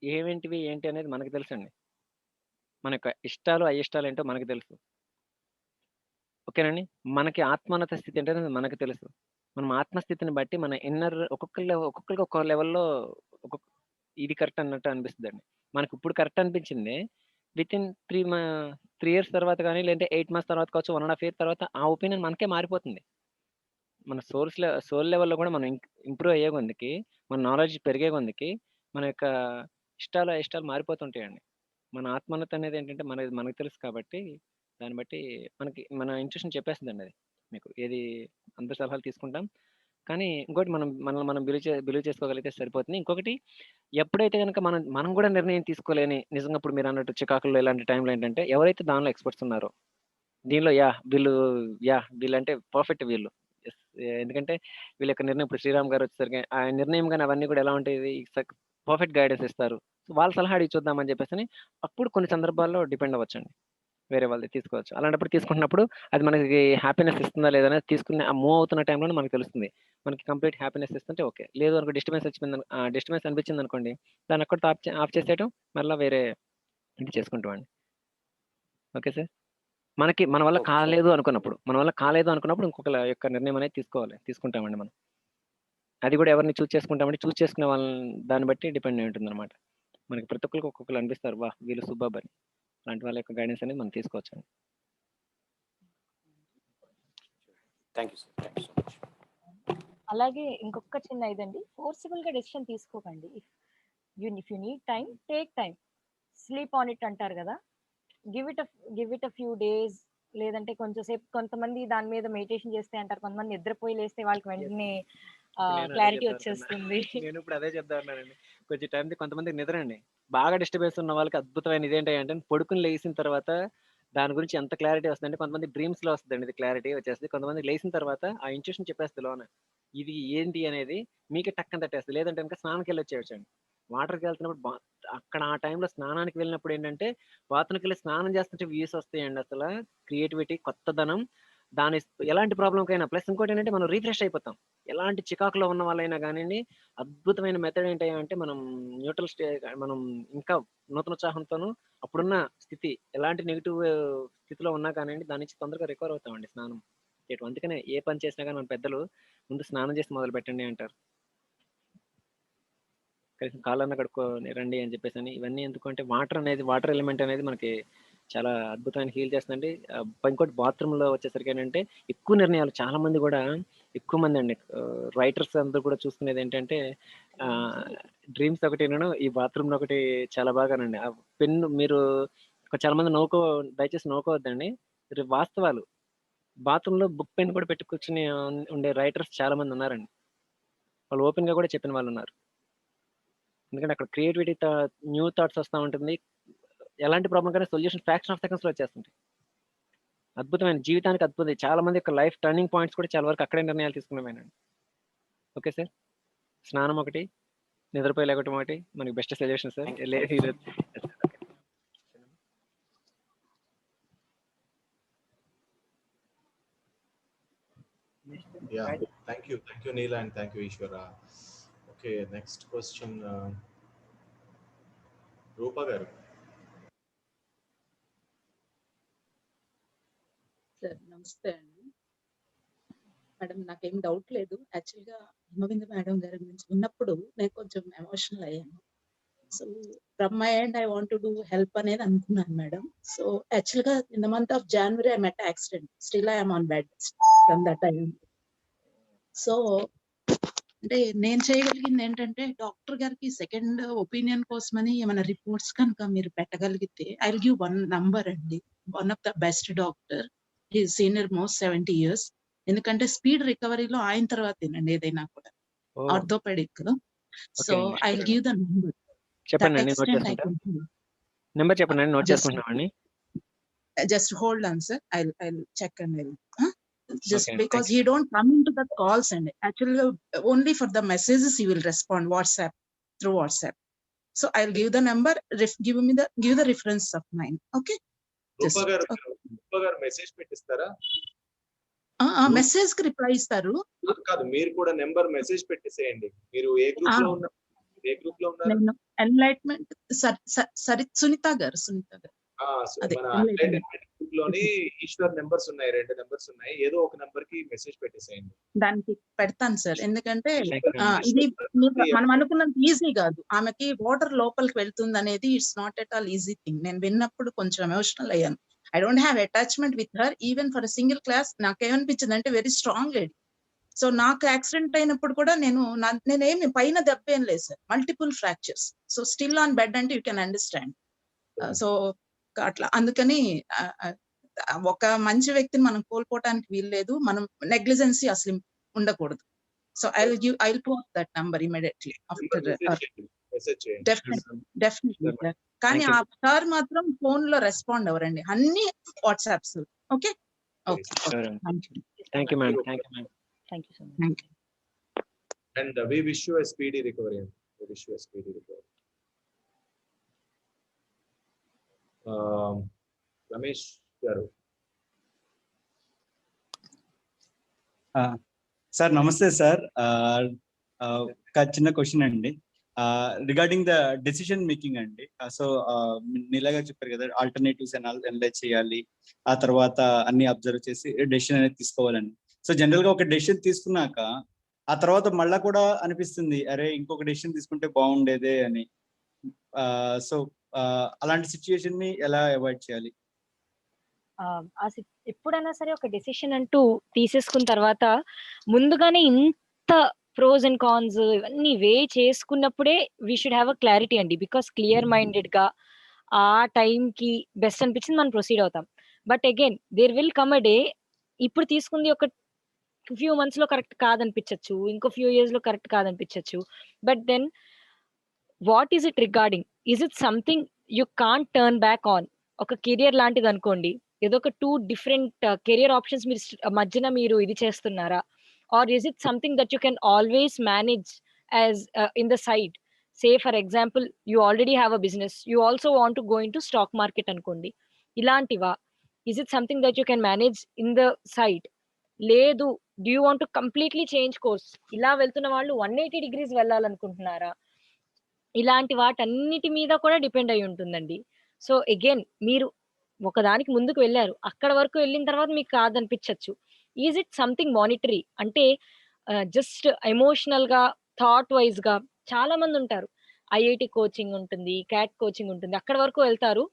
ఏంటి అనేది మనకు తెలుసండి. మన యొక్క ఇష్టాలు, అయిష్టాలు ఏంటో మనకు తెలుసు. ఓకేనండి. మనకి ఆత్మోన్నత స్థితి ఏంటనేది మనకు తెలుసు. మనం ఆత్మస్థితిని బట్టి మన ఒక్కొక్కరికి ఒక్కో లెవెల్‌లో ఒక్కొక్క ఇది కరెక్ట్ అన్నట్టు అనిపిస్తదండి. మనకిప్పుడు కరెక్ట్ అనిపించింది వితిన్ 3 ఇయర్స్ తర్వాత గాని, లేదంటే 8 మంత్స్ తర్వాత కావచ్చు, 1 ½ ఇయర్ తర్వాత ఆ ఒపీనియన్ మనకే మారిపోతుంది. మన సోల్ లెవెల్‌లో కూడా మనం ఇంప్రూవ్ అయ్యే కొందికి, మన నాలెడ్జ్ పెరిగే కొందికి, మన యొక్క ఇష్టాలు, అయిష్టాలు మారిపోతుంటాయండి. మన ఆత్మోన్నతి అనేది ఏంటంటే మనకు తెలుసు కాబట్టి దాన్ని బట్టి మనకి మన ఇంట్యూషన్ చెప్పేస్తుందండి అది మీకు. ఏది అందరి సలహాలు తీసుకుంటాం. కానీ ఇంకోటి మనం బిలీవ్ చేసుకోగలిగితే సరిపోతుంది. ఇంకొకటి ఎప్పుడైతే గనుక మనం కూడా నిర్ణయం తీసుకోలేని నిజంగా ఇప్పుడు మీరన్నట్టు చికాకుల్లో ఇలాంటి టైంలో ఏంటంటే ఎవరైతే దానిలో ఎక్స్‌పర్ట్స్ ఉన్నారో దీనిలో వీళ్ళంటే పర్ఫెక్ట్ వీళ్ళు. యెస్. ఎందుకంటే వీళ్ళ యొక్క నిర్ణయం ఇప్పుడు శ్రీరామ్ గారు వచ్చేసరికి ఆయన నిర్ణయం గాని అవన్నీ కూడా ఎలా ఉంటాయి పర్ఫెక్ట్ గైడెన్స్ ఇస్తారు. వాళ్ళ సలహా అడిగి చూద్దామని చెప్పేసని అప్పుడు కొన్ని సందర్భాల్లో డిపెండ్ అవ్వచ్చండి. వేరే వాళ్ళది తీసుకోవచ్చు. అలాంటప్పుడు తీసుకుంటున్నప్పుడు అది మనకి హ్యాపీనెస్ ఇస్తుందా లేదా అనేది తీసుకుని మూవ్ అవుతున్న టైంలోనే మనకు తెలుస్తుంది. మనకి కంప్లీట్ హ్యాపీనెస్ ఇస్తుంటే ఓకే. లేదు అనుకో డిస్టర్బెన్స్ అనిపించిందనుకోండి దాన్ని అక్కడితో ఆఫ్ చేసేయటం మళ్ళా వేరే ఇది చేసుకుంటామండి. Okay sir. మన వల్ల ఓకే సార్. కాలేదు అనుకున్నప్పుడు ఇంకొకళ్ళ యొక్క నిర్ణయం అనేది తీసుకుంటామండి మనం. అది కూడా ఎవరిని చూజ్ చేసుకుంటామంటే చూజ్ చేసుకునే వాళ్ళని దాన్ని బట్టి డిపెండ్ అయి ఉంటుందన్నమాట. మనకి ప్రతి ఒక్కరికి ఒక్కొక్కరు అనిపిస్తారు వీళ్ళు సూపర్బ్ అని. అలాంటి వాళ్ళ యొక్క గైడెన్స్ అనేది మనం తీసుకోవచ్చండి. Thank you sir. Thank you so much. అలాగే ఇంకొక చిన్న ఇదండి, ఫోర్సిబుల్ గా డెసిషన్ తీసుకోకండి. If you need time, take time, sleep on it అంటారు కదా. Give it a few days, లేదంటే కొంచెం సేపు. కొంతమంది దాని మీద మెడిటేషన్ చేస్తే అంటారు, కొంతమంది నిద్రపోయి లేస్తే వాళ్ళకి వెంటనే క్లారిటీ వచ్చేస్తుంది. నేను ఇప్పుడు అదే చెప్తా ఉన్నానండి. కొంచెం టైం కొంతమందికి నిద్ర అండి బాగా డిస్టర్బెన్స్ ఉన్న వాళ్ళకి అద్భుతమైన ఇదేంటంటే పొడుకుని లేచిన తర్వాత దాని గురించి ఎంత క్లారిటీ వస్తుందంటే కొంతమంది డ్రీమ్స్ లో వస్తుందండి ఇది క్లారిటీ వచ్చేస్తుంది. కొంతమంది లేచిన తర్వాత ఆ ఇంట్యూషన్ చెప్పేస్తుంది లోన ఇది ఏంటి అనేది మీకే టక్కన తట్టేస్తుంది. లేదంటే కనుక స్నానానికి వెళ్ళి వచ్చేయచ్చండి. వాటర్కి వెళ్తున్నప్పుడు అక్కడ ఆ టైంలో స్నానానికి వెళ్ళినప్పుడు ఏంటంటే బాత్రూమ్కి వెళ్ళి స్నానం చేస్తుంటే వ్యూస్ వస్తాయండి. అసలు క్రియేటివిటీ, కొత్తదనం, దాని ఎలాంటి ప్రాబ్లంకైనా. ప్లస్ ఇంకోటి ఏంటంటే మనం రీఫ్రెష్ అయిపోతాం. ఎలాంటి చికాకులో ఉన్న వాళ్ళైనా కానివ్వండి. అద్భుతమైన మెథడ్ ఏంటంటే మనం న్యూట్రల్ మనం ఇంకా నూతనోత్సాహంతోనూ అప్పుడున్న స్థితి ఎలాంటి నెగిటివ్ స్థితిలో ఉన్నా కానివ్వండి దాని నుంచి తొందరగా రికవర్ అవుతామండి స్నానం చేయటం. అందుకనే ఏ పని చేసినా కానీ మన పెద్దలు ముందు స్నానం చేసి మొదలు పెట్టండి అంటారు. కనీసం కాళ్ళన్న కడుక్కొని రండి అని చెప్పేసి అని. ఇవన్నీ ఎందుకంటే వాటర్ ఎలిమెంట్ అనేది మనకి చాలా అద్భుతమైన హీల్ చేస్తుందండి. ఇంకోటి బాత్రూంలో వచ్చేసరికి ఏంటంటే ఎక్కువ నిర్ణయాలు చాలా మంది కూడా ఎక్కువ మంది అండి రైటర్స్ అందరూ కూడా చూసుకునేది ఏంటంటే డ్రీమ్స్ ఒకటి ఈ బాత్రూమ్ ఒకటి చాలా బాగానండి. ఆ పెన్ను మీరు చాలా మంది దయచేసి నవ్వుకోవద్దండి. వాస్తవాలు బాత్రూంలో బుక్ పెన్ కూడా పెట్టి కూర్చుని ఉండే రైటర్స్ చాలా మంది ఉన్నారండి. వాళ్ళు ఓపెన్ గా కూడా చెప్పిన వాళ్ళు ఉన్నారు. ఎందుకంటే అక్కడ క్రియేటివిటీ, న్యూ థాట్స్ వస్తూ ఉంటుంది. ఎలాంటి ప్రాబ్లం కానీ సొల్యూషన్ ఫ్రాక్షన్ ఆఫ్ సెకండ్స్ లో వచ్చేస్తుంటాయి. అద్భుతమైన జీవితానికి అద్భుతం. చాలా మంది యొక్క లైఫ్ టర్నింగ్ పాయింట్స్ కూడా చాలా వరకు అక్కడే నిర్ణయాలు తీసుకున్నామేనండి. Okay sir. స్నానం ఒకటి, నిద్రపోయి లేకటం ఒకటి మనకి best suggestion sir. Yeah, thank you, Neela, and thank you, Ishwara. Okay, next question, Rupa garu. Sir నమస్తే అండి మేడం. నాకేం డౌట్ లేదు. యాక్చువల్ గా హిమబిందు మేడం గారి గురించి విన్నప్పుడు నేను కొంచెం ఎమోషనల్ అయ్యాను. So from my end I want to do help అనేది అనుకున్నాను మేడం. సో యాక్చువల్ గా in the month of January I met accident. Still I on bed from that time. So అంటే నేను చేయగలిగింది ఏంటంటే డాక్టర్ గారికి సెకండ్ ఒపీనియన్ కోసమని ఏమైనా రిపోర్ట్స్ కనుక మీరు పెట్టగలిగితే I will give one number అండి. One of the best doctor, he senior most 70 years. ఎందుకంటే స్పీడ్ రికవరీలో ఆయన తర్వాతేనండి ఏదైనా కూడా orthopaedic. So I will give the number. చెప్పండి, నెంబర్ చెప్పండి, నోట్ చేసుకుంటున్నామండి. Just hold on, sir. I'll check and I'll just okay, because he don't come into the calls and actually only for the messages he will respond through WhatsApp. So I'll give the number. Give the reference of mine. Okay. Rupa garu message పెట్టిస్తారా? Message కి reply ఇస్తారు. కాదు, మీరు కూడా number message పెట్టేసేయండి. మీరు ఏ group లో ఉన్నారు? నేను ఎన్లైట్మెంట్ సునీత గారు మన ఎన్లైట్మెంట్ గ్రూప్ లోని ఈశ్వర్ నెంబర్స్ ఉన్నాయి, 2 నెంబర్స్ ఉన్నాయి. ఏదో ఒక నెంబర్ కి మెసేజ్ పెట్టేసేయండి. దానికి పెడతాను సార్. ఎందుకంటే ఇది మనం అనుకున్నంత ఈజీ కాదు. ఆమెకి వాటర్ లోపలికి వెళ్తుంది అనేది it's not at all easy thing. నేను విన్నప్పుడు కొంచెం ఎమోషనల్ అయ్యాను. I don't have attachment with her even for single class. నాకేమనిపించింది అంటే వెరీ స్ట్రాంగ్ లేడీ. సో నాకు యాక్సిడెంట్ అయినప్పుడు కూడా నేనేమి పైన దెబ్బ ఏం లేదు sir, multiple fractures. So still on bed అంటే యూ కెన్ అండర్స్టాండ్. సో అట్లా అందుకని ఒక మంచి వ్యక్తిని మనం కోల్పోవటానికి వీల్లేదు. మనం నెగ్లిజెన్సీ అసలు ఉండకూడదు. So I will post that number immediately after. Definitely. కానీ ఆ సార్ మాత్రం ఫోన్ లో రెస్పాండ్ అవ్వరండి, అన్ని WhatsApps. Okay okay. Thank you ma'am. Thank you ma'am. Thank you so much. And we wish you a speedy recovery. We wish you a speedy recovery. Ramesh garu. Sir namaste sir. ఒక చిన్న question అండి regarding the decision making అండి. So నీలాగా చెప్పారు కదా, alternatives analyse చేయాలి, ఆ తర్వాత అన్ని అబ్జర్వ్ చేసి డెసిషన్ అనేది తీసుకోవాలని. సో జనరల్ గా ఒక డెసిషన్ తీసుకున్నాక ఆ తర్వాత మళ్ళా కూడా అనిపిస్తుంది అరే ఇంకొక డెసిషన్ తీసుకుంటే బాగుండేదే అని. సో అలాంటి సిచ్యుయేషన్ ని ఎలా అవాయిడ్ చేయాలి? ఎప్పుడైనా సరే ఒక డెసిషన్ అంటూ తీసేసుకున్న తర్వాత ముందుగానే ఇంత ప్రోస్ అండ్ కాన్స్ ఇవన్నీ వే చేసుకున్నప్పుడే we should have a clarity అండి. బికాస్ క్లియర్ మైండెడ్ గా ఆ టైంకి బెస్ట్ అనిపించింది మనం ప్రొసీడ్ అవుతాం. But again there will come a day, ఇప్పుడు తీసుకుంది ఒక ఫ్యూ మంత్స్ లో కరెక్ట్ కాదనిపించచ్చు, ఇంకో ఫ్యూ ఇయర్స్ లో కరెక్ట్ కాదనిపించచ్చు. But then what is it regarding? Is it something you can't turn back on? ఒక కెరియర్ లాంటిది అనుకోండి, ఏదో ఒక 2 డిఫరెంట్ కెరియర్ ఆప్షన్స్ మీరు మధ్యన మీరు ఇది చేస్తున్నారా? Or is it something that you can always manage as in the side? Say for example you already have a business, you also want to go in to stock market అనుకోండి, ఇలాంటివా? Is it something that you can manage in the side? లేదు, do you want to completely change course, ఇలా వెళ్తున్న వాళ్ళు 180 degrees వెళ్ళాలనుకుంటున్నారా? ఇలాంటి వాటన్నిటి మీద కూడా డిపెండ్ అయి ఉంటుందండి. సో అగైన్ మీరు ఒకదానికి ముందుకు వెళ్ళారు, అక్కడ వరకు వెళ్ళిన తర్వాత మీకు కాదనిపించచ్చు. Is it something monetary? అంటే జస్ట్ ఎమోషనల్ గా థాట్ వైజ్ గా చాలా మంది ఉంటారు. ఐఐటి కోచింగ్ ఉంటుంది, క్యాట్ కోచింగ్ ఉంటుంది, అక్కడ వరకు వెళ్తారు.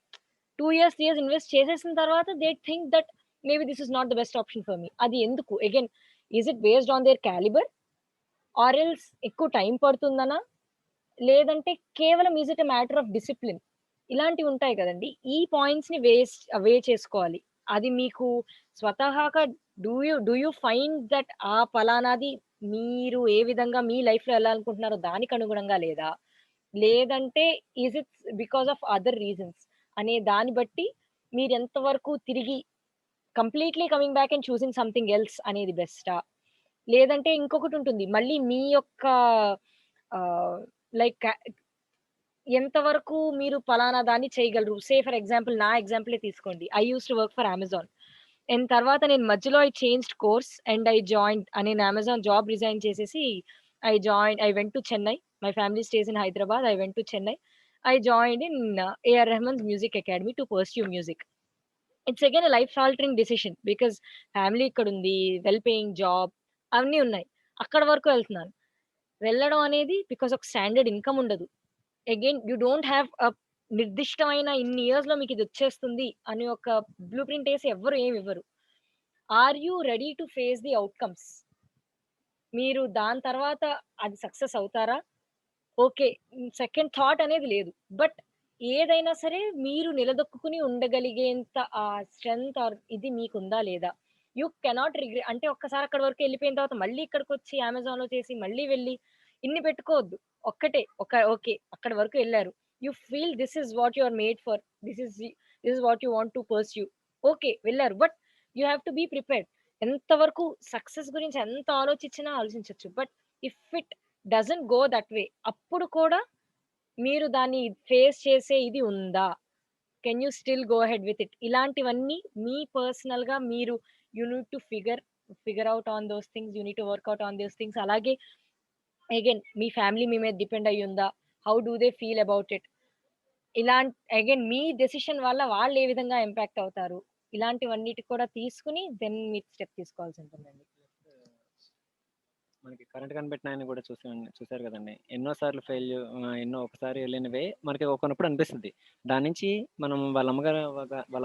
2 years 3 years ఇన్వెస్ట్ చేసేసిన తర్వాత they think that maybe this is not the best option for me. అది ఎందుకు? Again is it based on their calibre or else ఎక్కువ టైం పడుతుందనా, లేదంటే కేవలం is it a matter of discipline? ఇలాంటివి ఉంటాయి కదండి. ఈ పాయింట్స్ ని వే చేసుకోవాలి. అది మీకు స్వతహాగా డూ యూ ఫైండ్ దట్ ఆ పలానాది మీరు ఏ విధంగా మీ లైఫ్ లో వెళ్ళాలనుకుంటున్నారో దానికి అనుగుణంగా లేదా, లేదంటే is it because of other reasons అనే దాన్ని బట్టి మీరు ఎంతవరకు తిరిగి completely coming back and choosing something else అనేది బెస్టా? లేదంటే ఇంకొకటి ఉంటుంది, మళ్ళీ మీ యొక్క లైక్ ఎంతవరకు మీరు పలానా దాన్ని చేయగలరు. సే ఫర్ ఎగ్జాంపుల్ నా ఎగ్జాంపులే తీసుకోండి. I use to work for Amazon and తర్వాత నేను మధ్యలో I changed course and I join నేను అమెజాన్ జాబ్ రిజైన్ చేసేసి I went to Chennai. My family stays in Hyderabad. I went to Chennai. I joined in AR Rahman's music academy to pursue music. It's again life altering decision because family ఇక్కడ ఉంది, well paying job అవన్నీ ఉన్నాయి, అక్కడ వరకు వెళ్తున్నాను. వెళ్ళడం అనేది బికాస్ ఒక స్టాండర్డ్ ఇన్కమ్ ఉండదు. Again you don't have a నిర్దిష్టమైన ఇన్ని ఇయర్స్ లో మీకు ఇది వచ్చేస్తుంది అని ఒక బ్లూ ప్రింట్ వేసి ఎవ్వరు ఏమి ఇవ్వరు. Are you ready to face the outcomes? మీరు దాని తర్వాత అది సక్సెస్ అవుతారా? ఓకే, సెకండ్ థాట్ అనేది లేదు. బట్ ఏదైనా సరే మీరు నిలదొక్కుని ఉండగలిగేంత ఆ స్ట్రెంగ్త్ ఆర్ ఇది మీకు ఉందా లేదా? You cannot regret. అంటే ఒక్కసారి అక్కడ వరకు వెళ్ళిపోయిన తర్వాత మళ్ళీ ఇక్కడికి వచ్చి అమెజాన్ లో చేసి మళ్ళీ వెళ్ళి ఇన్ని పెట్టుకోవద్దు. ఒక్కటే ఓకే అక్కడ వరకు వెళ్ళారు, you feel this is what you are made for, this is what you want to pursue. Okay వెళ్ళారు, but you have to be prepared. ఎంతవరకు సక్సెస్ గురించి ఎంత ఆలోచించవచ్చు, but if it doesn't go that way, అప్పుడు కూడా మీరు దాన్ని face చేసే ఇది ఉందా? Can you still go head with it? ఇలాంటివన్నీ మీ పర్సనల్ గా మీరు you need to figure out on those things, you need to work out on those things. అలాగే అగైన్ మీ ఫ్యామిలీ మీ మీద డిపెండ్ అయ్యి ఉందా? How do they feel about it? ఇలాంటి అగైన్ మీ డెసిషన్ వల్ల వాళ్ళు ఏ విధంగా ఇంపాక్ట్ అవుతారు? ఇలాంటివన్నిటి కూడా తీసుకుని దెన్ మీరు స్టెప్ తీసుకోవాల్సి ఉంటుందండి. మనకి కరెంట్ కనిపెట్టిన ఆయన కూడా చూసారు కదండి, ఎన్నో ఒకసారి వెళ్ళినవే మనకి ఒకనప్పుడు అనిపిస్తుంది. దాని నుంచి మనం వాళ్ళ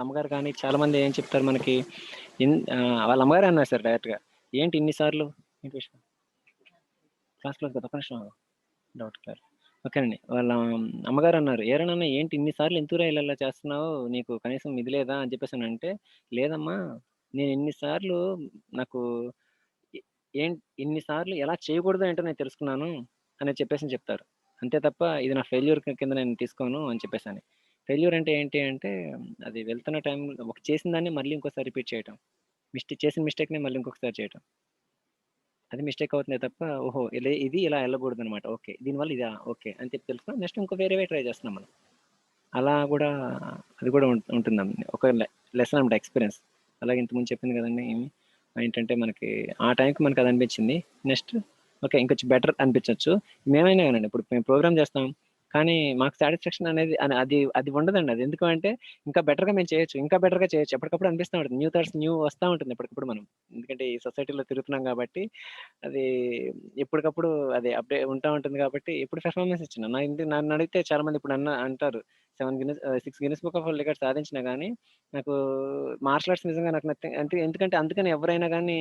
అమ్మగారు కానీ చాలా మంది ఏం చెప్తారు మనకి, వాళ్ళ అమ్మగారు అన్నారు సార్ డైరెక్ట్ గా, ఏంటి ఇన్నిసార్లు ఏంటి విషయం క్లాస్లో కదా ఒక నిమిషం డౌట్ క్లియర్. ఓకేనండి. వాళ్ళ అమ్మగారు అన్నారు, "ఏరా నాన్న ఏంటి ఇన్ని సార్లు ఎందుకురా ఇలా చేస్తున్నావు? నీకు కనీసం ఇది లేదా?" అని చెప్పేసనంటే, "లేదమ్మా నేను ఇన్ని సార్లు నాకు ఎ ఇన్ని సార్లు ఎలా చేయకూడదో ఏంటో నేను తెలుసుకున్నాను" అని చెప్తారు. అంతే తప్ప ఇది నా ఫెయిల్యూర్ కింద నేను తీసుకోను అని చెప్పేసని. ఫెయిల్యూర్ అంటే ఏంటి అంటే అది వెళ్తున్న టైంలో చేసిన దాన్ని మళ్ళీ ఇంకోసారి రిపీట్ చేయటం. చేసిన మిస్టేక్‌ని మళ్ళీ ఇంకొకసారి చేయటం. అది మిస్టేక్ అవుతుందే తప్ప, ఓహో! ఇది ఇలా ఎళ్ళకూడదనమాట. ఓకే. దీనివల్ల ఇదా? ఓకే. అని చెప్పి తెలుసుకొని నెక్స్ట్ ఇంకో వేరేవి ట్రై చేస్తున్నాం మనం. అలా గూడా అది గూడా ఉంటుందండి. ఒక లెసన్ అనమాట ఎక్స్‌పీరియన్స్. అలాగే ఇంతకుముందు చెప్పింది కదండీ! ఏంటంటే మనకి ఆ టైంకి మనకి అది అనిపించింది. Next okay. ఇంకొంచెం బెటర్ అనిపించొచ్చు. మేమైనా గానండి ఇప్పుడు మేము ప్రోగ్రామ్ చేస్తాం. కానీ మాకు సాటిస్ఫాక్షన్ అనేది అది ఉండదండి. అది ఎందుకు అంటే ఇంకా బెటర్‌గా మేము చేయొచ్చు. ఇంకా బెటర్‌గా చేయొచ్చు. ఎప్పటికప్పుడు అనిపిస్తా ఉంటుంది. న్యూ థాట్స్ వస్తా ఉంటుంది ఎప్పటికప్పుడు మనం. ఎందుకంటే ఈ సొసైటీలో తిరుగుతున్నాం కాబట్టి అది ఎప్పటికప్పుడు అది ఉంటా ఉంటుంది కాబట్టి ఎప్పుడు పెర్ఫార్మన్స్ ఇచ్చినా నన్నడిగితే చాలా మంది ఇప్పుడు అంటారు 6 Guinness book of world record సాధించినా గానీ నాకు మార్షల్ ఆర్ట్స్ నిజంగా నాకు నథింగ్ అంటే ఎందుకంటే అందుకని ఎవరైనా గానీ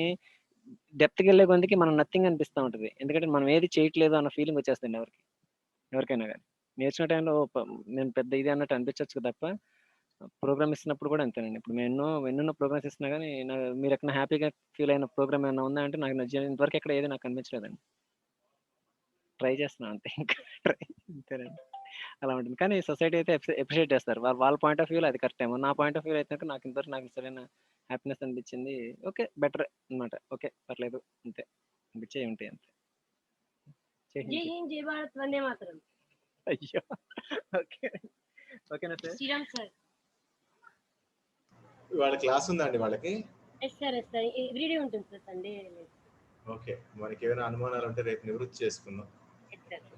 డెప్త్‌కెళ్ళే కొద్దికి మనం నథింగ్ అనిపిస్తా ఉంటది. ఎందుకంటే మనం ఏది చేయట్లేదు అన్న ఫీలింగ్ వచ్చేస్తుంది ఎవరికైనా గానీ. నేర్చుకునే టైంలో నేను పెద్ద ఇది అన్నట్టు అనిపించొచ్చు తప్ప ప్రోగ్రామ్ ఇస్తున్నప్పుడు కూడా అంతేనండి. ఇప్పుడు మేము ఎన్నెన్నో ప్రోగ్రామ్స్ ఇస్తున్నా గానీ మీరెక్కడైనా హ్యాపీగా ఫీల్ అయిన ప్రోగ్రామ్ ఏమన్నా ఉందా అంటే నాకు ఇంతవరకు ఎక్కడ ఏది నాకు కనిపించలేదండి. ట్రై చేస్తున్నా అంతే ఇంకా అంతేనండి. అలా ఉంటుంది. కానీ సొసైటీ అయితే అప్రిషియేట్ చేస్తారు. వాళ్ళ పాయింట్ ఆఫ్ వ్యూలో అది కరెక్టేమో. నా పాయింట్ ఆఫ్ వ్యూలో అయితే నాకు ఇంతవరకు నాకు సరైన హ్యాపీనెస్ అనిపించింది. ఓకే. బెటరే అన్నమాట. ఓకే. పర్లేదు అంతే. అనిపించేయి ఉంటాయి అంతే. జై హింద్, జై భారత్, వందే మాతరం. అయ్యో! ఓకే. ఓకేనా సార్? శ్రీరామ్ సార్. వాళ్ళ క్లాస్ ఉందా అండి వాళ్ళకి? Yes sir. ఎవ్రీడే ఉంటుంది సార్, సండే లేదు. ఓకే. మనకేమైనా అనుమానాలు ఉంటే రేపు నివృత్తి చేసుకుందాం.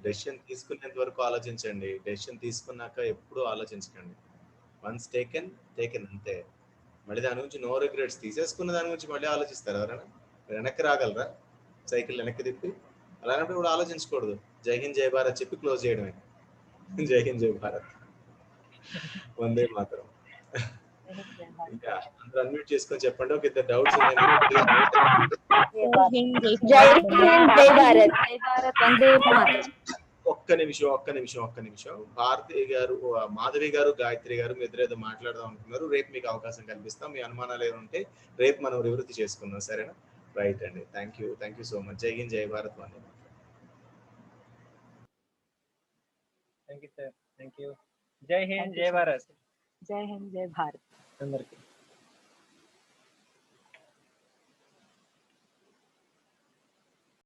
డెసిషన్ తీసుకునేంత వరకు ఆలోచించండి. డెసిషన్ తీసుకున్నాక ఎప్పుడూ ఆలోచించకండి. వన్స్ టేకెన్ అంతే. మళ్ళీ దాని గురించి నో రిగ్రెట్స్. తీసేసుకున్న దాని గురించి మళ్ళీ ఆలోచిస్తారు ఎవరైనా? మీరు వెనక్కి రాగలరా? సైకిల్ వెనక్కి తిప్పి అలాంటప్పుడు ఇప్పుడు ఆలోచించకూడదు. జై హింద్ జై భారత్ చెప్పి క్లోజ్ చేయడమే. జై హింద్ జై భారత్, వందే మాతరం. ఇంకా అందరూ అన్మ్యూట్ చేసుకొని చెప్పండి. ఒక ఇద్దరు డౌట్స్ ఉన్నాయి. జై హింద్ జై భారత్. జై భారత్ వందే మాతరం. ఒక్క నిమిషం. భారతి గారు, మాధవి గారు, గాయత్రి గారు మీ ఇద్దరు ఏదో మాట్లాడదాం అనుకున్నారు. రేపు మీకు అవకాశం కల్పిస్తాం. మీ అనుమానాలు ఏమైనా ఉంటే రేపు మనం నివృత్తి చేసుకుందాం. సరేనా? రైట్ అండి. Thank you so much. జై హింద్ జై భారత్, వందే మాతరం. Thank you sir. Thank you. జై హింద్ జై భారత్. జై హింద్ జై భారత్ అందరికీ.